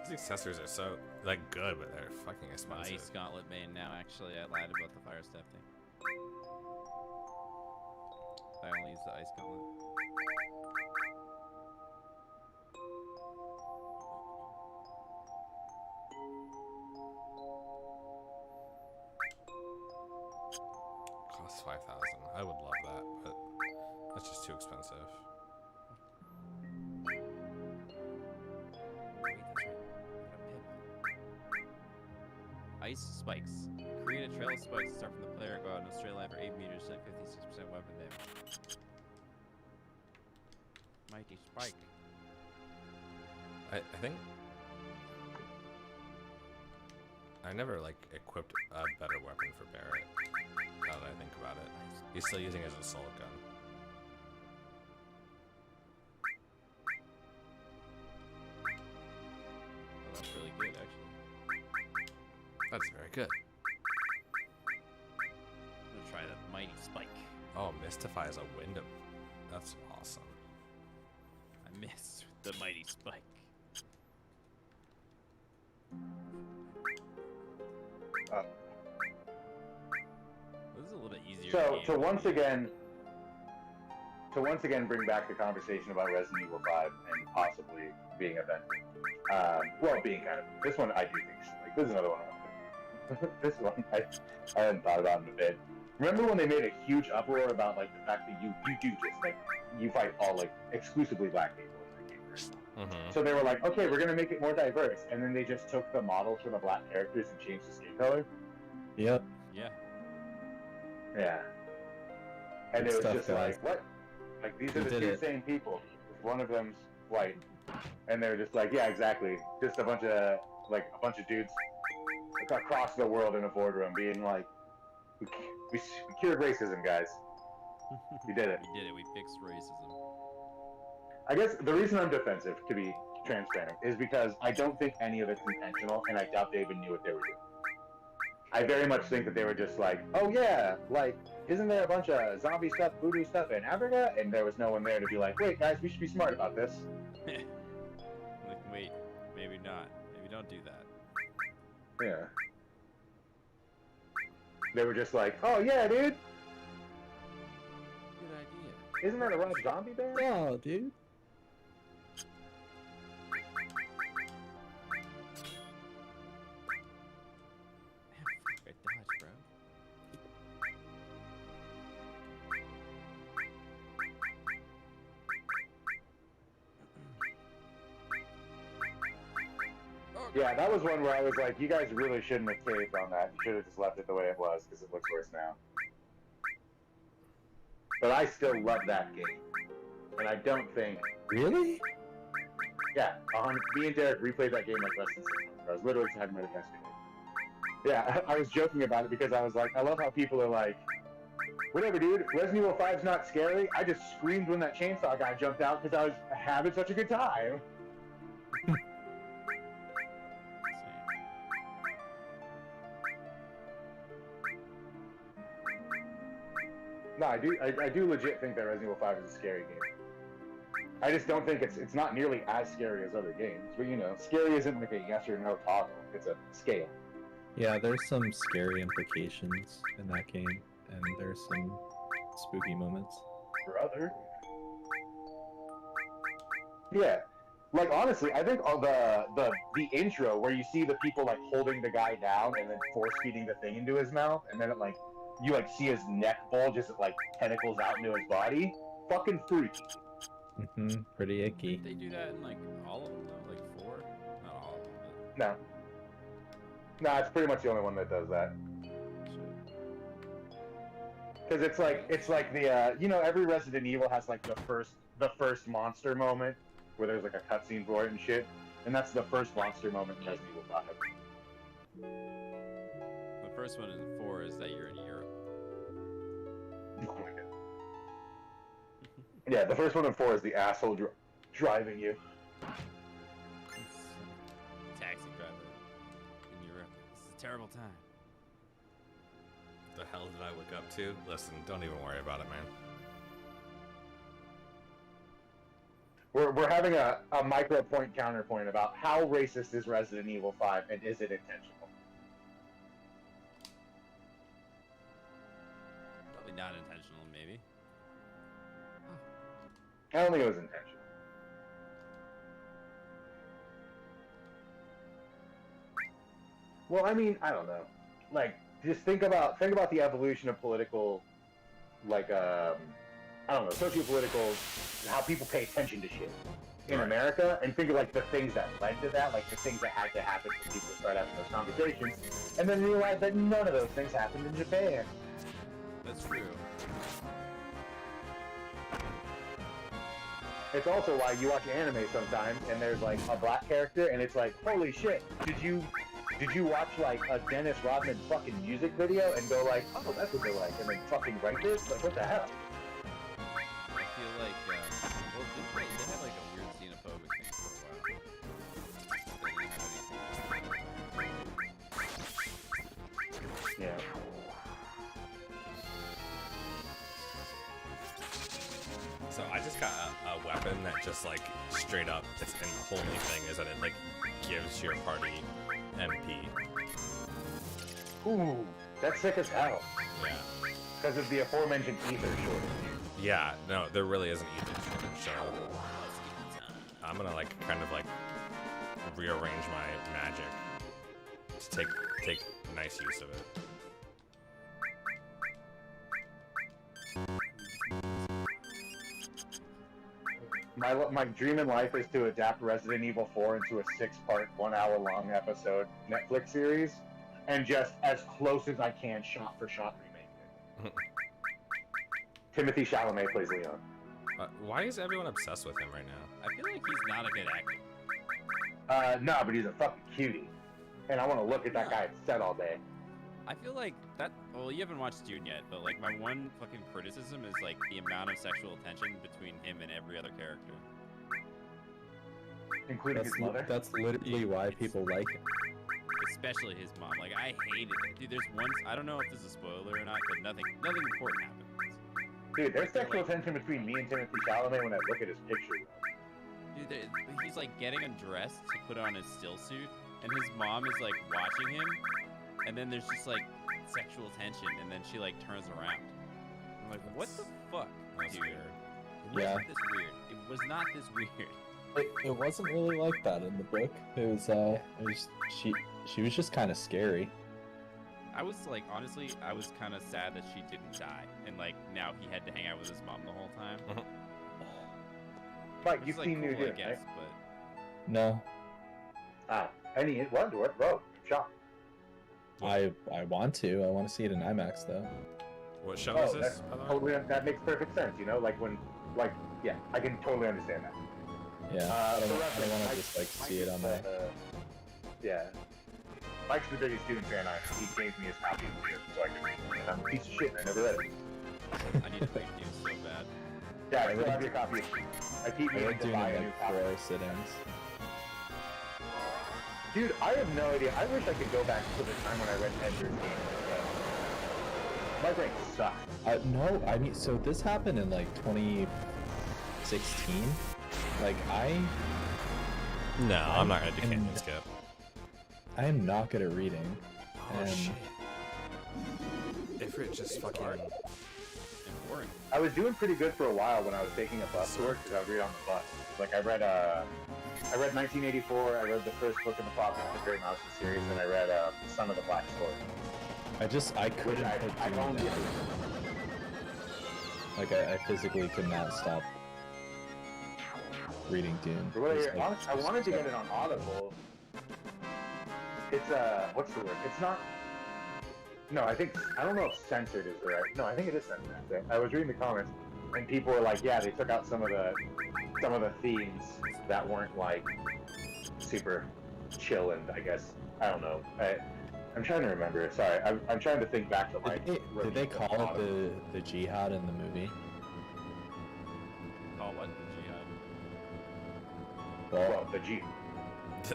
These accessories are so like good, but they're fucking My expensive. Ice Gauntlet main now. Actually, I lied about the Fire Staff thing. I only use the Ice Gauntlet. Costs 5,000. I would love that, but that's just too expensive. Wait, that's right. I got a pip. Ice spikes. Create a trail of spikes to start from the player. Go out in a straight line for 8 meters, take 56% weapon damage. Mighty spike. I think I never like equipped a better weapon for Barrett. Now that I think about it, he's still using his assault gun. Oh, that's really good, actually. That's very good. I'm gonna try the mighty spike. Oh, Mystify is a window. That's awesome. I missed the mighty spike. This is a little bit easier. So game. to once again bring back the conversation about Resident Evil 5 and possibly being event. Well, being kind of this one I do think like this is another one. This one I hadn't thought about in a bit. Remember when they made a huge uproar about like the fact that you do just like you fight all like exclusively black people in that game? Mm-hmm. So they were like, okay, we're gonna make it more diverse, and then they just took the models for the black characters and changed the skin color. Yep. Yeah. Yeah. And Good it was stuff, just guys. like, what? Like, these are You the did two it. same people. One of them's white. And they're just like, yeah, exactly. Just a bunch of dudes across the world in a boardroom being like, we cured racism, guys. We did it. We did it. We fixed racism. I guess the reason I'm defensive, to be transparent, is because I don't think any of it's intentional, and I doubt they even knew what they were doing. I very much think that they were just like, oh yeah, like, isn't there a bunch of zombie stuff, voodoo stuff in Africa? And there was no one there to be like, wait, guys, we should be smart about this. Like, wait, maybe not. Maybe don't do that. Yeah. They were just like, oh yeah, dude, Good idea. isn't that a Rob Zombie band? Oh, dude. I dodged, bro. Yeah, that was one where I was like, you guys really shouldn't have caved on that. You should have just left it the way it was, because it looks worse now. But I still love that game. And I don't think... Really? Yeah, me and Derek replayed that game like less than 6 months. I was literally talking about it yesterday. Yeah, I was joking about it because I was like, I love how people are like, whatever, dude, Resident Evil 5's not scary. I just screamed when that chainsaw guy jumped out because I was having such a good time. No, I do legit think that Resident Evil 5 is a scary game. I just don't think it's not nearly as scary as other games. But you know, scary isn't like a yes or no toggle. It's a scale. Yeah, there's some scary implications in that game, and there's some spooky moments. Brother. Yeah. Like honestly, I think all the intro where you see the people like holding the guy down and then force feeding the thing into his mouth, and then it like you like see his neck bulge as it like tentacles out into his body. Fucking freaky. Mm-hmm. Pretty icky. They do that in like all of them though? Like 4? Not all of them, No. No, it's pretty much the only one that does that. but shit. Because it's like the you know, every Resident Evil has like the first monster moment where there's like a cutscene for it and shit, and that's the first monster moment in Resident Evil 5. The first one in 4 is that you're in Europe. Oh my god. Yeah, the first one in 4 is the asshole driving you. Taxi driver in Europe. It's a terrible time. The hell did I wake up to? Listen, don't even worry about it, man. We're having a micro point counterpoint about how racist is Resident Evil 5 and is it intentional? Probably not intentional, maybe. I don't think it was intentional. Well, I mean, I don't know. Like, just think about the evolution of political, like, I don't know, socio-political, how people pay attention to shit in Right. America, and think of like the things that led to that, like the things that had to happen for people to start having those conversations, and then realize that none of those things happened in Japan. That's true. It's also why you watch anime sometimes, and there's like a black character, and it's like, holy shit, did you watch like a Dennis Rodman fucking music video and go like, oh, that's what they're like, and then fucking write this? Like, what the hell? I feel like, well, they had like a weird xenophobic thing for a while. They didn't have anything. Yeah. So I just got a weapon that just like straight up, its only thing is that it like gives your party MP. Ooh, that's sick as hell. Yeah. Because of the aforementioned ether shortage. Yeah, no, there really isn't either shortage, so I'm gonna like kind of like rearrange my magic to take nice use of it. my dream in life is to adapt Resident Evil 4 into a 6-part, 1-hour-long episode Netflix series, and just as close as I can, shot for shot, remake it. Timothy Chalamet plays Leon. Why is everyone obsessed with him right now? I feel like he's not a good actor. No, but he's a fucking cutie, and I want to look at that guy set all day. I feel like that. Well, you haven't watched Dune yet, but like my one fucking criticism is like the amount of sexual tension between him and every other character. Including his mother. That's literally why people like it. Especially his mom. Like I hated it, dude. There's one. I don't know if this is a spoiler or not, but nothing important happens. Dude, there's sexual tension between me and Timothy Chalamet when I look at his picture. Dude, he's like getting undressed to put on his still suit, and his mom is like watching him, and then there's just like sexual tension, and then she like turns around. I'm like, what the fuck, That's dude? weird. It Yeah. wasn't this weird. It was not this weird. It wasn't really like that in the book. It was she was just kind of scary. I was like, honestly, I was kind of sad that she didn't die, and like now he had to hang out with his mom the whole time. Mike, Which you've is, like, seen New cool, I Dune, guess, right? but No, Any what? Bro, shot. I want to. I want to see it in IMAX though. What show is Oh, this? by the way? totally. That makes perfect sense. You know, yeah, I can totally understand that. Yeah, I don't want to Mike- just like Mike see it is, on my. Yeah. Mike's the biggest Dune fan. He gave me his copy of Dune so I could read it. And I'm a piece of shit. And I never read it. I need to read Dune so bad. Yeah, I I still read have your copy. I keep I meaning read to Dune buy in a new like copy. 4 sit-ins. Dude, I have no idea. I wish I could go back to the time when I read Ender's Game. My brain sucks. No, I mean, so this happened in like 2016. Like No, I'm not gonna do And- Canyon Skip. I am not good at reading. Oh and shit. Ifrit just fucking. Important. I was doing pretty good for a while when I was taking a bus to work because I would read on the bus. Like I read 1984. I read the first book in the Fox and the Great Mouse series, and I read Son of the Black Sword. I couldn't I- put I Dune owned it. down. Like I physically could not stop reading Dune. For what I It was, hear, like, honest, I wanted to get it on Audible. It's what's the word? It's not. No, I don't know if censored is the right. No, I think it is censored. I was reading the comments, and people were like, "Yeah, they took out some of the themes that weren't like super chill," and I guess I don't know. I'm trying to remember. Sorry, I'm trying to think back to like. Did they reviews of call it Audible. the jihad in the movie? Oh, what? Jihad. Well, the G.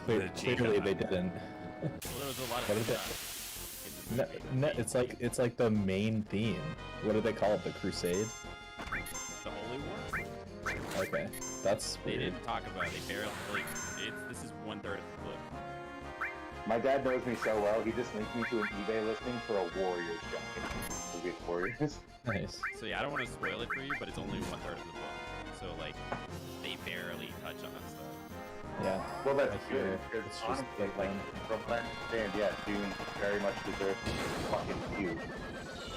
Clearly they didn't. Well, there was a lot of What is it? jihad in the movie. It's like the main theme. What do they call it? The Crusade? The Holy War. Okay, that's They weird. didn't talk about it. They barely like. This is 1/3 of the book. My dad knows me so well. He just linked me to an eBay listing for a Warriors jacket. Movie Warriors. Nice. So yeah, I don't want to spoil it for you, but it's only 1/3 of the book. So like, they barely touch on that stuff. Yeah. Well, that's I hear good it. because It's just honestly, like, like from what I understand, yeah, Dune very much deserves fucking huge.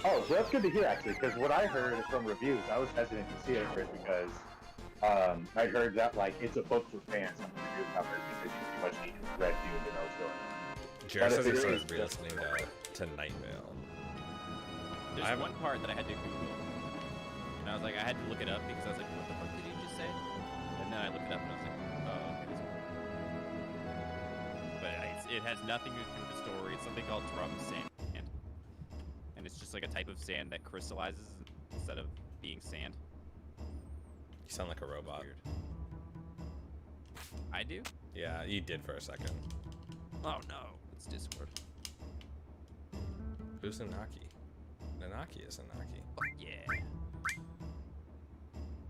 Oh, so that's good to hear actually, because what I heard from reviews, I was hesitant to see it at first because I heard that like it's a book for fans on the review cover because you pretty much need to read Dune to know what's going on. Jared But says if he it started is re-listening to Night Vale. There's I have- one part that I had to Google, and I was like, I had to look it up because I was like, what the fuck did he just say? And then I looked it up and I was like, oh, okay, this one. But it has nothing to do with the story. It's something called drum sand, and it's just like a type of sand that crystallizes instead of being sand. You sound like a robot. Weird. I do? Yeah, you did for a second. Oh no, it's Discord. Who's Nanaki? Nanaki is Nanaki. Fuck yeah.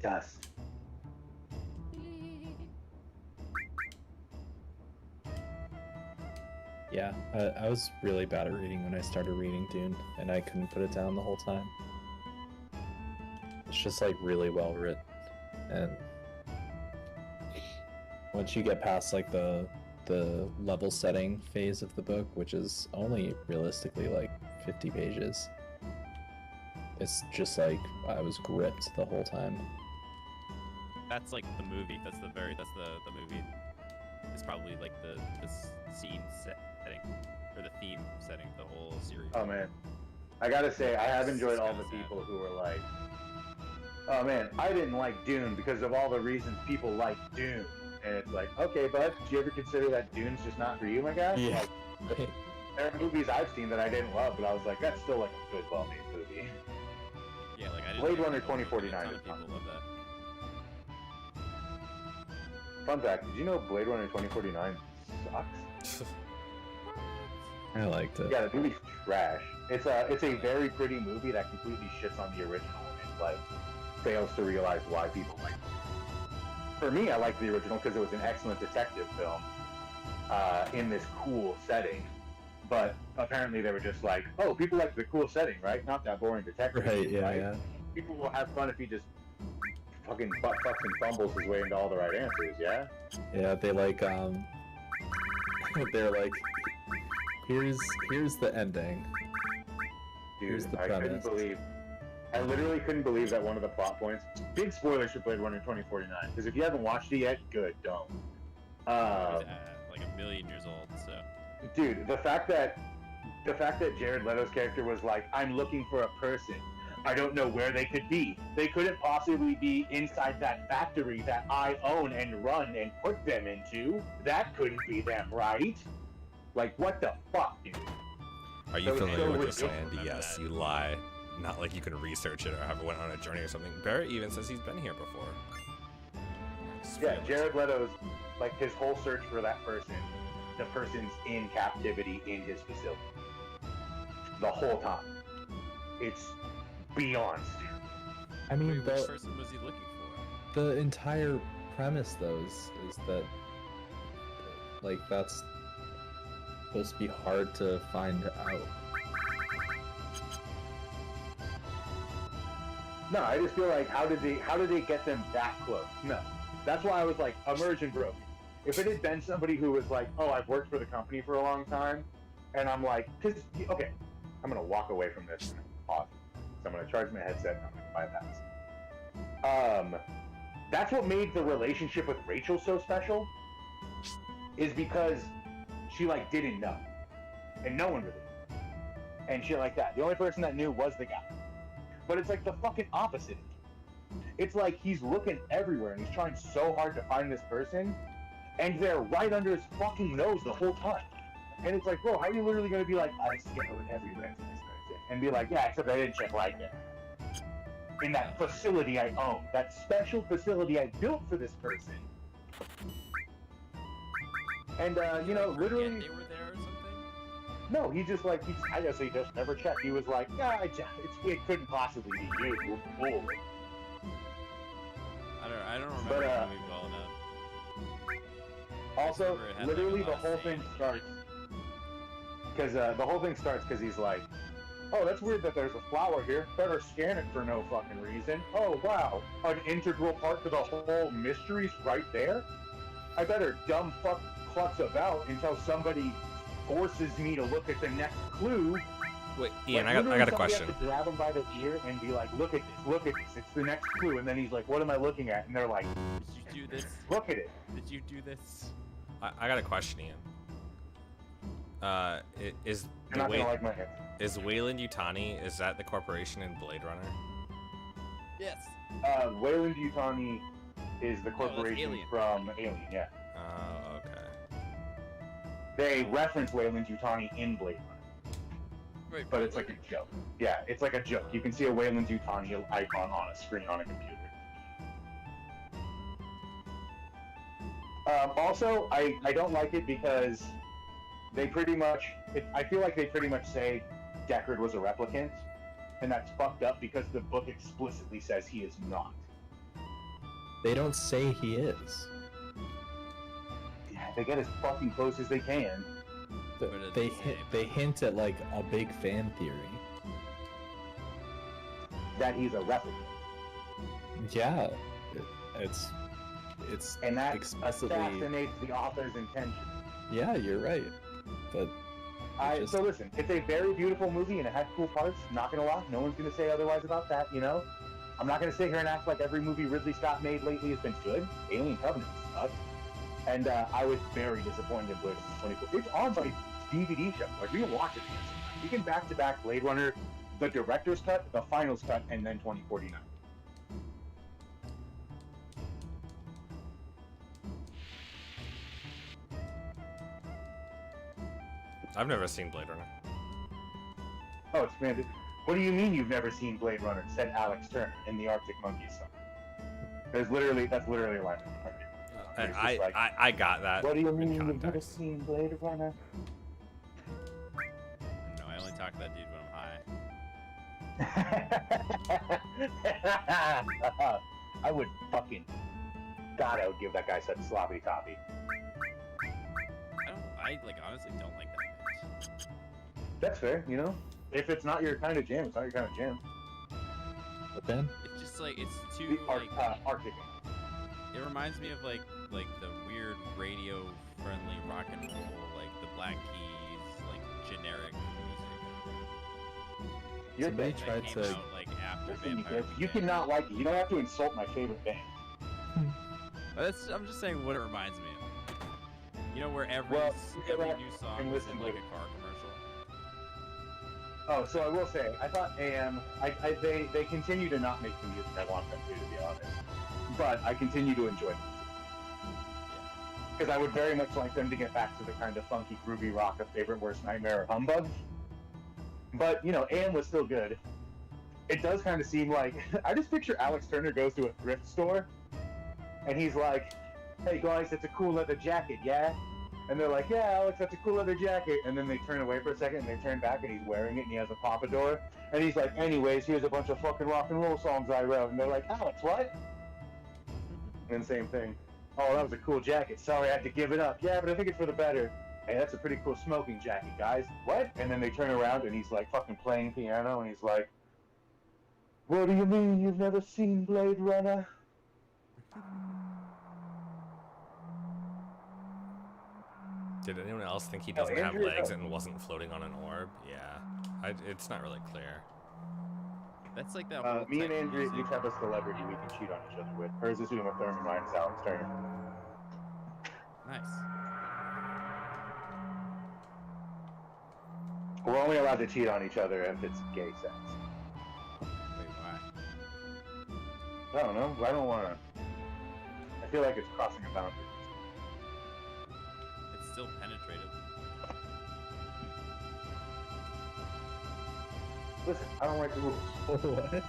Dust. Yeah, I was really bad at reading when I started reading Dune, and I couldn't put it down the whole time. It's just like really well written, and once you get past like the level setting phase of the book, which is only realistically like 50 pages, it's just like I was gripped the whole time. that's like the movie. That's the movie. It's probably like the scene setting or the theme setting, the whole series. Oh man, I gotta say I have enjoyed all the people who were like, oh man, I didn't like Dune because of all the reasons people like Dune. And it's like, okay, bud, did you ever consider that Dune's just not for you, my guy? Yeah. Like, there are movies I've seen that I didn't love, but I was like, that's still like a good, well-made movie. Yeah, like I didn't Blade know Runner a ton 2049 of is people fun. love that. Fun fact, did you know Blade Runner 2049 sucks? I liked it. Yeah, the movie's trash. It's a very pretty movie that completely shits on the original and like fails to realize why people like it. For me, I liked the original because it was an excellent detective film in this cool setting. But apparently they were just like, oh, people like the cool setting, right? Not that boring detective. Right, yeah, right? yeah. People will have fun if he just fucking butt fucks and fumbles his way into all the right answers, yeah? Yeah, they like they're like, here's the ending. Here's Dude, the I premise. literally couldn't believe that one of the plot points. Big spoilers for Blade Runner 2049, because if you haven't watched it yet, good, don't. I was, like a million years old, so. Dude, the fact that Jared Leto's character was like, I'm looking for a person. I don't know where they could be. They couldn't possibly be inside that factory that I own and run and put them into. That couldn't be them, right? Like, what the fuck, dude? Are you So it's familiar so with this ridiculous. land? Yes, you lie. Not like you can research it or have went on a journey or something. Barrett even says he's been here before. Yeah, Jared Leto's, like, his whole search for that person, the person's in captivity in his facility. The whole time. It's beyond stupid. I mean, Wait, which person was he looking for? the entire premise though is that like that's supposed to be hard to find out. No, I just feel like how did they get them that close? No. That's why I was like, immersion broke. If it had been somebody who was like, oh, I've worked for the company for a long time, and I'm like, okay, I'm gonna walk away from this and pause. So I'm gonna charge my headset and I'm gonna bypass. That's what made the relationship with Rachel so special, is because she like didn't know, and no one really knew, and shit like that. The only person that knew was the guy. But it's like the fucking opposite. It's like he's looking everywhere and he's trying so hard to find this person, and they're right under his fucking nose the whole time. And it's like, bro, how are you literally gonna be like, I scoured everywhere for this person, and be like, yeah, except I didn't check right there. In that facility I own, that special facility I built for this person. And you know, literally. They were there or something? No, he just like, I guess he just never checked. He was like, yeah, it couldn't possibly be you. Bull. I don't remember But, the movie well enough. Also, remember it had, like, literally a the lot of whole sand thing and starts because the whole thing starts because he's like, oh, that's weird that there's a flower here. Better scan it for no fucking reason. Oh wow, an integral part to the whole mystery's right there. I better dumb fuck klutz about until somebody forces me to look at the next clue. Wait, Ian, Like, I literally got a somebody question. has to grab him by the ear and be like, look at this, it's the next clue. And then he's like, what am I looking at? And they're like, Did you do this? look at it. Did you do this? I got a question, Ian. Is You're not gonna like my answer. is Wayland Yutani, is that the corporation in Blade Runner? Yes. Wayland Yutani is the corporation Alien. from Alien, yeah. Oh, okay. They reference Wayland Yutani in Blade Runner, Right, but it's like a joke. Yeah, it's like a joke. You can see a Wayland Yutani icon on a screen on a computer. Also, I don't like it because they pretty much, I feel like they pretty much say Deckard was a replicant, and that's fucked up because the book explicitly says he is not. They don't say he is. Yeah, they get as fucking close as they can. Th- What did They they say? they hint at like a big fan theory. That he's a replicant. Yeah, it's And that explicitly. assassinates the author's intention. Yeah, you're right. But just- So listen, it's a very beautiful movie and it had cool parts. Not gonna lie, no one's gonna say otherwise about that, you know. I'm not gonna sit here and act like every movie Ridley Scott made lately has been good. Alien Covenant sucked, and I was very disappointed in Blade Runner 24. It's on my DVD show. Like, we can watch it. We can back-to-back Blade Runner, the director's cut, the finals cut, and then 2049. I've never seen Blade Runner. Oh, it's fantastic. What do you mean you've never seen Blade Runner? Said Alex Turner in the Arctic Monkeys song. That's literally a line. And It's just like, I got that. what do you in mean you've never context. seen Blade Runner? No, I only talk to that dude when I'm high. I would fucking. God, I would give that guy such sloppy toppy. I honestly don't like that band. That's fair, you know? If it's not your kind of jam, it's not your kind of jam. But then, It's just like, it's The too, like, Arctic. it reminds me of like the weird radio-friendly rock and roll, like the Black Keys, like generic music. You're somebody dead. That tried came to. out, like, after Listen, Vampire you Weekend. cannot like it. You don't have to insult my favorite band. I'm just saying what it reminds me of. You know, where every Well, every yeah, new and song is listen in to like it. a car commercial. Oh, so I will say, I thought AM, they continue to not make the music I want them to be honest. But I continue to enjoy it. Because I would very much like them to get back to the kind of funky, groovy rock of Favorite Worst Nightmare or Humbug. But, you know, AM was still good. It does kind of seem like, I just picture Alex Turner goes to a thrift store, and he's like, hey guys, that's a cool leather jacket, yeah? And they're like, yeah, Alex, that's a cool leather jacket. And then they turn away for a second, and they turn back, and he's wearing it, and he has a pompadour. And he's like, anyways, here's a bunch of fucking rock and roll songs I wrote. And they're like, Alex, what? And same thing. Oh, that was a cool jacket. Sorry, I had to give it up. Yeah, but I think it's for the better. Hey, that's a pretty cool smoking jacket, guys. What? And then they turn around, and he's like fucking playing piano, and he's like, what do you mean you've never seen Blade Runner? Did anyone else think he Oh, doesn't have Andrew, legs no. and wasn't floating on an orb? Yeah. It's not really clear. That's like that. whole Me and techno Andrea music. each have a celebrity we can cheat on each other with. Hers is Uma Thurman, mine is Alex Turner. Nice. We're only allowed to cheat on each other if it's gay sex. Wait, why? I don't know. I don't want to. I feel like it's crossing a boundary. It's still penetrative. Listen, I don't like the rules. What?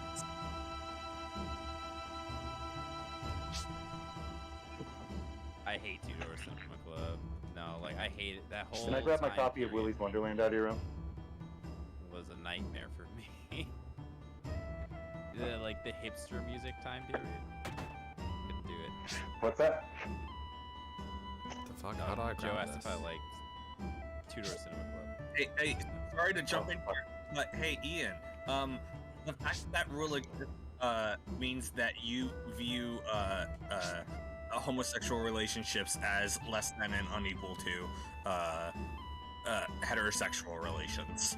I hate Two Door Cinema Club. No, like I hate it. That whole. Can I grab my time copy of period Willy's Wonderland out of your room? Was a nightmare for me. Like the hipster music time period. Couldn't do it. What's that? The fuck? How do I Joe grab asked this? if I liked Two Door Cinema Club. Hey, sorry to jump in here, but hey, Ian, the fact that rule means that you view homosexual relationships as less than and unequal to heterosexual relations.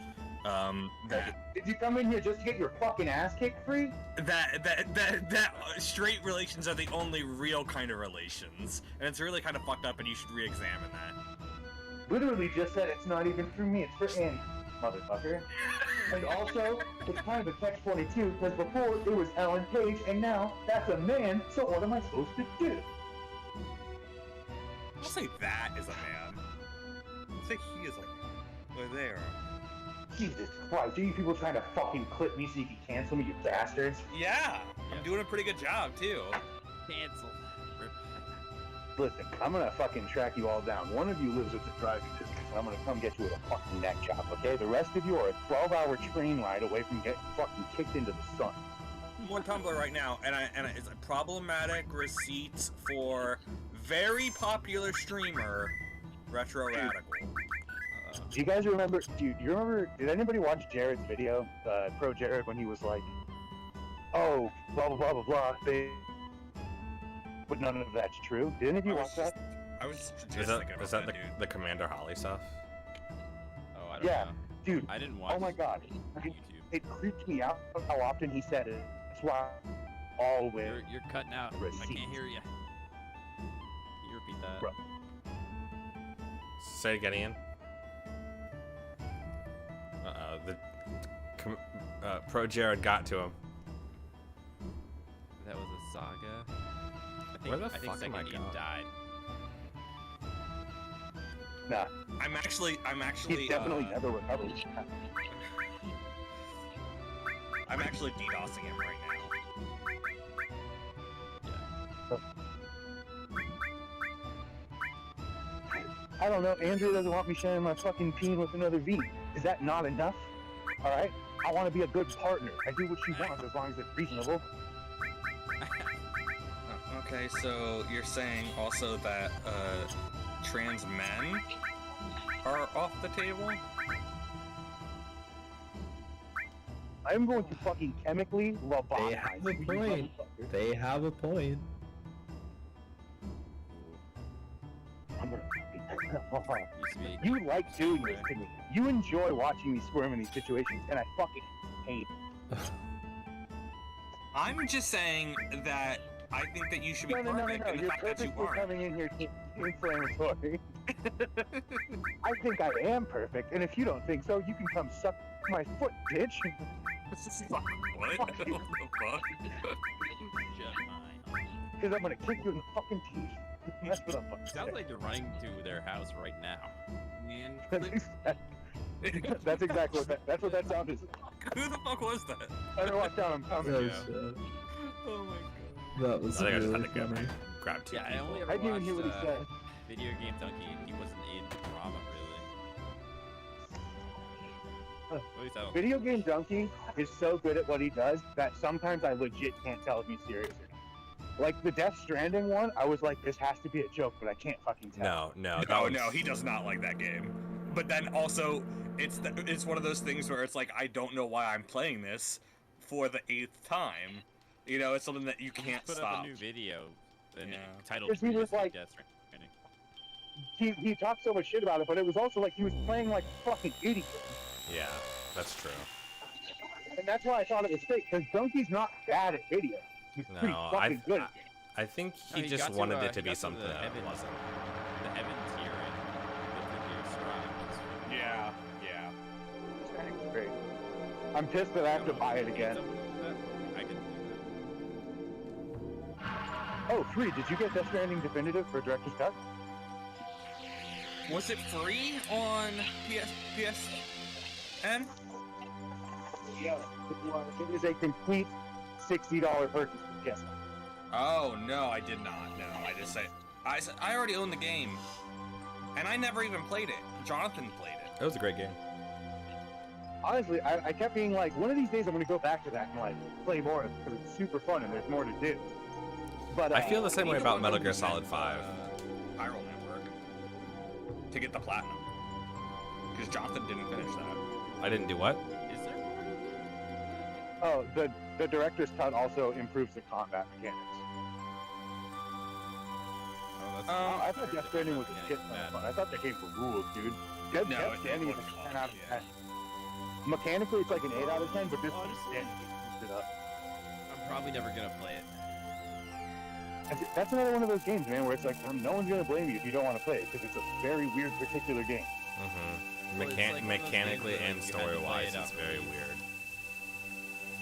Did you come in here just to get your fucking ass kicked free? That straight relations are the only real kind of relations, and it's really kind of fucked up, and you should re-examine that. Literally just said it's not even for me, it's for Annie, motherfucker. And also, it's kind of a catch-22, because before it was Ellen Page, and now that's a man, so what am I supposed to do? I'll say that is a man. I'll say he is a man. We're there. Jesus Christ, are you people trying to fucking clip me so you can cancel me, you bastards? Yeah, I'm doing a pretty good job too. Cancel. Rip. Listen, I'm gonna fucking track you all down. One of you lives within driving distance, and I'm gonna come get you with a fucking neck chop, okay? The rest of you are a 12-hour train ride away from getting fucking kicked into the sun. I'm on Tumblr right now, and it's a problematic receipts for very popular streamer Retro Radical. Do you guys remember, do you remember, did anybody watch Jared's video, Pro Jared, when he was like, oh, blah, blah, blah, blah, blah, but none of that's true? Did any of you watch that? I was just Is that, thinking is about that dude. the Commander Holly stuff? Oh, I don't Yeah, know. dude, I didn't watch. oh my god, YouTube. it creeped me out how often he said it. That's why always. You're cutting out. I Receipt. can't hear you. Can you repeat that? Bro. Say it again, Ian. Pro Jared got to him. That was a saga. I think, Where the I think fuck am second I Ian going? died. Nah, I'm actually he definitely never recovered. I'm actually DDoSing him right now. I don't know. Andrew doesn't want me sharing my fucking peen with another V. Is that not enough? All right. I want to be a good partner. I do what she wants as long as it's reasonable. Okay, so you're saying also that trans men are off the table? I'm going to fucking chemically lobotomize They have a you point. motherfucker. They have a point. I'm gonna Used to be. You like doing this to me. You enjoy watching me squirm in these situations, and I fucking hate it. I'm just saying that I think that you should be No. perfect in the You're fact that you perfect for aren't. coming in here inflammatory. I think I am perfect, and if you don't think so, you can come suck my foot, bitch. What? What the fuck? Just mine. Because I'm gonna kick you in the fucking teeth. That's what I'm fucking Sounds like you're running to their house right now. Man, saying. That's exactly what that's what that sound is. who the fuck was that? Better watch out, I'm coming. That Yeah. was, Oh my that was I think I just really had to funny. grab two Yeah, I people. only I ever didn't even hear what he watched said. Video Game Donkey, and he wasn't in drama really. At least I don't. Video Game Donkey is so good at what he does that sometimes I legit can't tell if he's serious or not. Like the Death Stranding one, I was like, this has to be a joke, but I can't fucking tell. No, that No, was- no, he does not like that game. But then also, it's one of those things where it's like, I don't know why I'm playing this for the 8th time. You know, it's something that you can't Put stop. up a new video and Yeah. titled Because he was previously like- Death Stranding. He talked so much shit about it, but it was also like he was playing like a fucking idiot. Yeah, that's true. And that's why I thought it was fake, because Donkey's not bad at video. He's pretty No, fucking good. I think No, he he just got to, wanted it he to be got to something the that it heaven- wasn't. The heavens here and the Gear Strides. Yeah. Stranding was great. I'm pissed that I have to buy it again. I could do Oh, free. Did you get Death Stranding Definitive for Director's Cut? Was it free on PSN? Yeah. It is a complete $60 purchase for PS. Oh no, I did not. No, I already own the game, and I never even played it. Jonathan played it. It was a great game. Honestly, I kept being like, one of these days I'm gonna go back to that and like play more of it because it's super fun and there's more to do. But I feel the same way Neither about one Metal of Gear them Solid went, 5. Viral Network to get the platinum because Jonathan didn't finish that. I didn't do what? Is there more? oh, the Director's Cut also improves the combat mechanics. Oh, that's I thought Death Stranding was a shit ton of fun. I thought that game rules, dude. Death No, Death it Stranding is was a fun, 10 out of yeah. 10. Mechanically, it's like an 8 out of 10, but this Honestly, is it up. I'm probably never gonna play it. That's another one of those games, man, where it's like, no one's gonna blame you if you don't want to play it, because it's a very weird particular game. Mm-hmm. Well, it's like one of those Mechanically games where and you had to play story-wise, it it's up very really weird.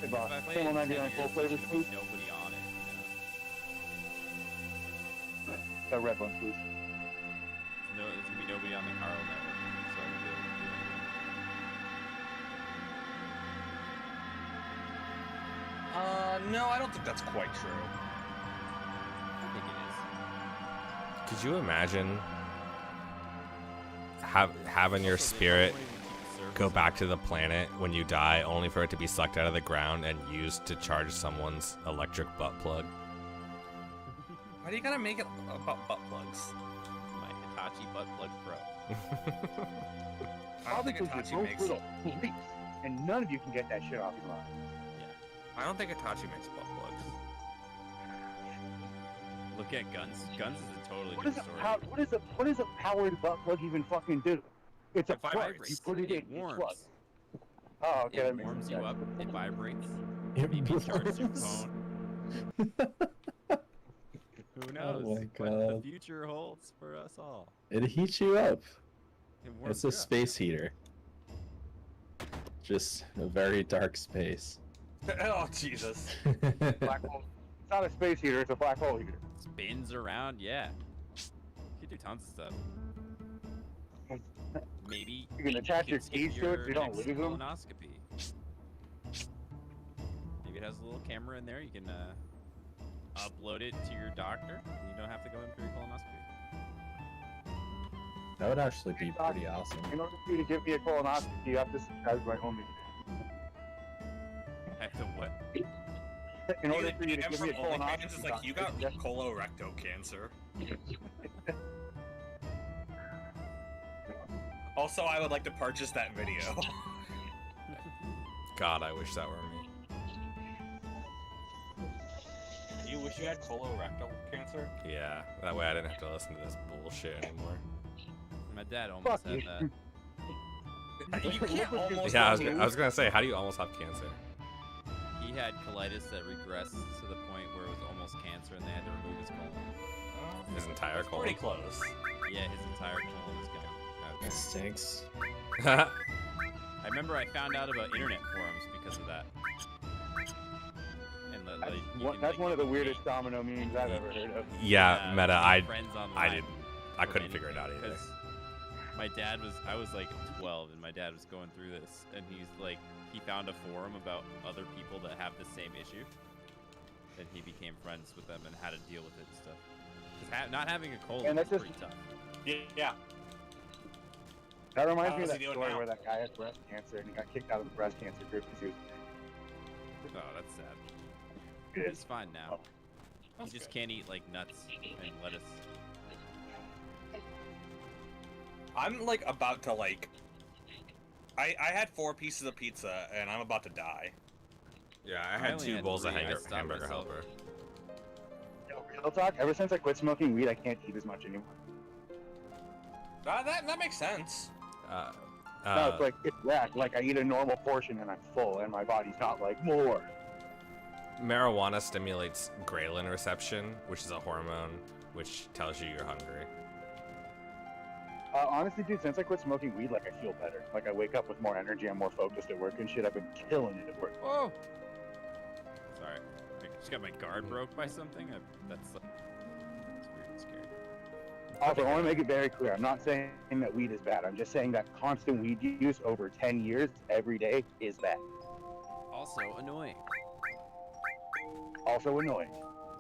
Hey, If boss, I play Channel it in 10 99 full years, flavors, there's please. gonna be nobody on it. That red one, please. No, there's gonna be nobody on the Carl network, so I'm gonna be able to do it. No, I don't think that's quite true. I think it is. Could you imagine having your Also, they spirit won't even keep the servers go up. back to the planet when you die, only for it to be sucked out of the ground and used to charge someone's electric butt plug? Why do you gotta make it about butt plugs? My Hitachi butt plug pro. I don't think Obviously, Hitachi you're both makes. little police, and none of you can get that shit off your mind. I don't think Hitachi makes butt plugs. Look at Guns. Guns is a totally What is different a story. what is a powered butt plug even fucking do? It's a It plug. vibrates. You put it in, It you warms. plug. Oh, okay. that It makes warms sense. you up. It vibrates. It Maybe charges your warms. phone. Who knows my what the God. future holds for us all? It heats you up. It warms It's a you up. space heater. Just a very dark space. Oh Jesus. Black hole. It's not a space heater. It's a black hole heater. Spins around, yeah. You can do tons of stuff. Maybe You can attach your skip keys to it so you don't next lose them. colonoscopy. Maybe it has a little camera in there. You can upload it to your doctor. And you don't have to go in for your colonoscopy. That would actually be pretty awesome. In order for you to give me a colonoscopy, you have to subscribe to my OnlyFans. I have to what? In order for you to And give from me a OnlyFans, colonoscopy, it's like you got doctor, colorectal cancer. Also, I would like to purchase that video. God, I wish that were me. You wish you had colorectal cancer? Yeah, that way I didn't have to listen to this bullshit anymore. My dad almost Fuck had you. that. You can't almost. Yeah, I was gonna say, how do you almost have cancer? He had colitis that regressed to the point where it was almost cancer and they had to remove his colon. His entire colon. Pretty close. Yeah, his entire colon is gone. It stinks. I remember I found out about internet forums because of that. And That's, you can, that's like, one of the weirdest domino memes I've ever heard of. Yeah, Meta. make friends I online didn't. I from couldn't figure it out anything, either. 'cause my dad I was like 12 and my dad was going through this and he found a forum about other people that have the same issue and he became friends with them and how to deal with it and stuff. 'Cause not having a colon And is that's pretty tough. Yeah. That reminds How me of does that he do it story now? where that guy had breast cancer and he got kicked out of the breast cancer group because he was Oh, that's sad. It He's fine now. He That's just good. can't eat like nuts and lettuce. I'm like about to like. I had 4 pieces of pizza and I'm about to die. Yeah, I I had only 2 had bowls of 3. I stopped hamburger myself. helper. Real talk, ever since I quit smoking weed, I can't eat as much anymore. That makes sense. No, it's like, it's whack. Like, I eat a normal portion and I'm full, and my body's not like, more. Marijuana stimulates ghrelin reception, which is a hormone which tells you you're hungry. Honestly, dude, since I quit smoking weed, like, I feel better. Like, I wake up with more energy, I'm more focused at work and shit. I've been killing it at work. Whoa! Sorry. I just got my guard broke by something. That's weird and scary. Also, I want to make it very clear. I'm not saying that weed is bad. I'm just saying that constant weed use over 10 years, every day, is bad. Also annoying. Also annoying.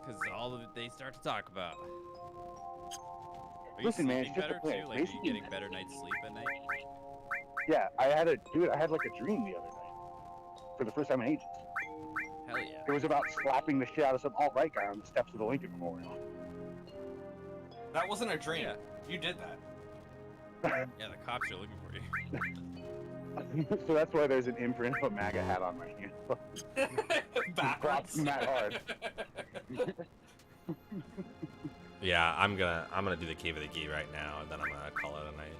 Because all of it they start to talk about. Are you Listen, man, sleeping it's just a better plan. too? Like, are you Basically- getting better night's sleep at night? Yeah, I had like a dream the other night. For the first time in ages. Hell yeah. It was about slapping the shit out of some alt-right guy on the steps of the Lincoln Memorial. That wasn't a dream. Yeah. You did that. Yeah, the cops are looking for you. So that's why there's an imprint of a MAGA hat on my hand. Backwards. Not hard. Yeah, I'm gonna do the Cave of the Geek right now, and then I'm gonna call it a night.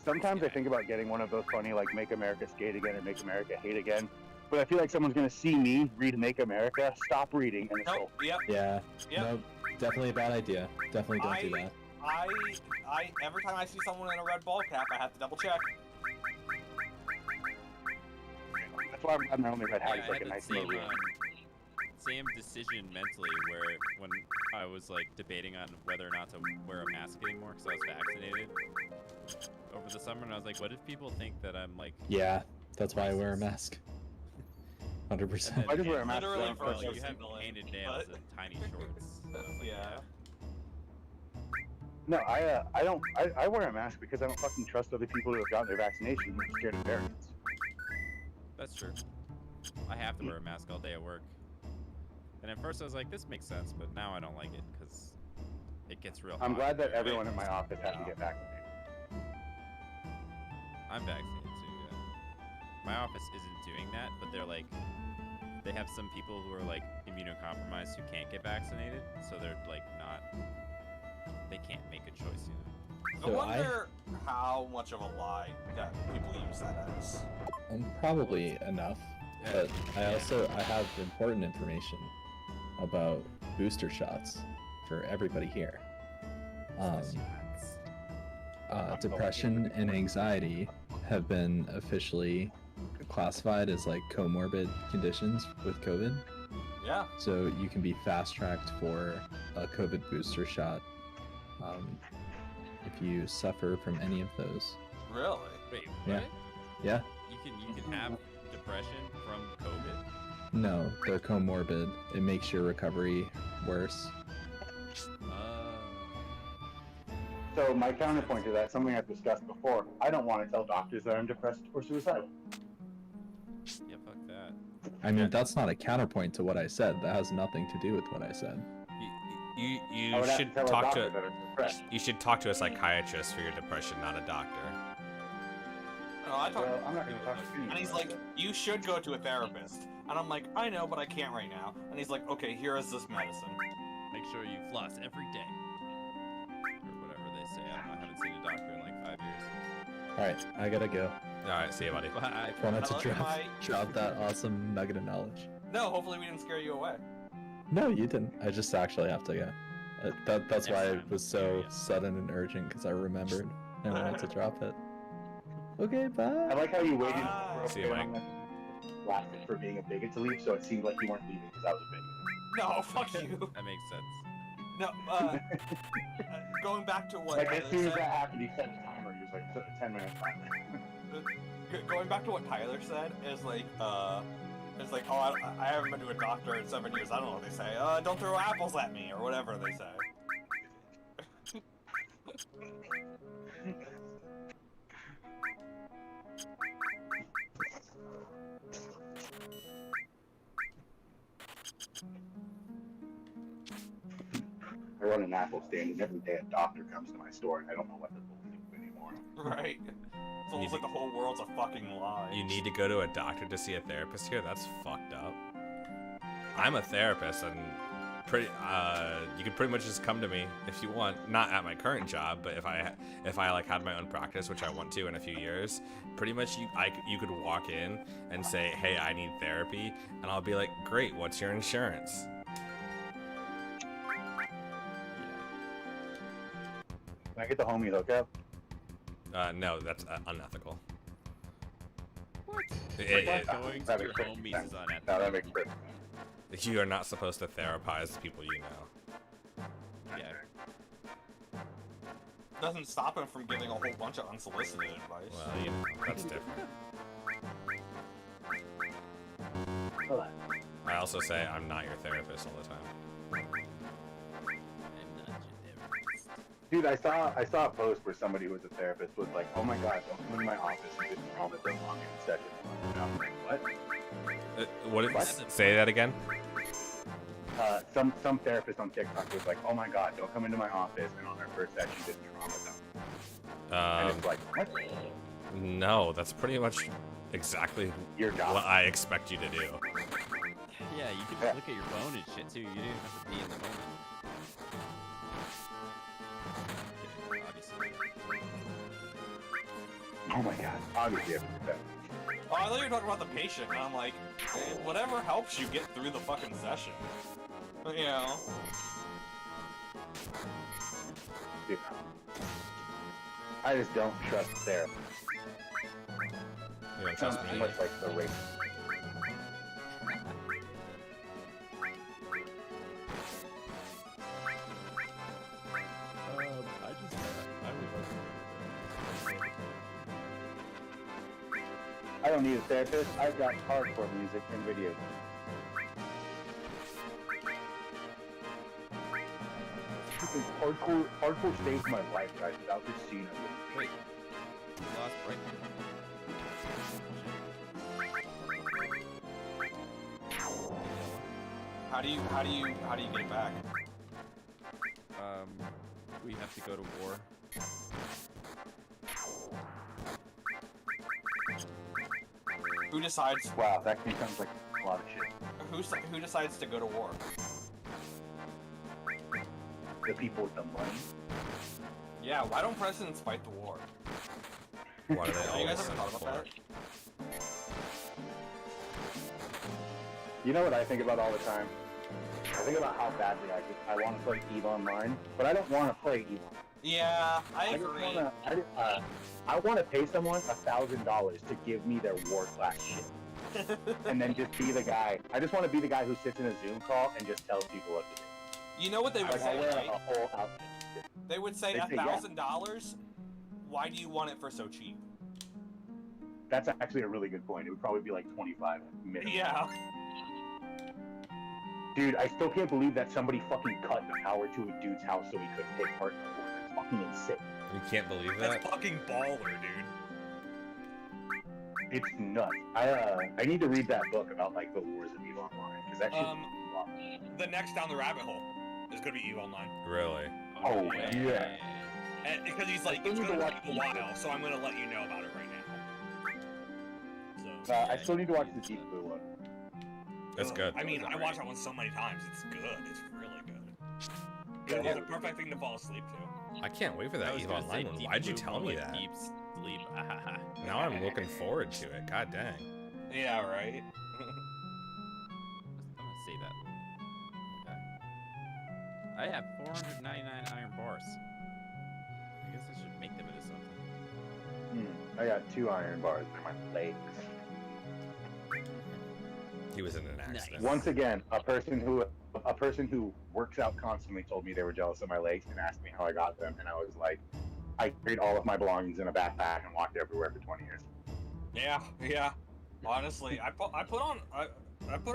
Sometimes I think about getting one of those funny, like, Make America Skate Again or Make America Hate Again. But I feel like someone's gonna see me read Make America, stop reading, and Nope. Yep. Yeah. Yep. No, definitely a bad idea. Definitely don't do that. I every time I see someone in a red ball cap, I have to double check. that's why I'm glad my only red hat Yeah, is I like had a the nice same, maroon. same decision mentally where when I was like debating on whether or not to wear a mask anymore because I was vaccinated over the summer, and I was like, what if people think that I'm like? Yeah, that's why I wear a mask. 100%. I just wear a mask. Literally so for I'm Well, Just you have single in, painted nails but- and tiny shorts. And I was like, Yeah. No, I wear a mask because I don't fucking trust other people who have gotten their vaccination. I'm scared of variants. That's true. I have to wear a mask all day at work. And at first I was like, this makes sense, but now I don't like it because it gets real I'm hot glad that there. everyone in my office had to get vaccinated. I'm vaccinated too, yeah. My office isn't doing that, but they're like, they have some people who are like immunocompromised who can't get vaccinated, so they're like not, they can't make a choice, you know. I So wonder how much of a lie that people use that as. Probably enough. But I have important information about booster shots for everybody here. Depression and anxiety have been officially classified as like comorbid conditions with COVID. Yeah. So you can be fast tracked for a COVID booster shot if you suffer from any of those. Really? Wait, Yeah. what? Yeah. You can have depression from COVID? No, they're comorbid. It makes your recovery worse. So my counterpoint to that, something I've discussed before, I don't want to tell doctors that I'm depressed or suicidal. Yeah, fuck that. I mean, that's not a counterpoint to what I said. That has nothing to do with what I said. You I would have should tell a talk doctor to that I'm depressed. you should talk to a psychiatrist for your depression, not a doctor. No, I talk. Well, I'm not going to talk to you. And he's like, you should go to a therapist. And I'm like, I know, but I can't right now. And he's like, okay, here is this medicine. Make sure you floss every day. Or whatever they say. I don't know. I haven't seen a doctor in like 5 years. Alright, I gotta go. Alright, see you, buddy. Bye. Wanted to Hello, bye. drop that awesome nugget of knowledge. No, hopefully we didn't scare you away. No, you didn't. I just actually have to go. That's why it was so Yeah. sudden and urgent, because I remembered and wanted to drop it. Okay, bye. I like how you waited Ah. for See you, Mike. lasted for being a bigot to leave, so it seemed like you weren't leaving because I was a bigot. No, fuck you. That makes sense. No, going back to what Like Tyler as soon as said, that happened, he set the timer. He was like, set the 10 minutes timer. going back to what Tyler said is like, it's like, oh, I haven't been to a doctor in 7 years. I don't know what they say. Don't throw apples at me or whatever they say. I run an Apple stand, and every day a doctor comes to my store, and I don't know what to believe anymore. Right? It's almost like the whole world's a fucking lie. You need to go to a doctor to see a therapist here? That's fucked up. I'm a therapist and you can pretty much just come to me if you want. Not at my current job, but if I like had my own practice, which I want to in a few years, pretty much you could walk in and say, "Hey, I need therapy," and I'll be like, "Great, what's your insurance?" Can I get the homie hookup? No, that's unethical. What? Going That to your makes homies sense. is unethical. No, that makes perfect sense. You are not supposed to therapize people you know. Yeah. Doesn't stop him from giving a whole bunch of unsolicited advice. Well, you know, that's different. I also say I'm not your therapist all the time. I'm not your therapist. Dude, I saw a post where somebody who was a therapist was like, "Oh my God, don't come into my office and get trauma during walk-in session." And I'm like, what? What? Say that again? Some therapist on TikTok was like, "Oh my God, don't come into my office," and on their first session get trauma dump. And it's like, what? No, that's pretty much exactly Your job. what I expect you to do. Yeah, you can Yeah. look at your phone and shit too. You didn't have to be in the moment. Okay, obviously. Oh my God, obviously, I'm the best. Oh, I thought you were talking about the patient, and I'm like, whatever helps you get through the fucking session. You know? Dude, I just don't trust therapists. You don't trust Sounds me? much like the race. I don't need a therapist. I've got hardcore music and video games. Hardcore saved my life, guys. Without this scene, I wouldn't. Wait. You lost Brightman. How do you get it back? We have to go to war. Who decides? Wow, that game sounds like a lot of shit. Who decides to go to war? The people with the money. Yeah, why don't presidents fight the war? Why do they You guys always ever send thought for about it? that? You know what I think about all the time? I think about how badly I want to play EVE Online, but I don't want to play EVE. Yeah, I I just agree. I want to pay someone $1,000 to give me their war class shit, and then just be the guy. I just want to be the guy who sits in a Zoom call and just tells people what to do. You know what they would Like I'll say, wear right? a whole outfit. They would say They'd say, yeah. $1,000. Why do you want it for so cheap? That's actually a really good point. It would probably be like 25 minutes. Yeah. Dude, I still can't believe that somebody fucking cut the power to a dude's house so he couldn't take part in the war. That's fucking insane. You can't believe That's that? fucking baller, dude. It's nuts. I need to read that book about like the wars of EVE Online because that shit. The next down the rabbit hole is gonna be EVE Online. Really? Oh, yeah. And because he's like, still it's need to gonna watch take a the- while, so I'm gonna let you know about it right now. So. I still need to watch the Deep Blue one. That's good. I mean, I watched that one so many times. It's good. It's really good. It's a perfect thing to fall asleep to. I can't wait for I that was EVE gonna say Online one. Deep Why'd you Blue tell me with that? Deep sleep. Now I'm looking forward to it. God dang. Yeah, right. I'm gonna say that. Okay. I have 499 iron bars. I guess I should make them into something. I got 2 iron bars in my legs. He was in an accident. Once again, a person who works out constantly told me they were jealous of my legs and asked me how I got them, and I was like, I carried all of my belongings in a backpack and walked everywhere for 20 years. Yeah. Honestly, I put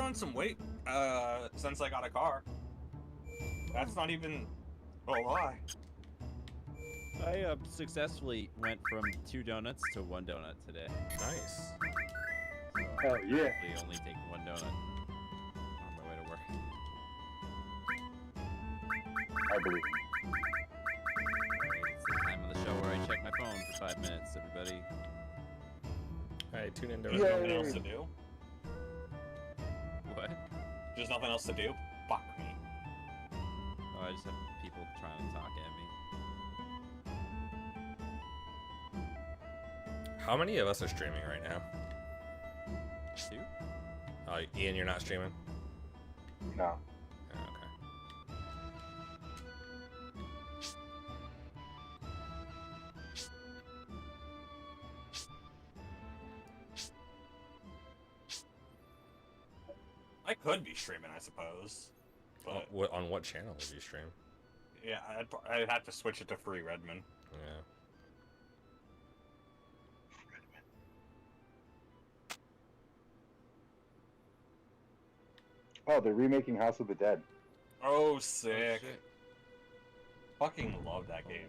on some weight since I got a car. That's not even a lie. I successfully went from 2 donuts to 1 donut today. Nice. Hell yeah. They only take 1 donut on my way to work. I believe. It's the time of the show where I check my phone for 5 minutes, everybody. Alright, tune into There's it. nothing else to do. What? There's nothing else to do. Fuck me. Oh, I just have people trying to talk at me. How many of us are streaming right now? 2? Ian, you're not streaming? No. Oh, okay. I could be streaming, I suppose. But On what channel would you stream? yeah, I'd have to switch it to Free Redmond. Yeah. Oh, they're remaking House of the Dead. Oh, sick. shit. Fucking love that game.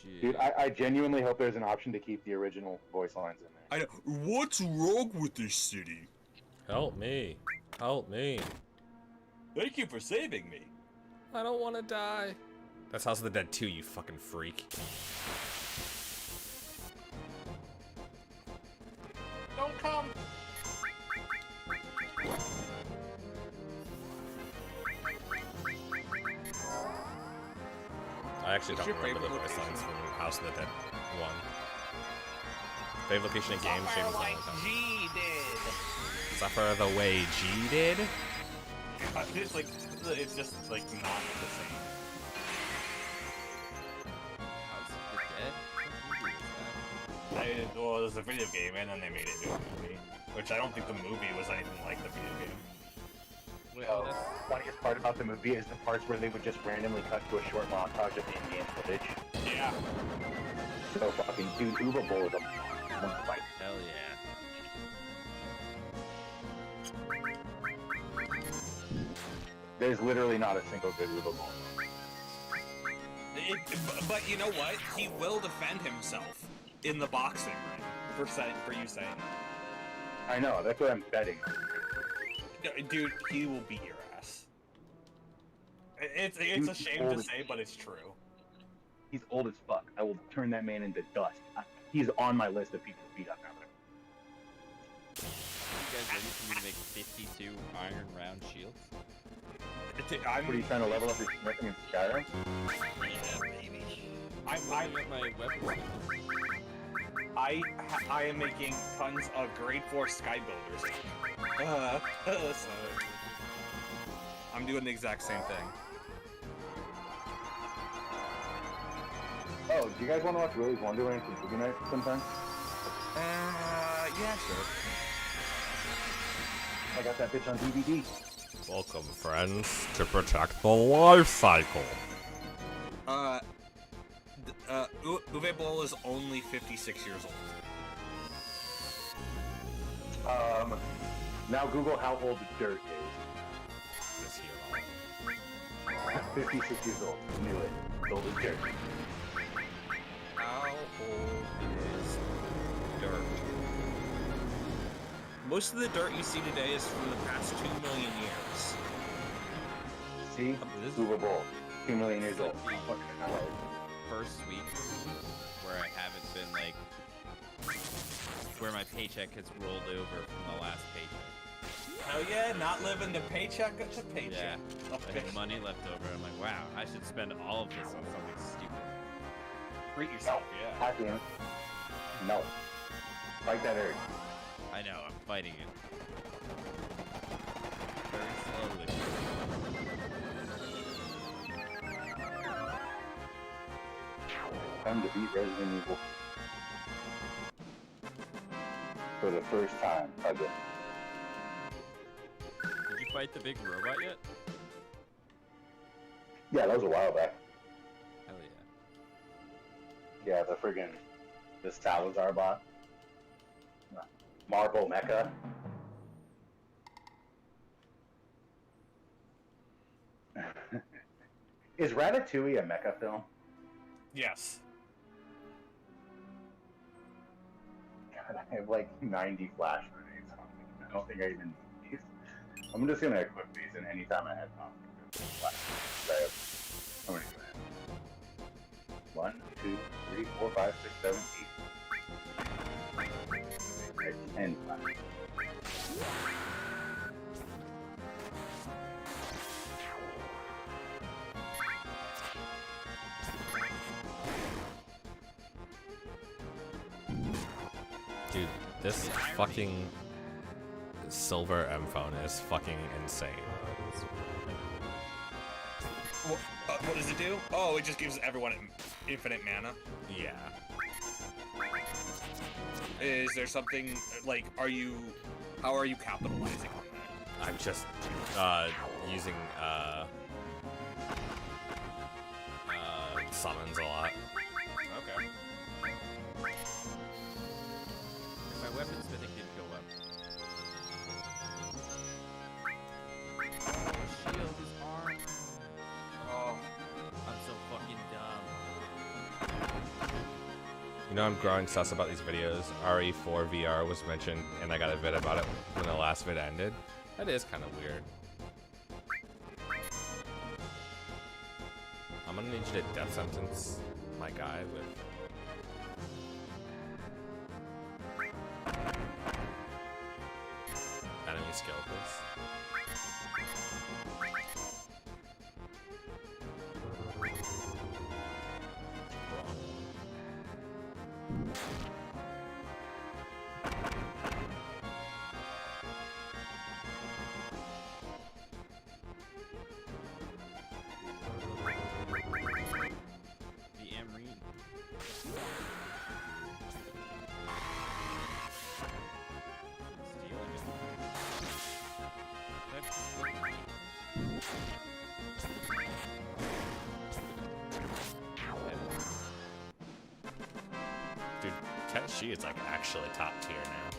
Shit. Dude, I genuinely hope there's an option to keep the original voice lines in there. I know. What's wrong with this city? Help me. Help me. Thank you for saving me. I don't want to die. That's House of the Dead 2, you fucking freak. Don't come. I actually What's don't your remember the favorite voice lines location? from House of the Dead 1. Favorite location in game, Shaven's all the time. G did. Suffer the way G did? It's like, it's just like not the same. House of the Dead? What movie is that? Well, it was a video game, and then they made it into a movie. Which I don't think the movie was anything like the video game. Wait, Oh, oh, that's... the funniest part about the movie is the parts where they would just randomly cut to a short montage of in-game footage. Yeah. So fucking, dude, Uber Bowl is a fight. Hell yeah. There's literally not a single good Uber Bowl. But you know what? He will defend himself in the boxing ring for you saying that. I know, that's what I'm betting. Dude, he will beat your ass. It's a shame to say, but it's true. He's old as fuck. I will turn that man into dust. He's on my list of people to beat up now. You guys ready for me to make 52 iron round shields? I'm, What are you trying to level up your smithing in Skyrim? I'm, I got my weapons. I am making tons of grade 4 sky builders. So I'm doing the exact same thing. Oh, do you guys want to watch Willy's Wonderland for movie night sometime? Yeah, sure. I got that bitch on DVD. Welcome, friends, to protect the life cycle. Uwe Boll is only 56 years old. Now Google how old Dirt Is he alive? is. 56 years old. Knew it. As old as Dirt. How old is dirt? Most of the dirt you see today is from the past 2 million years. See? This is Super Bowl. 2 million years old. the Fucking hell. first week where I haven't been like, where my paycheck has rolled over from the last paycheck. Hell yeah, not living to paycheck to paycheck. Yeah, I had money left over. I'm like, wow, I should spend all of this on something stupid. Treat yourself, yeah. Happy. No. Fight that urge. I know, I'm fighting it. Very slowly. Time to beat Resident Evil. For the first time, again. Did you fight the big robot yet? Yeah, that was a while back. Hell yeah. Yeah, the friggin' the Salazar bot. Marble Mecha. Is Ratatouille a mecha film? Yes. God, I have like 90 flash grenades on me. I don't think I even need these. I'm just gonna equip these, and anytime I have flash grenades, how many do I have? 1, 2, 3, 4, 5, 6, 7, 8. I have 10 flash. Dude, this fucking silver M phone is fucking insane. What does it do? Oh, it just gives everyone infinite mana. Yeah. Is there something, like, how are you capitalizing on that? I'm just using summons a lot. Okay. My weapon smithing didn't go up. Oh, shield, his arm. Oh, I'm so fucking dumb. You know, I'm growing sus about these videos. RE4 VR was mentioned, and I got a vid about it when the last vid ended. That is kind of weird. I'm gonna need you to death sentence my guy with. Enemy skill, please. The Amrine. Stealing Dude, Tenshi is like actually top tier now.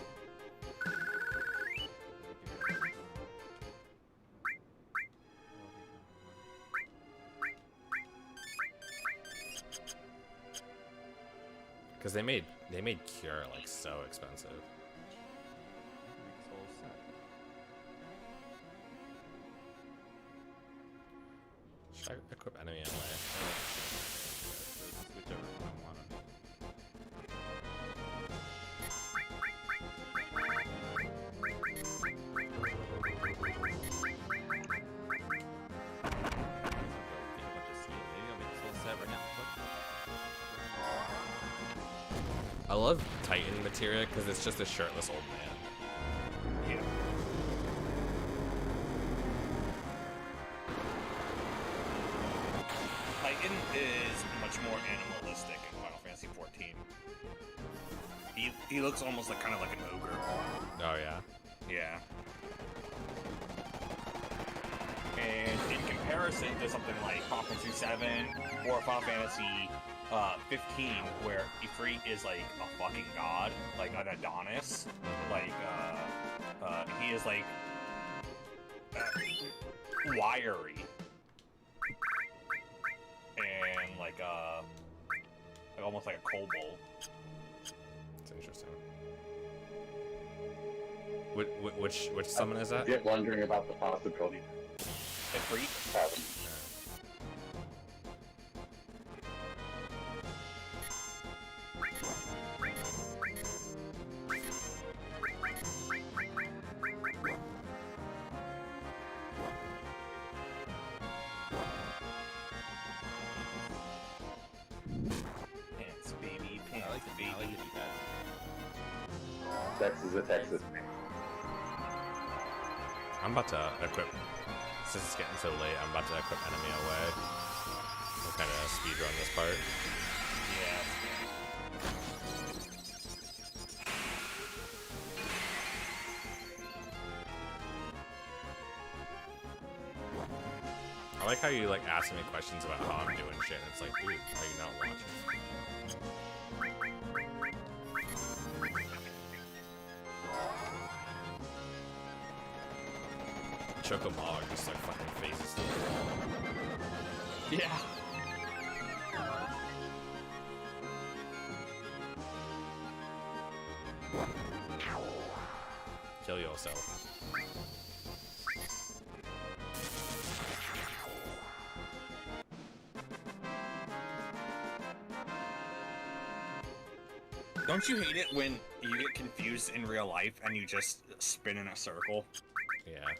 Because they made Cure like so expensive. Should I equip enemy anyway? Switch over from one on. I love Titan materia because it's just a shirtless old man. Yeah. Titan is much more animalistic in Final Fantasy 14. He looks almost like kind of like an ogre. Oh yeah. Yeah. And in comparison to something like Final Fantasy 7 or Final Fantasy 15, where Ifrit is like a fucking god, like an Adonis, like he is like wiry and like almost like a kobold. It's interesting. Which summon is that? Get wondering about the possibility. Ifrit. Pants, baby, pants, I like to baby. do that. Texas is a Texas. I'm about to equip. Since it's getting so late, I'm about to equip enemy away. We'll kind of speedrun this part. Yeah. I like how you like asking me questions about how I'm doing shit. It's like, dude, are you not watching? Chocoball just like fucking faces to the wall. Yeah. Kill yourself. Don't you hate it when you get confused in real life and you just spin in a circle? Yeah.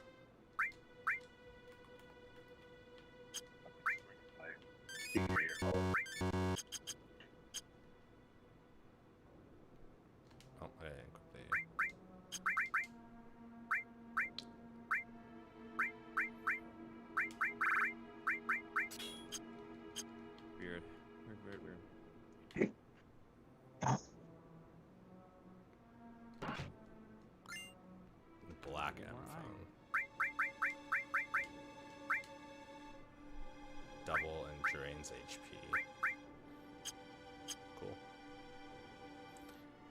Oh, I didn't equip the... Weird. Weird. Black M phone. Double and drains HP. Cool.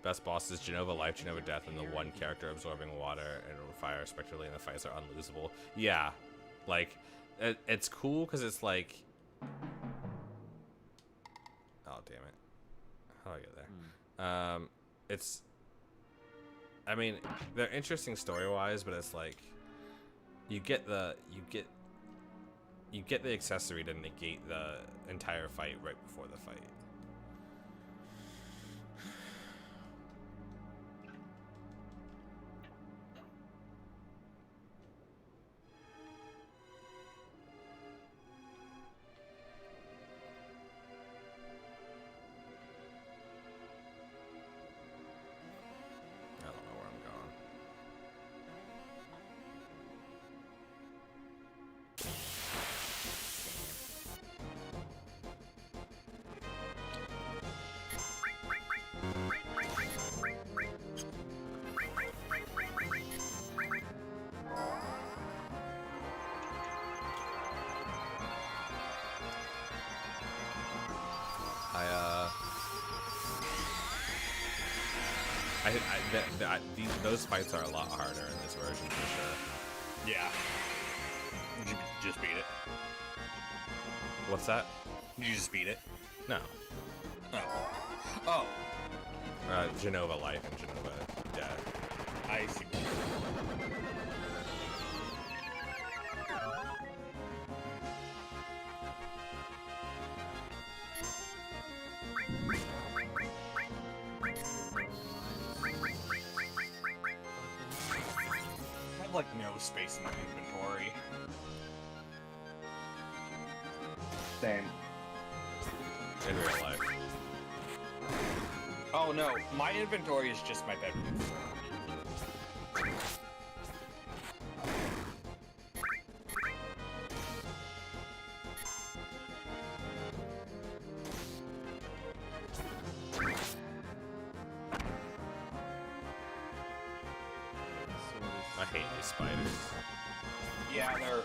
Best bosses: Genova Life, Genova Death, and the one character absorbing water and fire spectrally, and the fights are unlosable. Yeah, like it's cool because it's like, oh damn it, how do I get there? It's, I mean, they're interesting story-wise, but it's like you get the accessory to negate the entire fight right before the fight. I don't know where I'm going. Those fights are a lot harder in this version for sure. Yeah. Did you just beat it? What's that? Did you just beat it? No. Oh. Genova Life and Genova Death. I see. I have like no space in my inventory. Same. In real life. Oh no, my inventory is just my bedroom. I hate these spiders. Yeah, they're.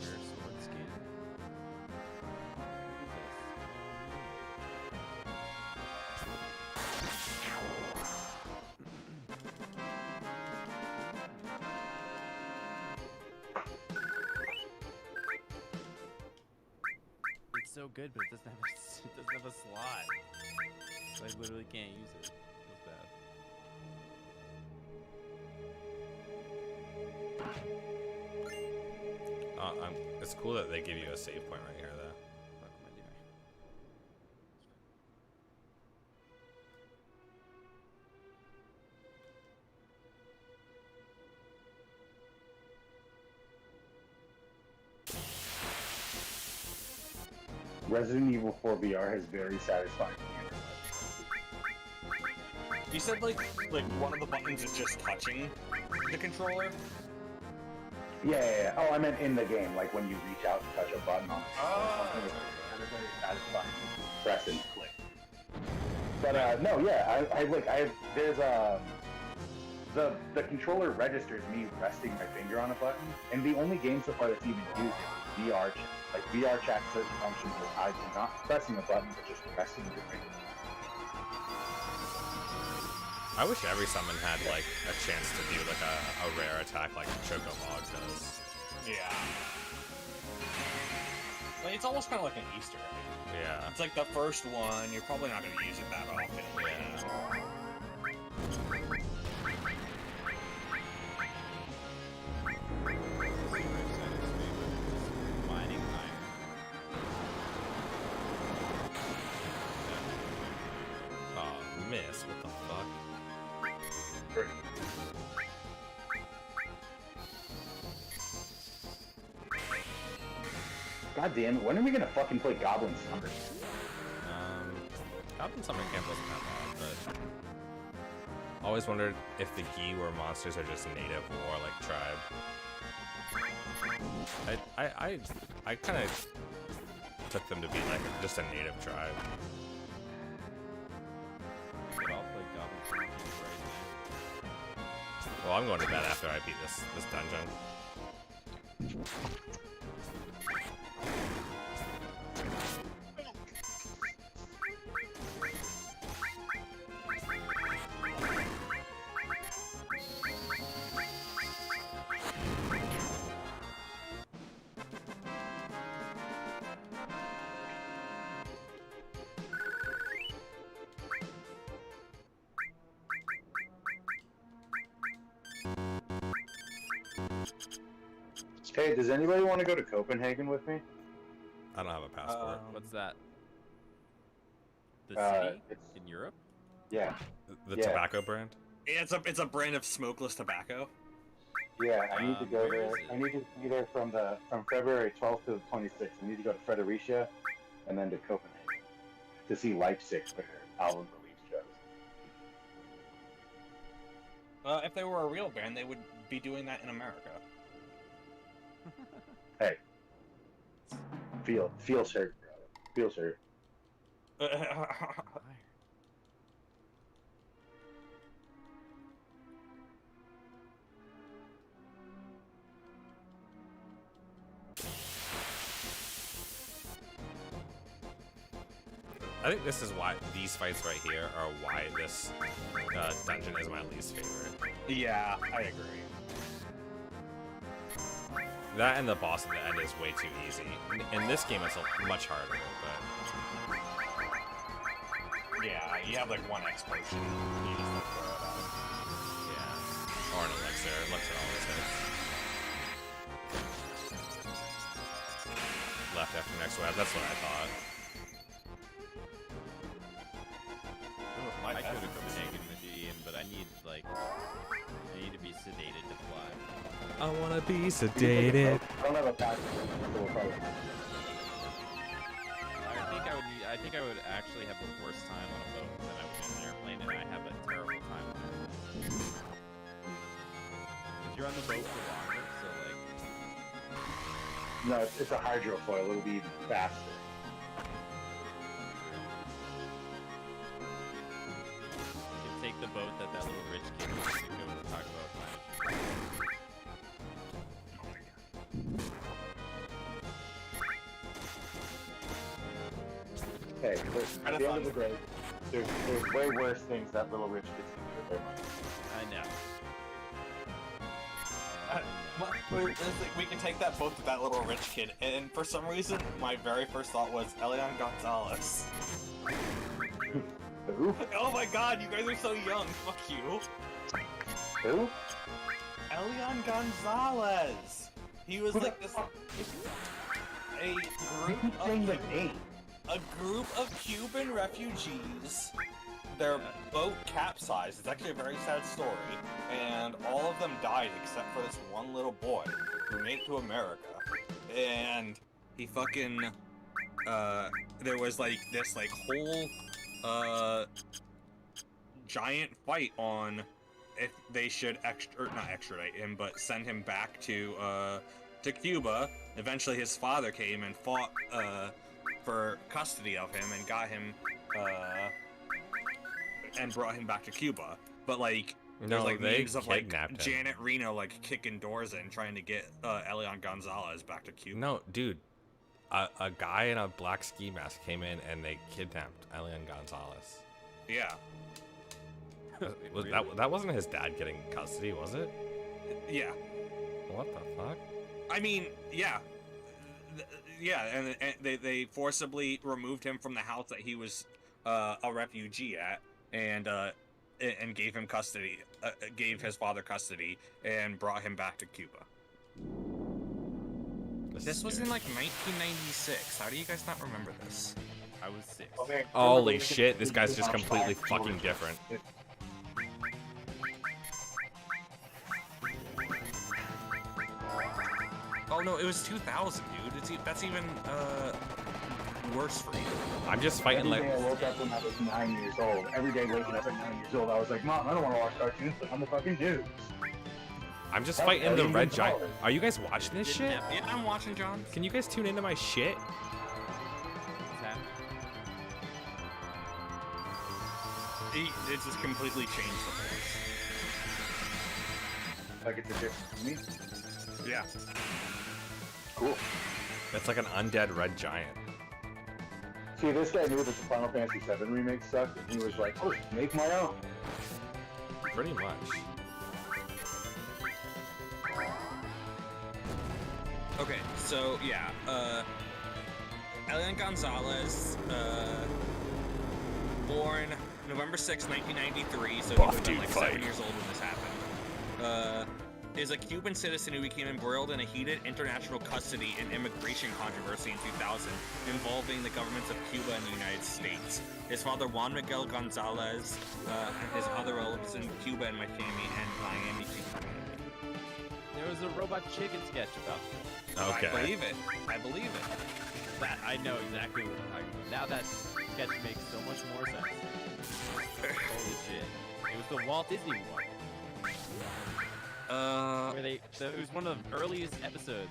Rare sword skin. It's so good, but it doesn't have it doesn't have a slot. So I literally can't use it. Feels bad. It's cool that they give you a save point right here, though. Fuck am I doing? Resident Evil 4 VR has very satisfying. You said like one of the buttons is just touching the controller. Yeah. Oh, I meant in the game, like when you reach out and touch a button on it. Oh. It's very satisfying. Press and click. But no, yeah, there's the controller registers me resting my finger on a button, and the only game so far that's even used is VR chat. Like VR chat, certain functions are tied to not pressing a button but just resting your finger. I wish every summon had like a chance to do like a rare attack like Choco Mogs does. Yeah. Like, it's almost kind of like an Easter egg. Yeah. It's like the first one, you're probably not going to use it that often. Yeah. Mining iron. Oh, miss. What the fuck? God damn it, when are we gonna fucking play Goblin Summer? Goblin Summer Camp wasn't that long, but always wondered if the Gi were monsters are just native or like tribe. I kind of took them to be like just a native tribe. But I'll play Goblin Summer Camp right now. Well, I'm going to bed after I beat this dungeon. Hey, does anybody want to go to Copenhagen with me? I don't have a passport. What's that? The Uh, city it's- in Europe? Yeah. The yeah. tobacco brand? It's a brand of smokeless tobacco. Yeah, I need to go where there. is it? I need to be there from February 12th to the 26th. I need to go to Fredericia and then to Copenhagen to see Leipzig for their album release shows. If they were a real band, they would be doing that in America. Hey, feel hurt, bro. Feels hurt. I think this is why these fights right here are why this dungeon is my least favorite. Yeah, I agree. That and the boss at the end is way too easy. In this game, it's much harder, but Yeah, you have like one X potion. You just like throw it out. yeah. Or an elixir. Elixir always hits. Left after next web. That's what I thought. I could have Copenhagen with Ian, but I need to be sedated to fly. I wanna be sedated. I don't have a passport, so we'll probably. think I would actually have a worse time on a boat than I would in an airplane, and I have a terrible time on it. Because you're on the boat for longer, so like, No, it's a hydrofoil. It'll be faster. you can take the boat that little rich kid used to go talk about management. Hey, but at the end of the day, there's way worse things that little rich kids can do with their money. I know. We can take that boat with that little rich kid, and for some reason, my very first thought was Elian Gonzalez. Who? Oh my god, you guys are so young. Fuck you. Who? Elian Gonzalez. He was like this. A group Keep saying the name. a group of Cuban refugees. Their boat capsized. It's actually a very sad story, and all of them died except for this one little boy who made it to America. And he fucking there was like this like whole giant fight on if they should not extradite him, but send him back to Cuba. Eventually, his father came and fought for custody of him and got him and brought him back to Cuba. But like, No, there's like they memes of like kidnapped him. Janet Reno like kicking doors in trying to get Elian Gonzalez back to Cuba. No, dude. A guy in a black ski mask came in and they kidnapped Elian Gonzalez. Yeah, That wasn't his dad getting custody, was it? yeah. What the fuck? I mean, yeah. Yeah, and they forcibly removed him from the house that he was a refugee at, and gave him custody, gave his father custody, and brought him back to Cuba. This was in like 1996. How do you guys not remember this? I was 6. Okay, Holy shit, this guy's just completely fucking different. Oh no, it was 2000, dude. That's even worse for you. I'm just fighting Every like. day I woke up when I was 9 years old. Every day waking up at 9 years old, I was like, Mom, I don't want to watch cartoons, but I'm the fucking dude. I'm just That's fighting the Elian red giant. Gonzalez. Are you guys watching this shit? Yeah, I'm watching, John. Can you guys tune into my shit? It just completely changed the place. Like it's a different me. Yeah. Cool. That's like an undead red giant. See, this guy knew that the Final Fantasy VII remake sucked, and he was like, oh, make my own. Pretty much. Okay, so yeah, Elian Gonzalez, born November 6, 1993, so he would have been like 7 years old when this happened. Is a Cuban citizen who became embroiled in a heated international custody and immigration controversy in 2000 involving the governments of Cuba and the United States. His father, Juan Miguel Gonzalez, and his other relatives in Cuba and Miami, Cuba. There was a Robot Chicken sketch about this. Okay. I believe it. I believe it. That I know exactly what you're talking about. Now that sketch makes so much more sense. Holy shit! It was the Walt Disney one. Where it was one of the earliest episodes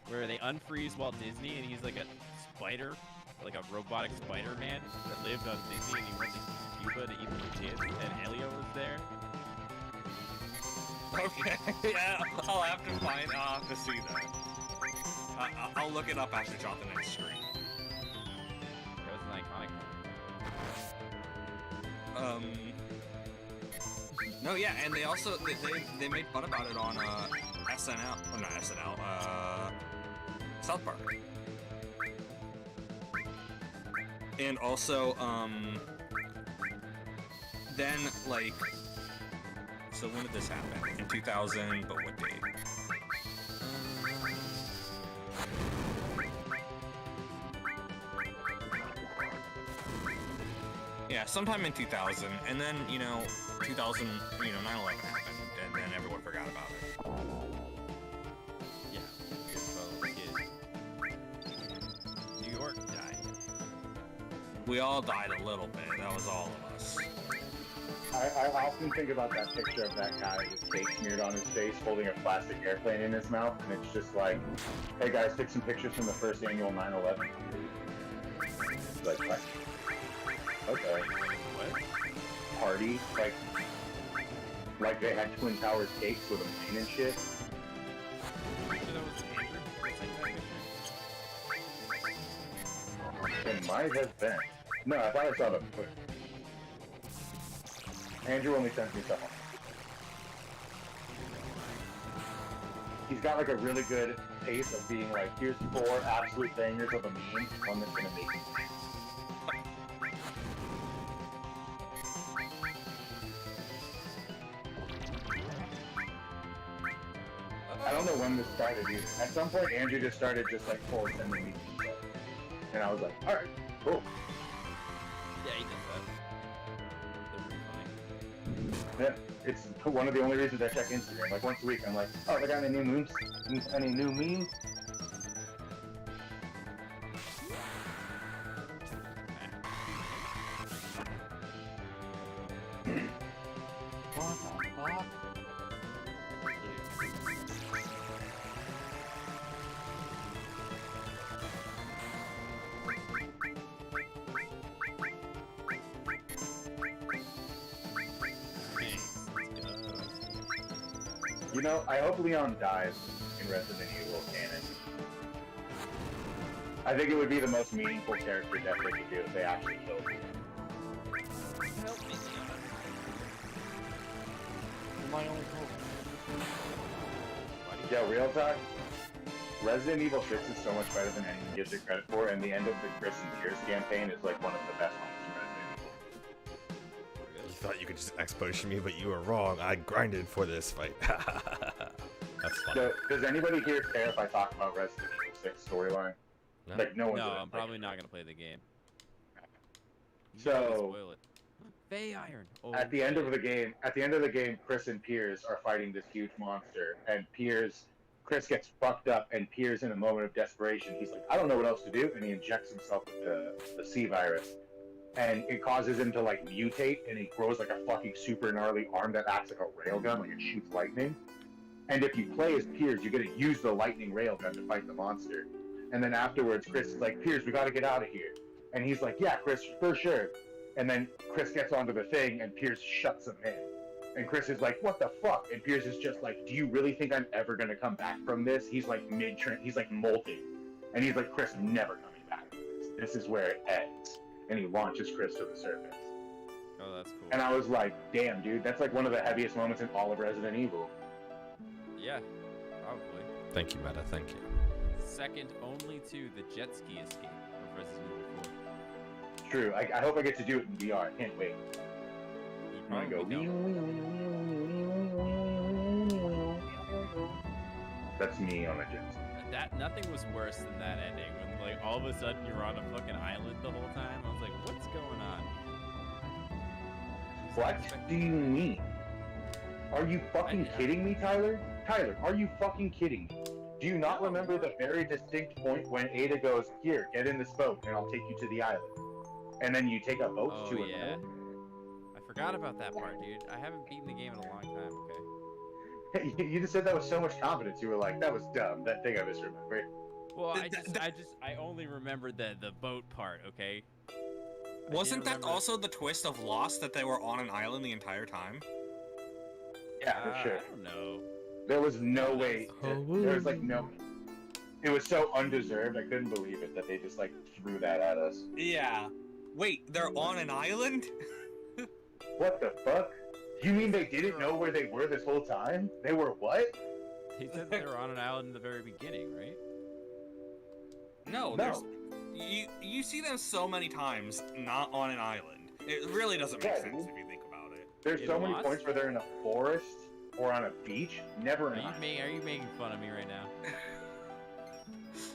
where they unfreeze Walt Disney and he's like a spider, like a robotic Spider-Man that lived on Disney, and he went to Cuba to eat the kids, and Elio was there. Okay, yeah, I'll have to see that. I'll look it up after Jonathan ends stream. It was an iconic one. No, yeah, and they also they made fun about it on SNL, or not SNL, South Park. And also then like, so when did this happen? In 2000, but what date? Yeah, sometime in 2000, and then, 2000, 9/11 happened, and then everyone forgot about it. Yeah, good fellow kid. New York died. We all died a little bit. That was all of us. I often think about that picture of that guy with cake smeared on his face holding a plastic airplane in his mouth, and it's just like, hey guys, take some pictures from the first annual 9/11. Like, what? Okay. What? Party, like they had Twin Towers cakes with a plane and shit. So that was Andrew that sent you that picture? It might have been. No, I thought I saw the put. Andrew only sends me stuff. He's got like a really good pace of being like, here's 4 absolute bangers of a meme, one that's gonna make me. I don't know when this started either. At some point, Andrew just started just like full sending me stuff. And I was like, alright, cool. Yeah, he does that. They're really funny. Yeah, it's one of the only reasons I check Instagram. Like once a week, I'm like, oh, they got any new memes? Any new memes? What the fuck? Thanks. Let's go. You know, I hope Leon dies in Resident Evil canon. I think it would be the most meaningful character death they could do if they actually killed him. Help me, Leon. My only hope. Why do you Yeah, real talk. Resident Evil 6 is so much better than anyone gives it credit for, and the end of the Chris and Tears campaign is like one of the best ones in Resident Evil. You thought you could just exposition me, but you were wrong. I grinded for this fight. That's fun. So, does anybody here care if I talk about Resident Evil 6 storyline? No? Like, no one's No, gonna, I'm probably not gonna play the game. So- You might spoil it. Fey Iron. Oh, At the end shit. of the game, Chris and Piers are fighting this huge monster, and Chris gets fucked up, and Piers, in a moment of desperation, he's like, I don't know what else to do, and he injects himself with the C virus, and it causes him to like mutate, and he grows like a fucking super gnarly arm that acts like a railgun, like it shoots lightning. And if you play as Piers, you get to use the lightning railgun to fight the monster. And then afterwards, Chris is like, Piers, we gotta get out of here. And he's like, yeah, Chris, for sure. And then Chris gets onto the thing, and Piers shuts him in. And Chris is like, what the fuck? And Piers is just like, do you really think I'm ever gonna come back from this? He's like he's like molting. And he's like, Chris, never coming back from this. This is where it ends. And he launches Chris to the surface. Oh, that's cool. And I was like, damn, dude, that's like one of the heaviest moments in all of Resident Evil. Yeah, probably. Thank you, Meta. Thank you. Second only to the jet ski escape of Resident Evil 4. True. I hope I get to do it in VR. I can't wait. You I'm gonna go. probably don't. That's me on a jet ski. Nothing was worse than that ending when like all of a sudden you're on a fucking island the whole time. I was like, what's going on? What do you mean? Are you fucking kidding me, Tyler? Tyler, are you fucking kidding me? Do you not remember the very distinct point when Ada goes, here, get in this boat and I'll take you to the island? And then you take a boat Oh, to an yeah. island? I forgot about that part, dude. I haven't beaten the game in a long time, okay? You just said that with so much confidence. You were like, that was dumb. That thing I misremembered. Well, I only remembered the boat part, okay? I Wasn't didn't that remember- also the twist of Lost, that they were on an island the entire time? Yeah, for sure. I don't know. There was no way. There was like no. It was so undeserved. I couldn't believe it that they just like threw that at us. Yeah. Wait, they're on an island? What the fuck? You mean they didn't know where they were this whole time? They were what? He said they were on an island in the very beginning, right? No, there's you see them so many times not on an island. It really doesn't make Yeah, sense dude. if you think about it. There's In so many Lost? points where they're in a forest or on a beach. Never Are an you, island. are you making fun of me right now?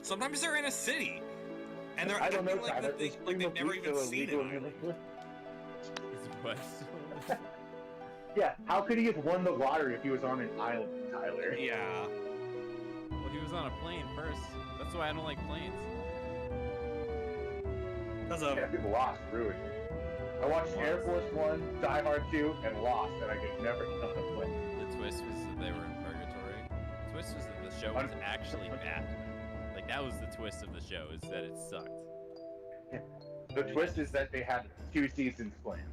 Sometimes they're in a city, and they're I don't know, acting like, Tyler. that they, Is like Spring they've of never Wheat even still seen illegal an in island. England? Is what? Yeah, how could he have won the lottery if he was on an island, Tyler? Yeah. Well, he was on a plane first. That's why I don't like planes. Because of Yeah, I think Lost ruined me. I watched Air Force One, Die Hard 2, and Lost, and I could never get on the play. The twist was that they were in purgatory. The twist was that the show was actually bad. Like that was the twist of the show, is that it sucked. The twist is that they had 2 seasons planned.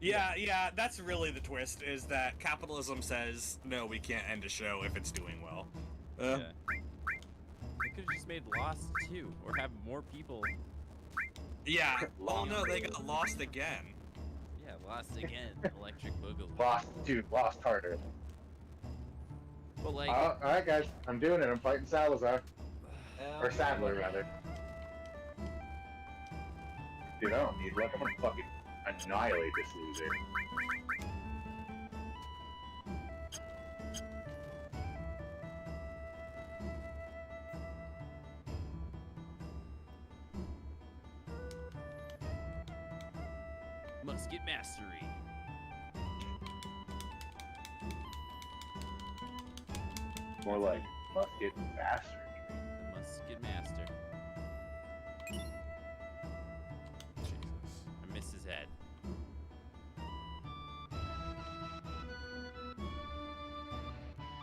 yeah, that's really the twist, is that capitalism says, no, we can't end a show if it's doing well. Yeah. They could have just made Lost 2, or have more people. Yeah. Oh no, they got lost again. Yeah, Lost again. Electric Boogaloo. Lost 2, Lost harder. But like, Alright, guys, I'm doing it. I'm fighting Salazar. Or Sadler, rather. Dude, I don't need luck. I'm gonna fucking annihilate this loser. Musket Mastery. More like musket bastard. The Musket Master. Jesus. I missed his head.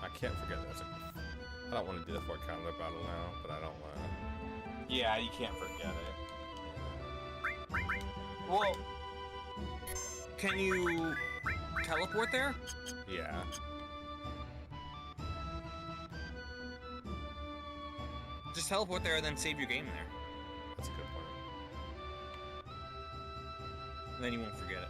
I can't forget there's a... I don't want to do the 4 counter battle now, but I don't want to... Yeah, you can't forget it. Well, can you teleport there? Yeah. Just teleport there and then save your game there. That's a good point. And then you won't forget it.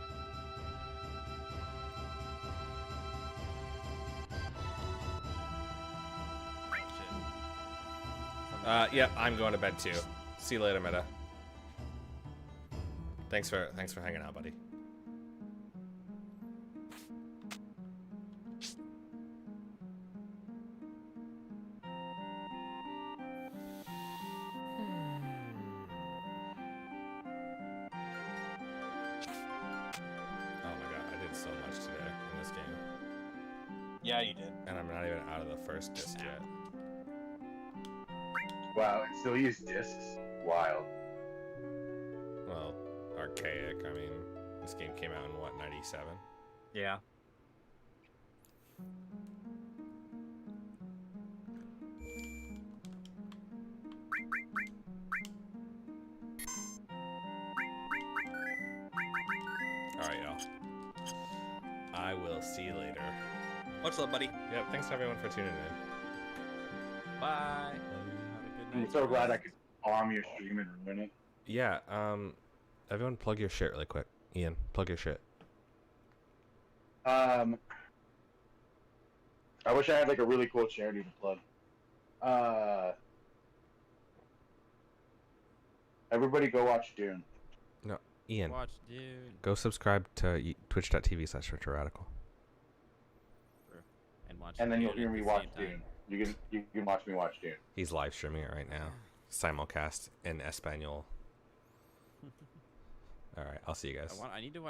Oh, shit. Yep, I'm going to bed too. See you later, Meta. Thanks for hanging out, buddy. Oh my god, I did so much today in this game. Yeah, you did. And I'm not even out of the first disc yet. Wow, and still use discs? Wild. Well, archaic. I mean, this game came out in what, 97? Yeah. Alright, y'all. I will see you later. Much love, buddy. Yep, thanks everyone for tuning in. Bye. Have a good I'm night. so glad I could bomb your stream and ruin it. Yeah, everyone plug your shit really quick. Ian, plug your shit. I wish I had like a really cool charity to plug. Everybody go watch Dune. No, Ian, Watch, dude. go subscribe to twitch.tv/retroradical. And watch. And then you'll Dune hear at me the watch same time. Dune. You can watch me watch Dune. He's live streaming it right now. Simulcast in Espanol. Alright, I'll see you guys. I need to watch